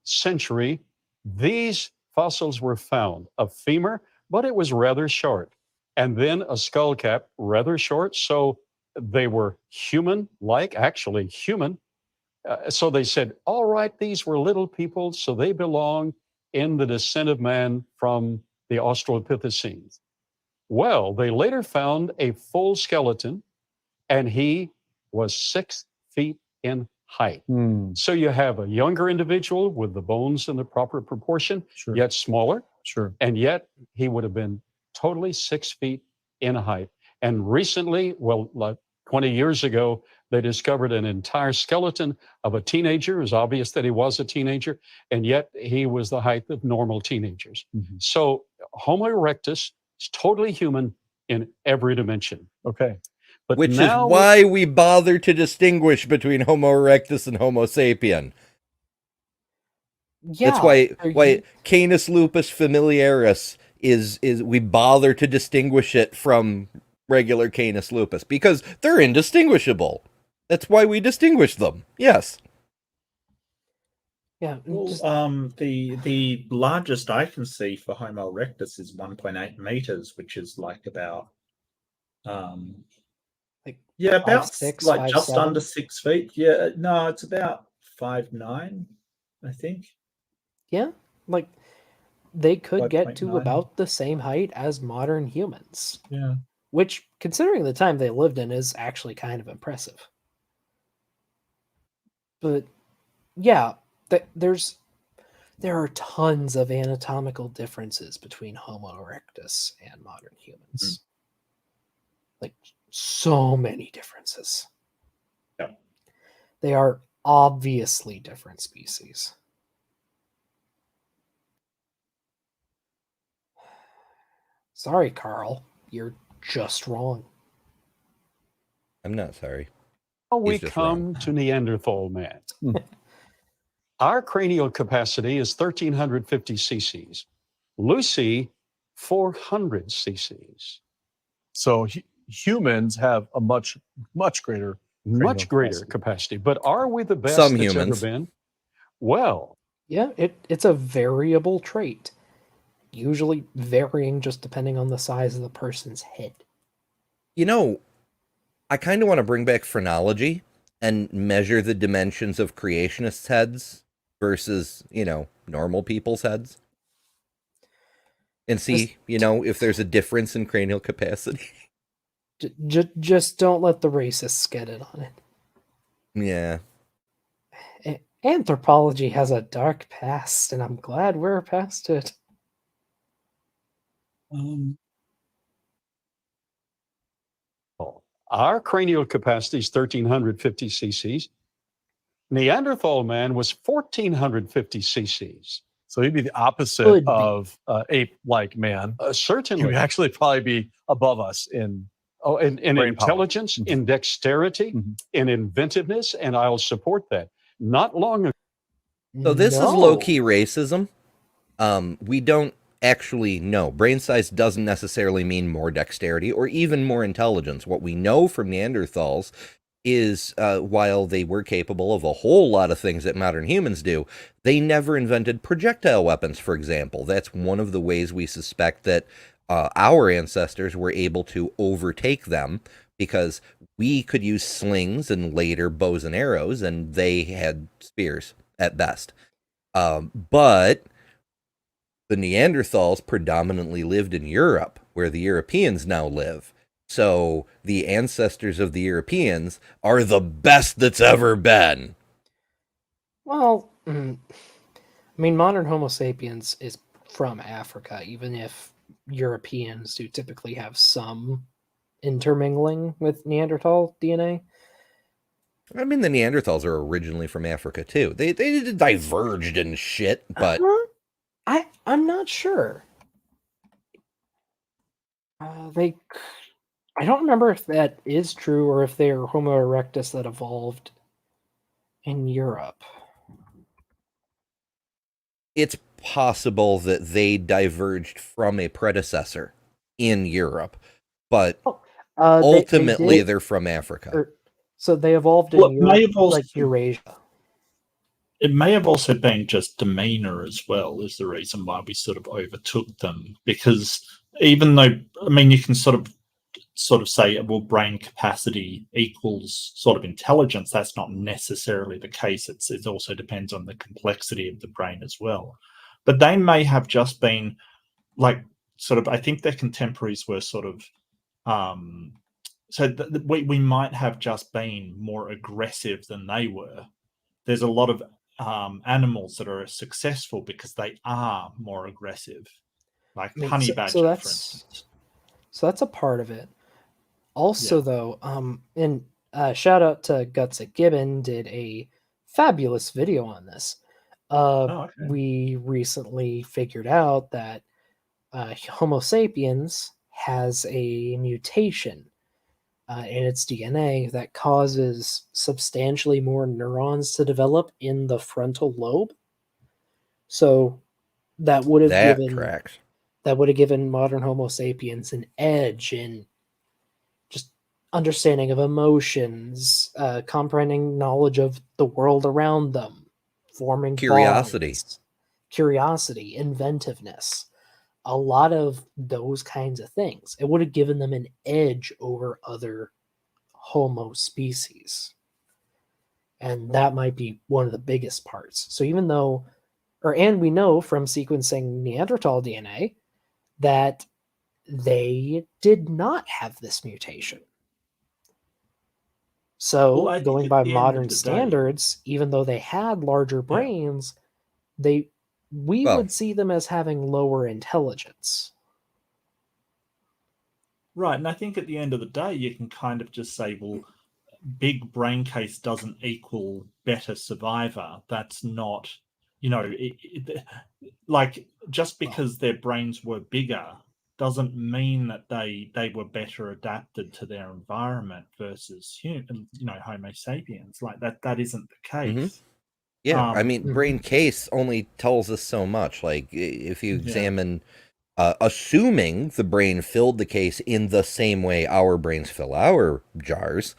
century, these fossils were found. A femur, but it was rather short. And then a skull cap, rather short. So they were human-like, actually human. So they said, all right, these were little people, so they belong in the descent of man from the Australopithecines. Well, they later found a full skeleton, and he was 6 feet in height. So you have a younger individual with the bones in the proper proportion, Sure. yet smaller, Sure. and yet he would have been totally 6 feet in height. And recently, well, like 20 years ago, they discovered an entire skeleton of a teenager. It was obvious that he was a teenager, and yet he was the height of normal teenagers. So Homo erectus is totally human in every dimension. Okay. But Which is now why we bother to distinguish between Homo erectus and Homo sapien. Yeah. That's why Canis lupus familiaris is we bother to distinguish it from regular Canis lupus because they're indistinguishable. That's why we distinguish them. Yes. Yeah. Well, the largest I can see for Homo erectus is 1.8 meters, which is like about about 5'6", like just 5'7"? under 6 feet. Yeah, no, it's about 5'9", I think. Yeah. Like they could get to 5.9. about the same height as modern humans. Yeah. Which, considering the time they lived in, is actually kind of impressive. But yeah, there are tons of anatomical differences between Homo erectus and modern humans. Like so many differences. Yeah. They are obviously different species. Sorry, Carl. You're just wrong. I'm not sorry. we He's just come to Neanderthal man. Our cranial capacity is 1,350 cc's. Lucy, 400 cc's. So humans have a much greater Much greater capacity. capacity. But are we the best Some that's humans. ever been? Well, Yeah, it's a variable trait, usually varying just depending on the size of the person's head. You know, I kind of want to bring back phrenology and measure the dimensions of creationists' heads versus, normal people's heads. And see, if there's a difference in cranial capacity. Just don't let the racists get in on it. Yeah. Anthropology has a dark past, and I'm glad we're past it. our cranial capacity is 1,350 cc's. Neanderthal man was 1,450 cc's. So he'd be the opposite Could be. of ape-like man. He Certainly. would actually probably be above us in in brain power. intelligence, in dexterity, in inventiveness, and I'll support that. Not long ago. So this is No. low-key racism. We don't actually know. Brain size doesn't necessarily mean more dexterity or even more intelligence. What we know from Neanderthals is while they were capable of a whole lot of things that modern humans do, they never invented projectile weapons, for example. That's one of the ways we suspect that our ancestors were able to overtake them, because we could use slings and later bows and arrows, and they had spears at best. But the Neanderthals predominantly lived in Europe, where the Europeans now live. So the ancestors of the Europeans are the best that's ever been. Well, I mean, modern Homo sapiens is from Africa, even if Europeans do typically have some intermingling with Neanderthal DNA. I mean, the Neanderthals are originally from Africa too. They diverged and shit, but I'm not sure. I don't remember if that is true or if they are Homo erectus that evolved in Europe. it's possible that they diverged from a predecessor in Europe, but ultimately they're from Africa. So they evolved in Europe, like Eurasia. It may have also been just demeanor as well, is the reason why we sort of overtook them. Because even though, I mean, you can sort of say, well, brain capacity equals sort of intelligence. That's not necessarily the case. It also depends on the complexity of the brain as well. But they may have just been like sort of, I think their contemporaries were sort of, we might have just been more aggressive than they were. There's a lot of animals that are successful because they are more aggressive, like honey badger, for instance. So that's a part of it. Also, though, and shout out to Guts at Gibbon, did a fabulous video on this. We recently figured out that Homo sapiens has a mutation in its DNA that causes substantially more neurons to develop in the frontal lobe. So that would have given modern Homo sapiens an edge in just understanding of emotions, comprehending knowledge of the world around them, forming bonds, curiosity, inventiveness. A lot of those kinds of things. It would have given them an edge over other Homo species. And that might be one of the biggest parts. So even though, and we know from sequencing Neanderthal DNA that they did not have this mutation. So going by modern standards, even though they had larger brains, we would see them as having lower intelligence. Right, and I think at the end of the day, you can kind of just say, well, big brain case doesn't equal better survivor. That's not, like, just because their brains were bigger doesn't mean that they were better adapted to their environment versus Homo sapiens. Like that isn't the case. Mm-hmm. Yeah, I mean, brain case only tells us so much. Like, if you examine, assuming the brain filled the case in the same way our brains fill our jars,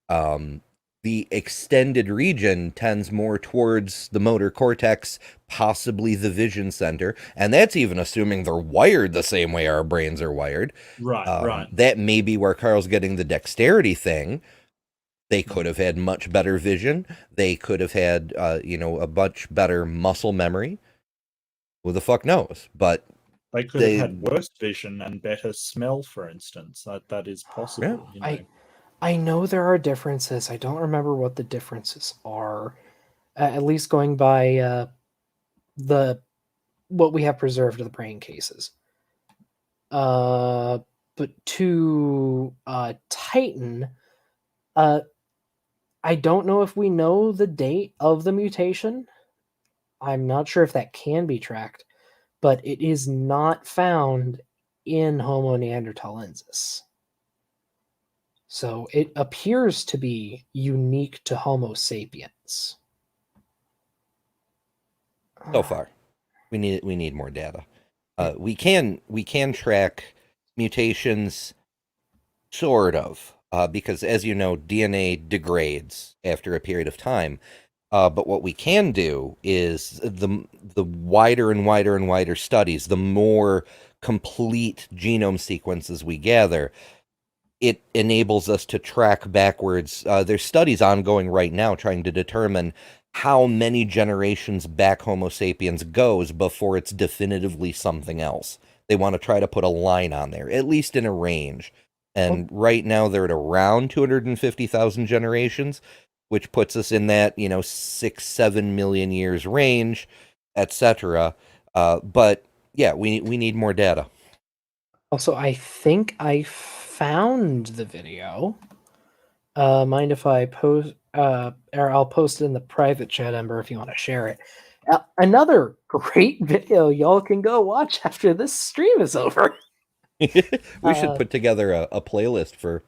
the extended region tends more towards the motor cortex, possibly the vision center, and that's even assuming they're wired the same way our brains are wired. Right. That may be where Carl's getting the dexterity thing. They could have had much better vision. They could have had, a much better muscle memory. Who the fuck knows? But they could have had worse vision and better smell, for instance. That is possible. Yeah. I know there are differences. I don't remember what the differences are. At least going by what we have preserved of the brain cases. But to Titan, I don't know if we know the date of the mutation. I'm not sure if that can be tracked, but it is not found in Homo neanderthalensis. So it appears to be unique to Homo sapiens. So far, we need more data. We can track mutations, sort of. Because, as you know, DNA degrades after a period of time. But what we can do is the wider and wider and wider studies, the more complete genome sequences we gather, it enables us to track backwards. There's studies ongoing right now trying to determine how many generations back Homo sapiens goes before it's definitively something else. They want to try to put a line on there, at least in a range. And right now they're at around 250,000 generations, which puts us in that, 6-7 million years range, etc. But yeah, we need more data. Also, I think I found the video. Mind if I post, or I'll post it in the private chat, Ember, if you want to share it. Another great video y'all can go watch after this stream is over. We should put together a playlist for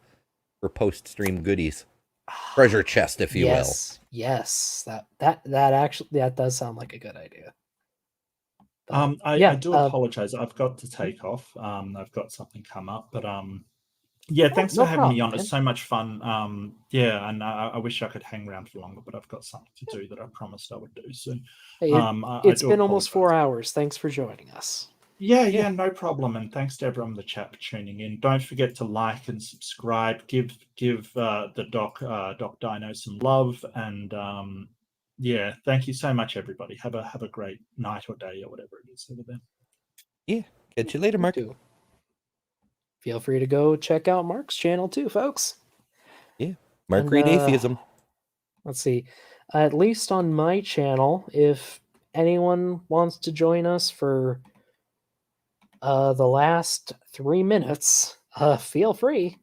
post-stream goodies. Treasure chest, if you will. Yes. That does sound like a good idea. But, I do apologize. I've got to take off. I've got something come up, but yeah, thanks for having me on. It's so much fun. Yeah, and I wish I could hang around for longer, but I've got something to do that I promised I would do. So it's been almost 4 hours. Thanks for joining us. Yeah, no problem. And thanks to everyone in the chat for tuning in. Don't forget to like and subscribe. Give the Doc Dino some love. And yeah, thank you so much, everybody. Have a great night or day or whatever it is over there. Yeah, catch you later, Mark. Feel free to go check out Mark's channel too, folks. Yeah, Mark Reed Atheism. Let's see. At least on my channel, if anyone wants to join us for the last 3 minutes, feel free.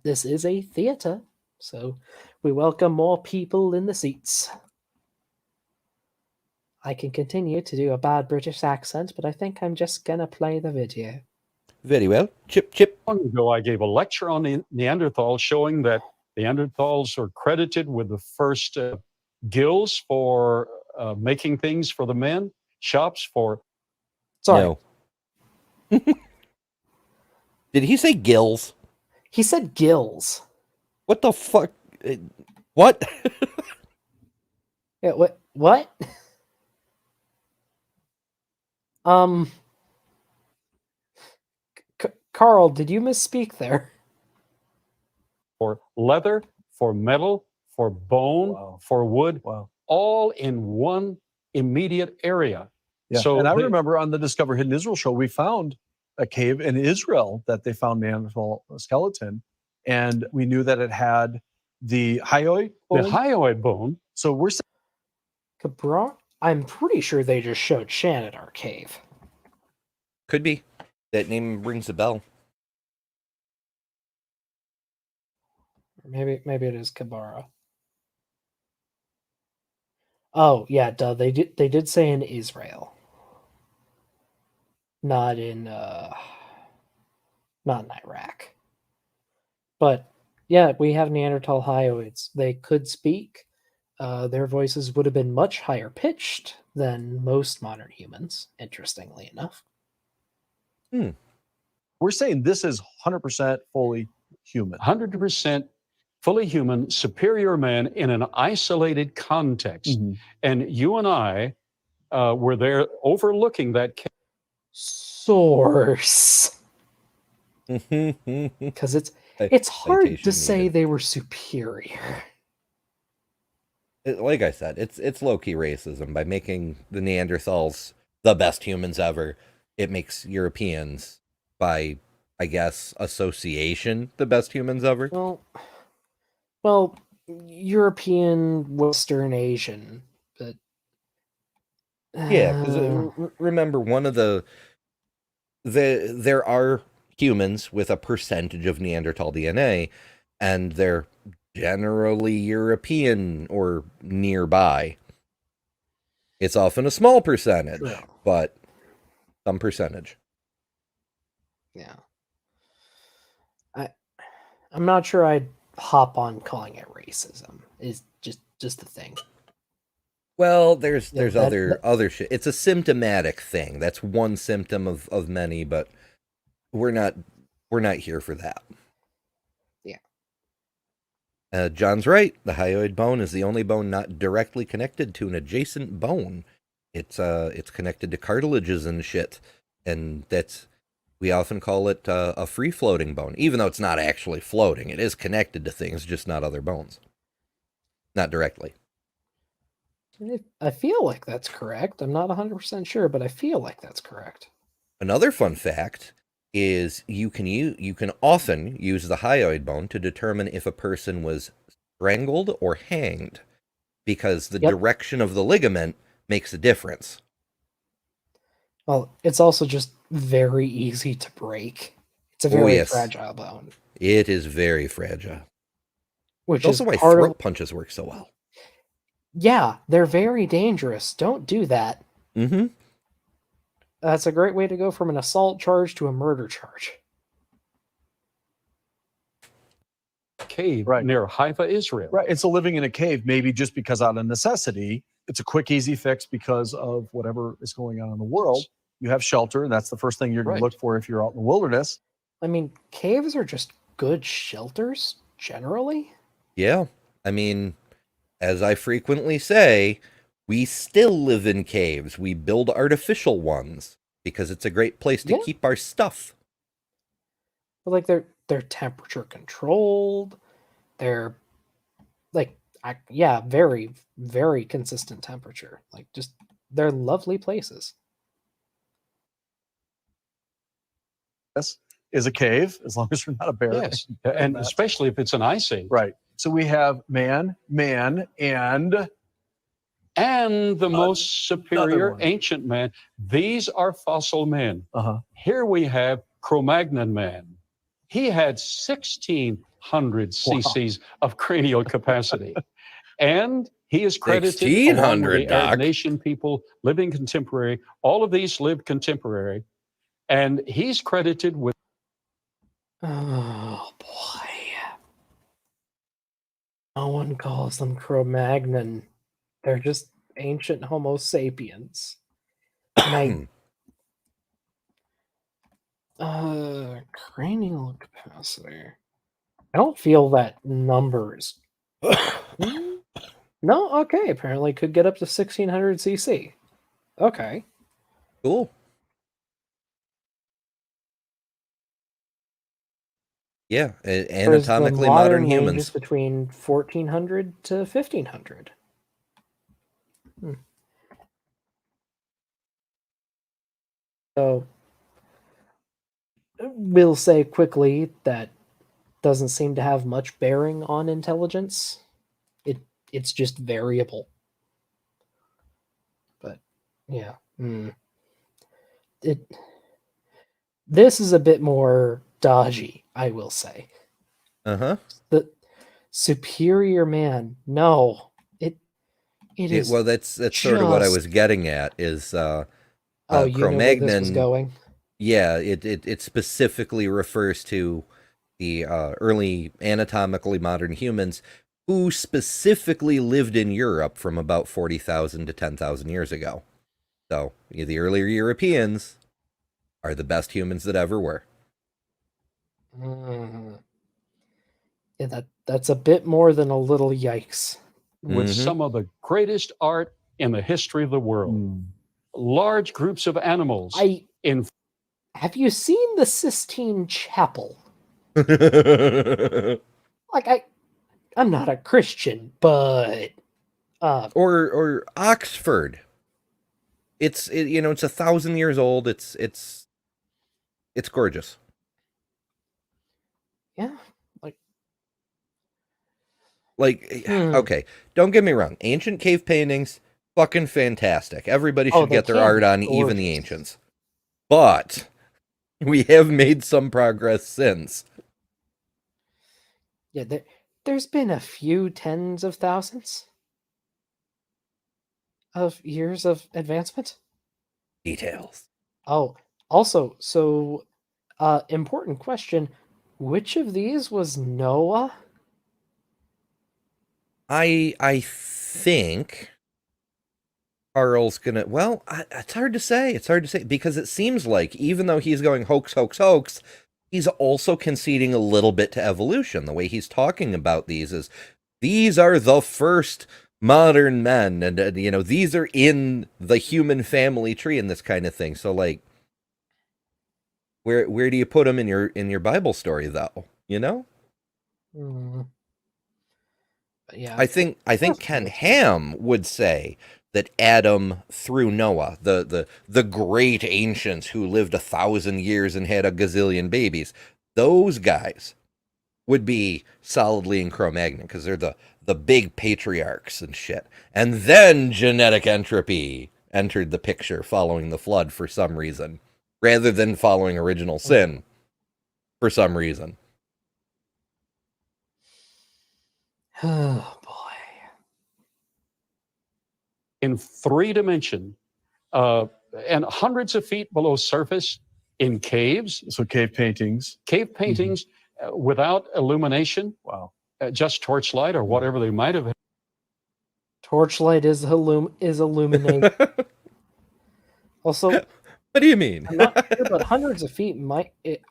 This is a theater, so we welcome more people in the seats. I can continue to do a bad British accent, but I think I'm just gonna play the video. Very well. Chip. Long ago, I gave a lecture on Neanderthals showing that Neanderthals are credited with the first guilds for making things for the men, shops for... Sorry. No. Did he say gills? He said gills. What the fuck? What? Yeah, what? Carl, did you misspeak there? For leather, for metal, for bone, for wood, all in one immediate area. Yeah. So and I remember on the Discover Hidden Israel show, we found a cave in Israel that they found Neanderthal skeleton, and we knew that it had the hyoid bone. The hyoid bone. So we're saying Cabra? I'm pretty sure they just showed Shan at our cave. Could be. That name rings a bell. Maybe it is Kabara. Oh yeah, duh. They did say in Israel, not in Iraq. But yeah, we have Neanderthal hyoids. They could speak. Their voices would have been much higher pitched than most modern humans. Interestingly enough. We're saying this is 100% fully human. 100% fully human, superior man in an isolated context. Mm-hmm. And you and I were there overlooking that source. Because it's hard to say they were superior. Like I said, it's low-key racism. By making the Neanderthals the best humans ever, it makes Europeans, by, I guess, association, the best humans ever. Well, European, Western, Asian, but yeah, because remember, one of there are humans with a percentage of Neanderthal DNA, and they're generally European or nearby. It's often a small percentage, but some percentage. Yeah. I'm not sure I'd hop on calling it racism. Is just the thing. Well, there's other shit. It's a symptomatic thing. That's one symptom of many, but we're not here for that. Yeah. John's right. The hyoid bone is the only bone not directly connected to an adjacent bone. It's connected to cartilages and shit, and We often call it a free-floating bone, even though it's not actually floating. It is connected to things, just not other bones. Not directly. I feel like that's correct. I'm not 100% sure, but I feel like that's correct. Another fun fact is you can often use the hyoid bone to determine if a person was strangled or hanged, because the direction of the ligament makes a difference. Well, it's also just very easy to break. It's a very fragile bone. It is very fragile. Which is also why throat punches work so well. Yeah, they're very dangerous. Don't do that. Mm-hmm. That's a great way to go from an assault charge to a murder charge. Cave near Haifa, Israel. Right. And so living in a cave, maybe just because out of necessity, it's a quick, easy fix because of whatever is going on in the world. You have shelter, and that's the first thing you're going to look for if you're out in the wilderness. I mean, caves are just good shelters, generally. Yeah. I mean, as I frequently say, we still live in caves. We build artificial ones because it's a great place to keep our stuff. But like they're temperature controlled. They're like very, very consistent temperature. Like just they're lovely places. This is a cave, as long as you're not a bear. Yes, and especially if it's an ice age. Right. So we have man, and the most superior ancient man. These are fossil men. Here we have Cro-Magnon man. He had 1,600 cc's of cranial capacity. And he is credited along with the Arab Nation people living contemporary. All of these lived contemporary. And he's credited with... Oh, boy. No one calls them Cro-Magnon. They're just ancient Homo sapiens. And cranial capacity. I don't feel that numbers. No, okay. Apparently could get up to 1,600 cc. Okay. Cool. Yeah, anatomically modern humans. Between 1,400 to 1,500. So, we'll say quickly that doesn't seem to have much bearing on intelligence. It's just variable. But yeah, this is a bit more dodgy, I will say. The superior man, no, it is. Well, that's sort of what I was getting at. Is Cro-Magnon? You know where this was going? Yeah, it specifically refers to the early anatomically modern humans who specifically lived in Europe from about 40,000 to 10,000 years ago. So the earlier Europeans are the best humans that ever were. Yeah, that's a bit more than a little yikes. With some of the greatest art in the history of the world. Large groups of animals. Have you seen the Sistine Chapel? Like I'm not a Christian, but or Oxford. It's 1,000 years old. It's gorgeous. Yeah, okay, don't get me wrong. Ancient cave paintings, fucking fantastic. Everybody should get their art on, even the ancients. But we have made some progress since. Yeah, there's been a few tens of thousands of years of advancement. Details. Oh, also, so important question. Which of these was Noah? I think Carl's gonna. Well, it's hard to say. It's hard to say because it seems like even though he's going hoax, hoax, hoax, he's also conceding a little bit to evolution. The way he's talking about these are the first modern men, and these are in the human family tree and this kind of thing. So Where do you put them in your Bible story though? You know? But yeah, I think Ken Ham would say that Adam through Noah, the great ancients who lived 1,000 years and had a gazillion babies, those guys would be solidly in Cro-Magnon because they're the big patriarchs and shit. And then genetic entropy entered the picture following the flood for some reason, rather than following original sin for some reason. Oh boy. In 3-dimension, and hundreds of feet below surface in caves. So cave paintings. Without illumination. Wow. Just torchlight or whatever they might have. Torchlight is illuminated. Also, what do you mean? I'm not sure, but hundreds of feet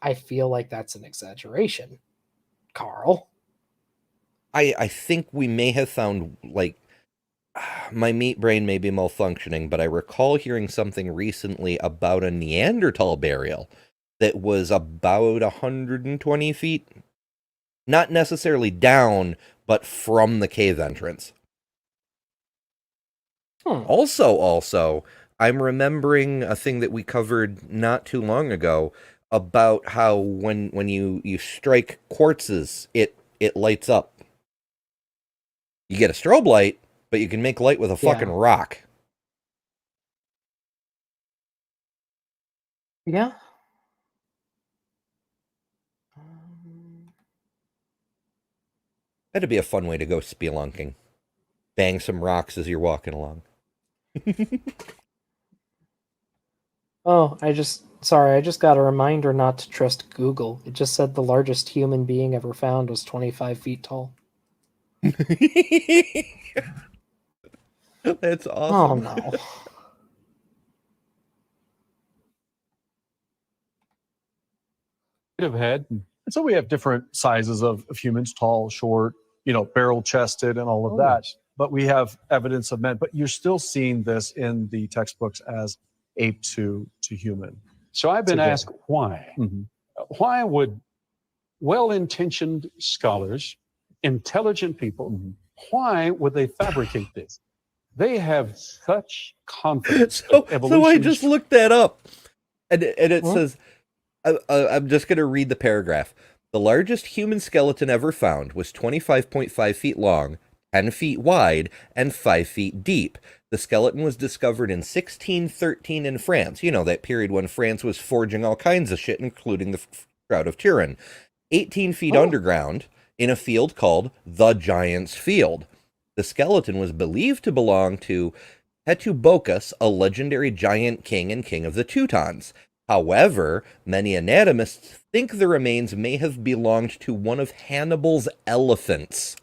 I feel like that's an exaggeration, Carl. I think we may have found, like, my meat brain may be malfunctioning, but I recall hearing something recently about a Neanderthal burial that was about 120 feet. Not necessarily down, but from the cave entrance. Also, I'm remembering a thing that we covered not too long ago about how when you strike quartzes, it lights up. You get a strobe light, but you can make light with a fucking rock. Yeah. That'd be a fun way to go spelunking. Bang some rocks as you're walking along. Oh, I just got a reminder not to trust Google. It just said the largest human being ever found was 25 feet tall. That's awesome. Oh no. Have had. And so we have different sizes of humans, tall, short, barrel chested and all of that. But we have evidence of men. But you're still seeing this in the textbooks as ape to human. So I've been asked why. Mm-hmm. Why would well-intentioned scholars, intelligent people, why would they fabricate this? They have such confidence. So I just looked that up. And it says, I'm just going to read the paragraph. The largest human skeleton ever found was 25.5 feet long, 10 feet wide, and 5 feet deep. The skeleton was discovered in 1613 in France. You know, that period when France was forging all kinds of shit, including the Shroud of Turin. 18 feet underground in a field called the Giant's Field. The skeleton was believed to belong to Hetubocus, a legendary giant king and king of the Teutons. However, many anatomists think the remains may have belonged to one of Hannibal's elephants.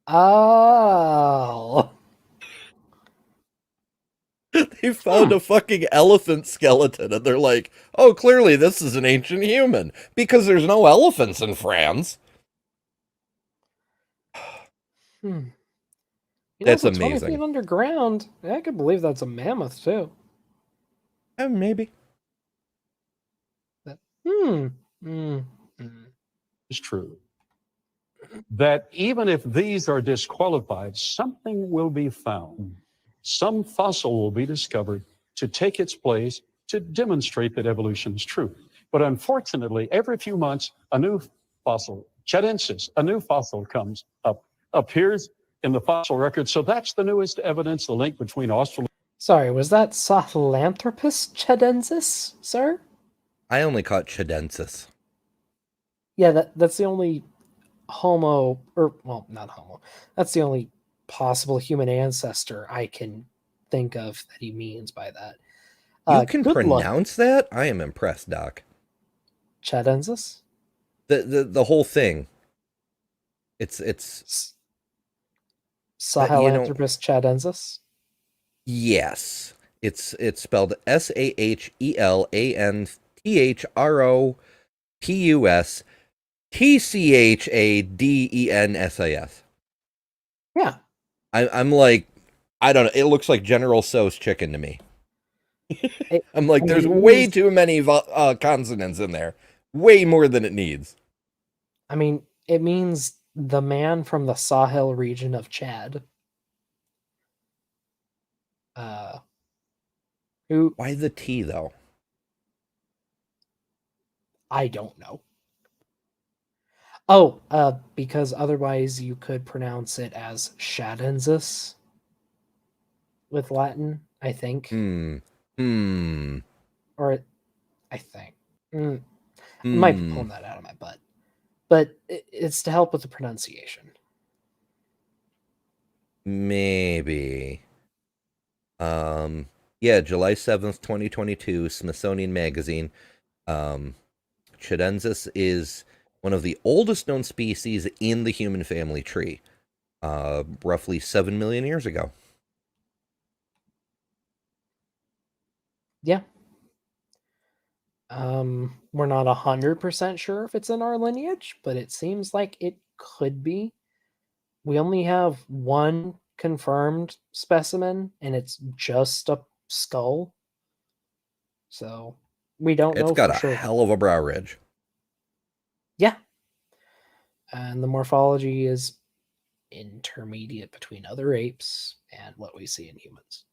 Oh. They found a fucking elephant skeleton, and they're like, oh, clearly this is an ancient human, because there's no elephants in France. That's 20 amazing. feet underground. I could believe that's a mammoth too. Maybe. It's true. That even if these are disqualified, something will be found. Some fossil will be discovered to take its place to demonstrate that evolution is true. But unfortunately, every few months, a new fossil, Chedensis, a new fossil comes up, appears in the fossil record. So that's the newest evidence, the link between Australia. Sorry, was that Sahelanthropus chedensis, sir? I only caught Chedensis. Yeah, that's the only Homo, not Homo. That's the only possible human ancestor I can think of that he means by that. You can pronounce that? I am impressed, Doc. Chedensis? The whole thing. It's Sahelanthropus chedensis? Yes. It's spelled SAHELANTHROPUSTCHADENSIS. Yeah. I'm like, I don't know. It looks like General Tso's chicken to me. I'm like, there's way too many consonants in there. Way more than it needs. I mean, it means the man from the Sahel region of Chad. Who Why the T, though? I don't know. Oh, because otherwise you could pronounce it as Shadensis with Latin, I think. Or I think. I might be pulling that out of my butt. But it's to help with the pronunciation. Maybe. Yeah, July 7th, 2022, Smithsonian Magazine. Chadensis is one of the oldest known species in the human family tree, roughly 7 million years ago. Yeah. We're not 100% sure if it's in our lineage, but it seems like it could be. We only have one confirmed specimen, and it's just a skull. So we don't know It's got for a sure. hell of a brow ridge. Yeah. And the morphology is intermediate between other apes and what we see in humans.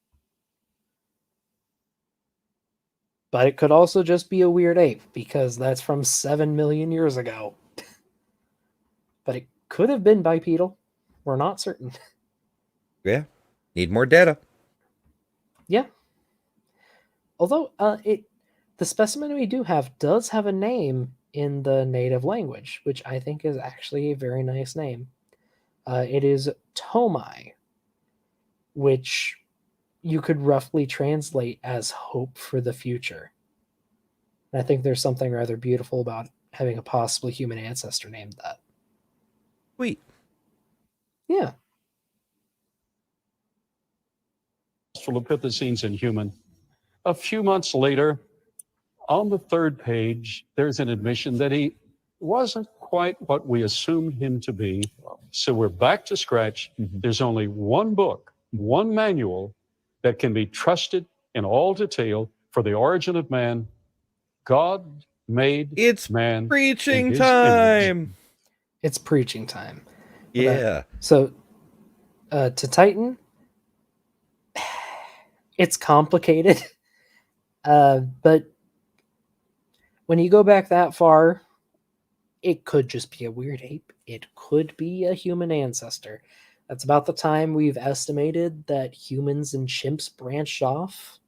But it could also just be a weird ape, because that's from 7 million years ago. But it could have been bipedal. We're not certain. Yeah. Need more data. Yeah. Although the specimen we do have does have a name in the native language, which I think is actually a very nice name. It is Tomai, which you could roughly translate as hope for the future. And I think there's something rather beautiful about having a possibly human ancestor named that. Sweet. Yeah. Australopithecines in human. A few months later, on the third page, there's an admission that he wasn't quite what we assumed him to be. So we're back to scratch. There's only one book, one manual that can be trusted in all detail for the origin of man. God made man. Preaching time. It's preaching time. Yeah. So to Titan, it's complicated. But when you go back that far, it could just be a weird ape. It could be a human ancestor. That's about the time we've estimated that humans and chimps branched off.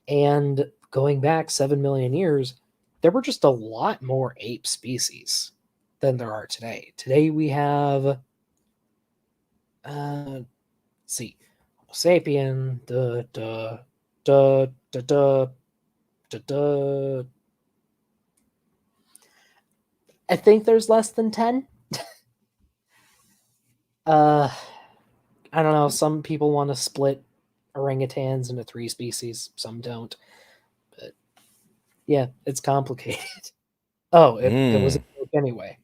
And going back 7 million years, there were just a lot more ape species than there are today. Today we have, let's see, Homo sapien, I think there's less than 10. I don't know. Some people want to split orangutans into 3 species. Some don't. But yeah, it's complicated. Oh, it was a joke anyway.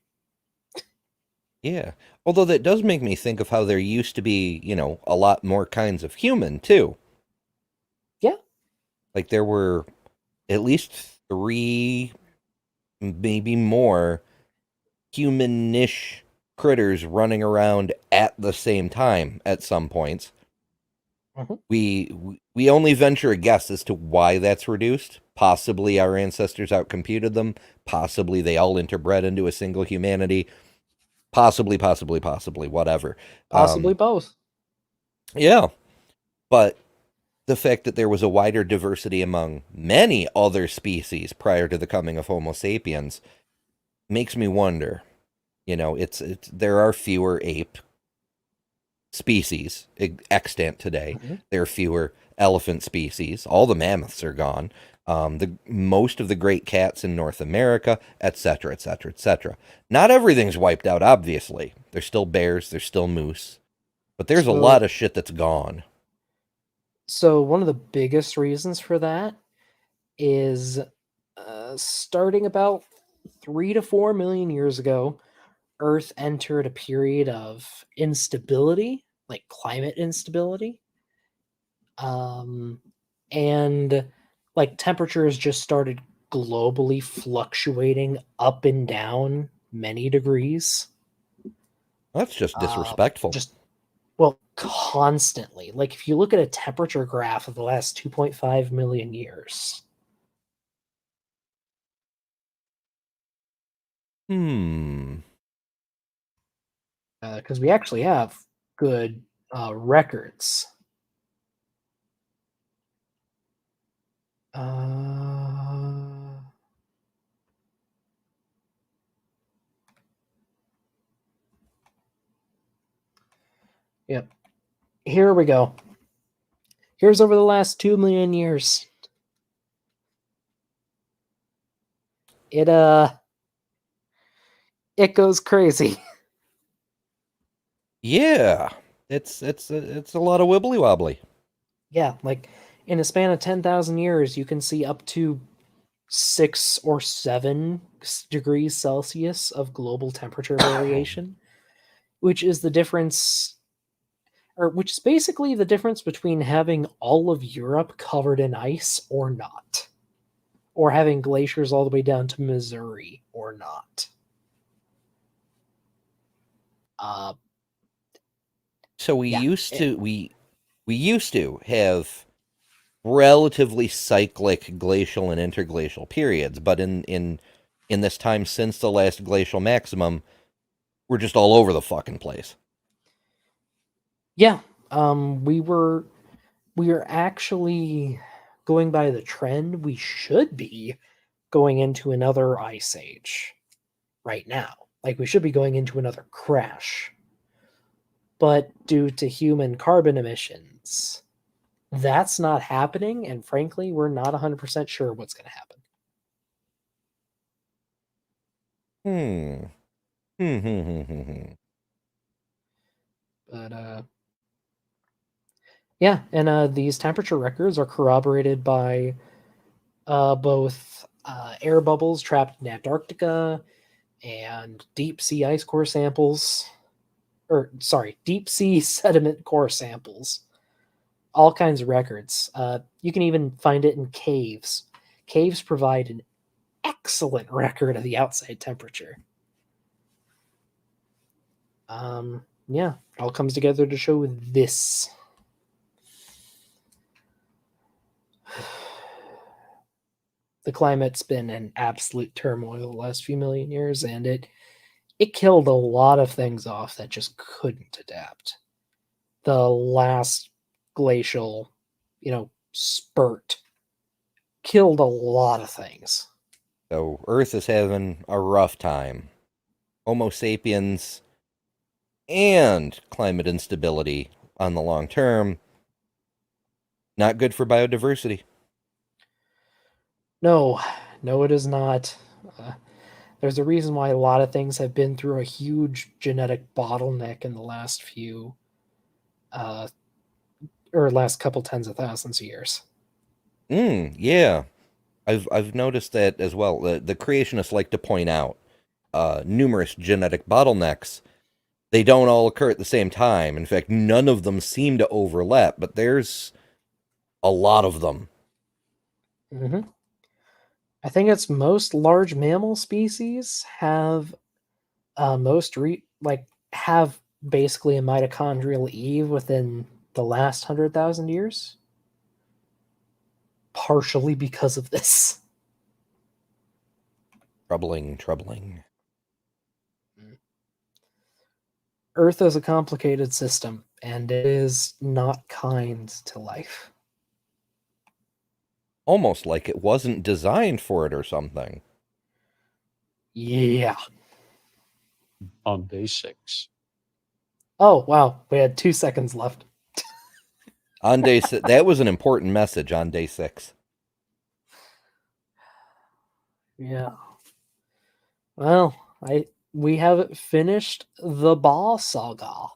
Yeah. Although that does make me think of how there used to be, a lot more kinds of human, too. Yeah. Like there were at least 3, maybe more, human-ish critters running around at the same time at some points. We only venture a guess as to why that's reduced. Possibly our ancestors outcomputed them. Possibly they all interbred into a single humanity. Possibly, whatever. Possibly both. Yeah. But the fact that there was a wider diversity among many other species prior to the coming of Homo sapiens makes me wonder. There are fewer ape species extant today. There are fewer elephant species. All the mammoths are gone. Most of the great cats in North America, etc., etc., etc. Not everything's wiped out, obviously. There's still bears, there's still moose, but there's a lot of shit that's gone. So one of the biggest reasons for that is starting about 3 to 4 million years ago, Earth entered a period of instability, like climate instability. and like temperatures just started globally fluctuating up and down many degrees. That's just disrespectful. Well, constantly. Like if you look at a temperature graph of the last 2.5 million years. Because we actually have good records. Yep. Here we go. Here's over the last 2 million years. It goes crazy. Yeah, it's a lot of wibbly wobbly. Yeah, like in a span of 10,000 years, you can see up to 6 or 7 degrees Celsius of global temperature variation, which is the difference, or which is basically the difference between having all of Europe covered in ice or not, or having glaciers all the way down to Missouri or not. So we used to have relatively cyclic glacial and interglacial periods, but in this time since the last glacial maximum, we're just all over the fucking place. Yeah, we are actually going by the trend. We should be going into another ice age right now. Like we should be going into another crash. But due to human carbon emissions, that's not happening, and frankly, we're not 100% sure what's going to happen. But yeah, and these temperature records are corroborated by both air bubbles trapped in Antarctica and deep sea ice core samples, deep sea sediment core samples. All kinds of records. You can even find it in caves. Caves provide an excellent record of the outside temperature. Yeah, it all comes together to show this. The climate's been in absolute turmoil the last few million years, and it killed a lot of things off that just couldn't adapt. The last glacial, spurt killed a lot of things. So Earth is having a rough time. Homo sapiens and climate instability on the long term, not good for biodiversity. No, it is not. There's a reason why a lot of things have been through a huge genetic bottleneck in the last few, or last couple tens of thousands of years. Yeah, I've noticed that as well. The creationists like to point out numerous genetic bottlenecks. They don't all occur at the same time. In fact, none of them seem to overlap, but there's a lot of them. Mm-hmm. I think it's most large mammal species have have basically a mitochondrial Eve within the last 100,000 years, partially because of this. Troubling. Earth is a complicated system, and it is not kind to life. Almost like it wasn't designed for it or something. Yeah. On day 6. Oh, wow. We had 2 seconds left. On day 6, that was an important message on day 6. Yeah. Well, we have finished the Baugh saga.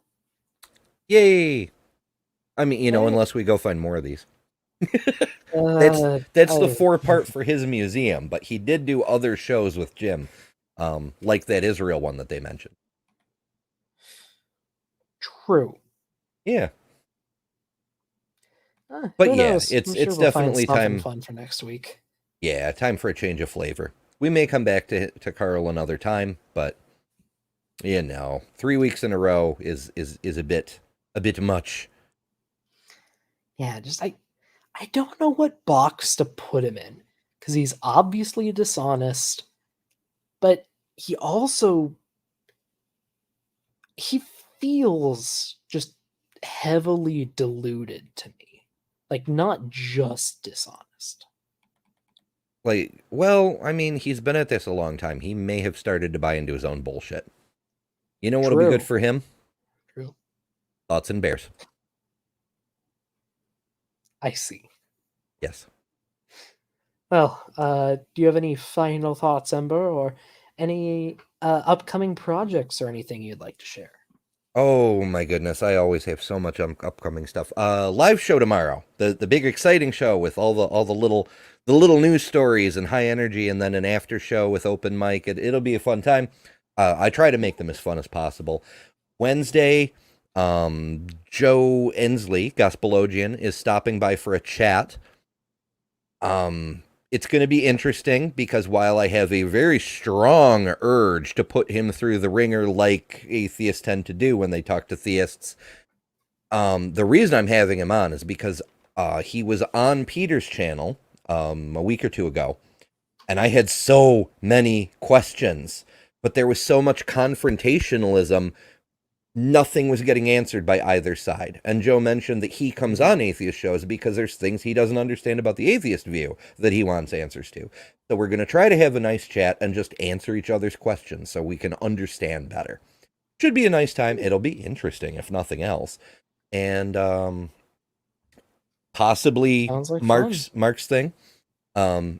Yay! I mean, unless we go find more of these. That's the 4-part for his museum, but he did do other shows with Jim, like that Israel one that they mentioned. True. Yeah. But who yeah, knows? it's I'm sure we'll find definitely something time. fun for next week. Yeah, time for a change of flavor. We may come back to Carl another time, but 3 weeks in a row is a bit much. Yeah, just I don't know what box to put him in because he's obviously dishonest, but he feels just heavily deluded to me, like not just dishonest. Like, well, I mean, he's been at this a long time. He may have started to buy into his own bullshit. You know what'll be good for him? True. Thoughts and bears. I see. Yes. Well, do you have any final thoughts, Ember, or any upcoming projects or anything you'd like to share? Oh my goodness, I always have so much upcoming stuff. Live show tomorrow. The big exciting show with all the little news stories and high energy, and then an after show with open mic. It'll be a fun time. I try to make them as fun as possible. Wednesday, Joe Ensley, Gospelogen, is stopping by for a chat. It's going to be interesting because while I have a very strong urge to put him through the ringer like atheists tend to do when they talk to theists, the reason I'm having him on is because he was on Peter's channel a week or two ago, and I had so many questions, but there was so much confrontationalism. Nothing was getting answered by either side. And Joe mentioned that he comes on atheist shows because there's things he doesn't understand about the atheist view that he wants answers to. So we're going to try to have a nice chat and just answer each other's questions so we can understand better. Should be a nice time. It'll be interesting, if nothing else. And possibly Sounds like Mark's thing.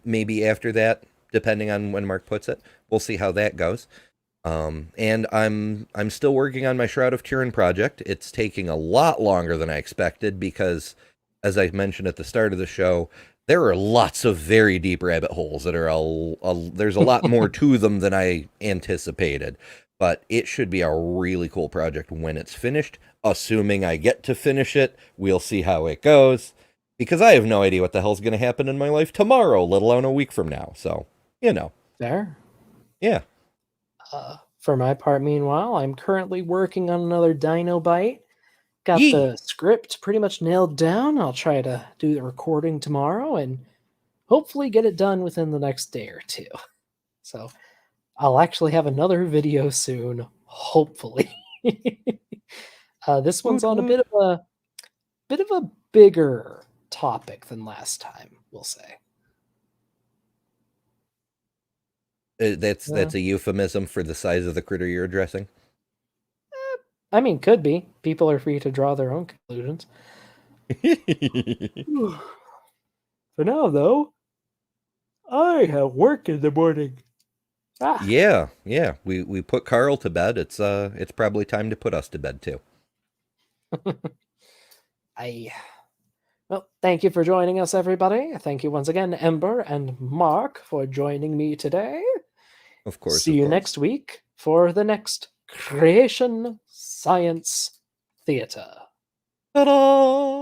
Maybe after that, depending on when Mark puts it. We'll see how that goes. And I'm still working on my Shroud of Turin project. It's taking a lot longer than I expected because, as I mentioned at the start of the show, there are lots of very deep rabbit holes that are there's a lot more to them than I anticipated. But it should be a really cool project when it's finished. Assuming I get to finish it, we'll see how it goes. Because I have no idea what the hell's going to happen in my life tomorrow, let alone a week from now. So, Fair. Yeah. For my part, meanwhile, I'm currently working on another Dino Bite. Got Yee. the script pretty much nailed down. I'll try to do the recording tomorrow and hopefully get it done within the next day or two. So I'll actually have another video soon, hopefully. This one's on a bit of a bigger topic than last time, we'll say. That's a euphemism for the size of the critter you're addressing. I mean, could be. People are free to draw their own conclusions. For now, though, I have work in the morning. Yeah. We put Carl to bed. It's probably time to put us to bed too. Well, thank you for joining us, everybody. Thank you once again, Ember and Mark, for joining me today. Of course. See you next week for the next Creation Science Theater. Ta-da!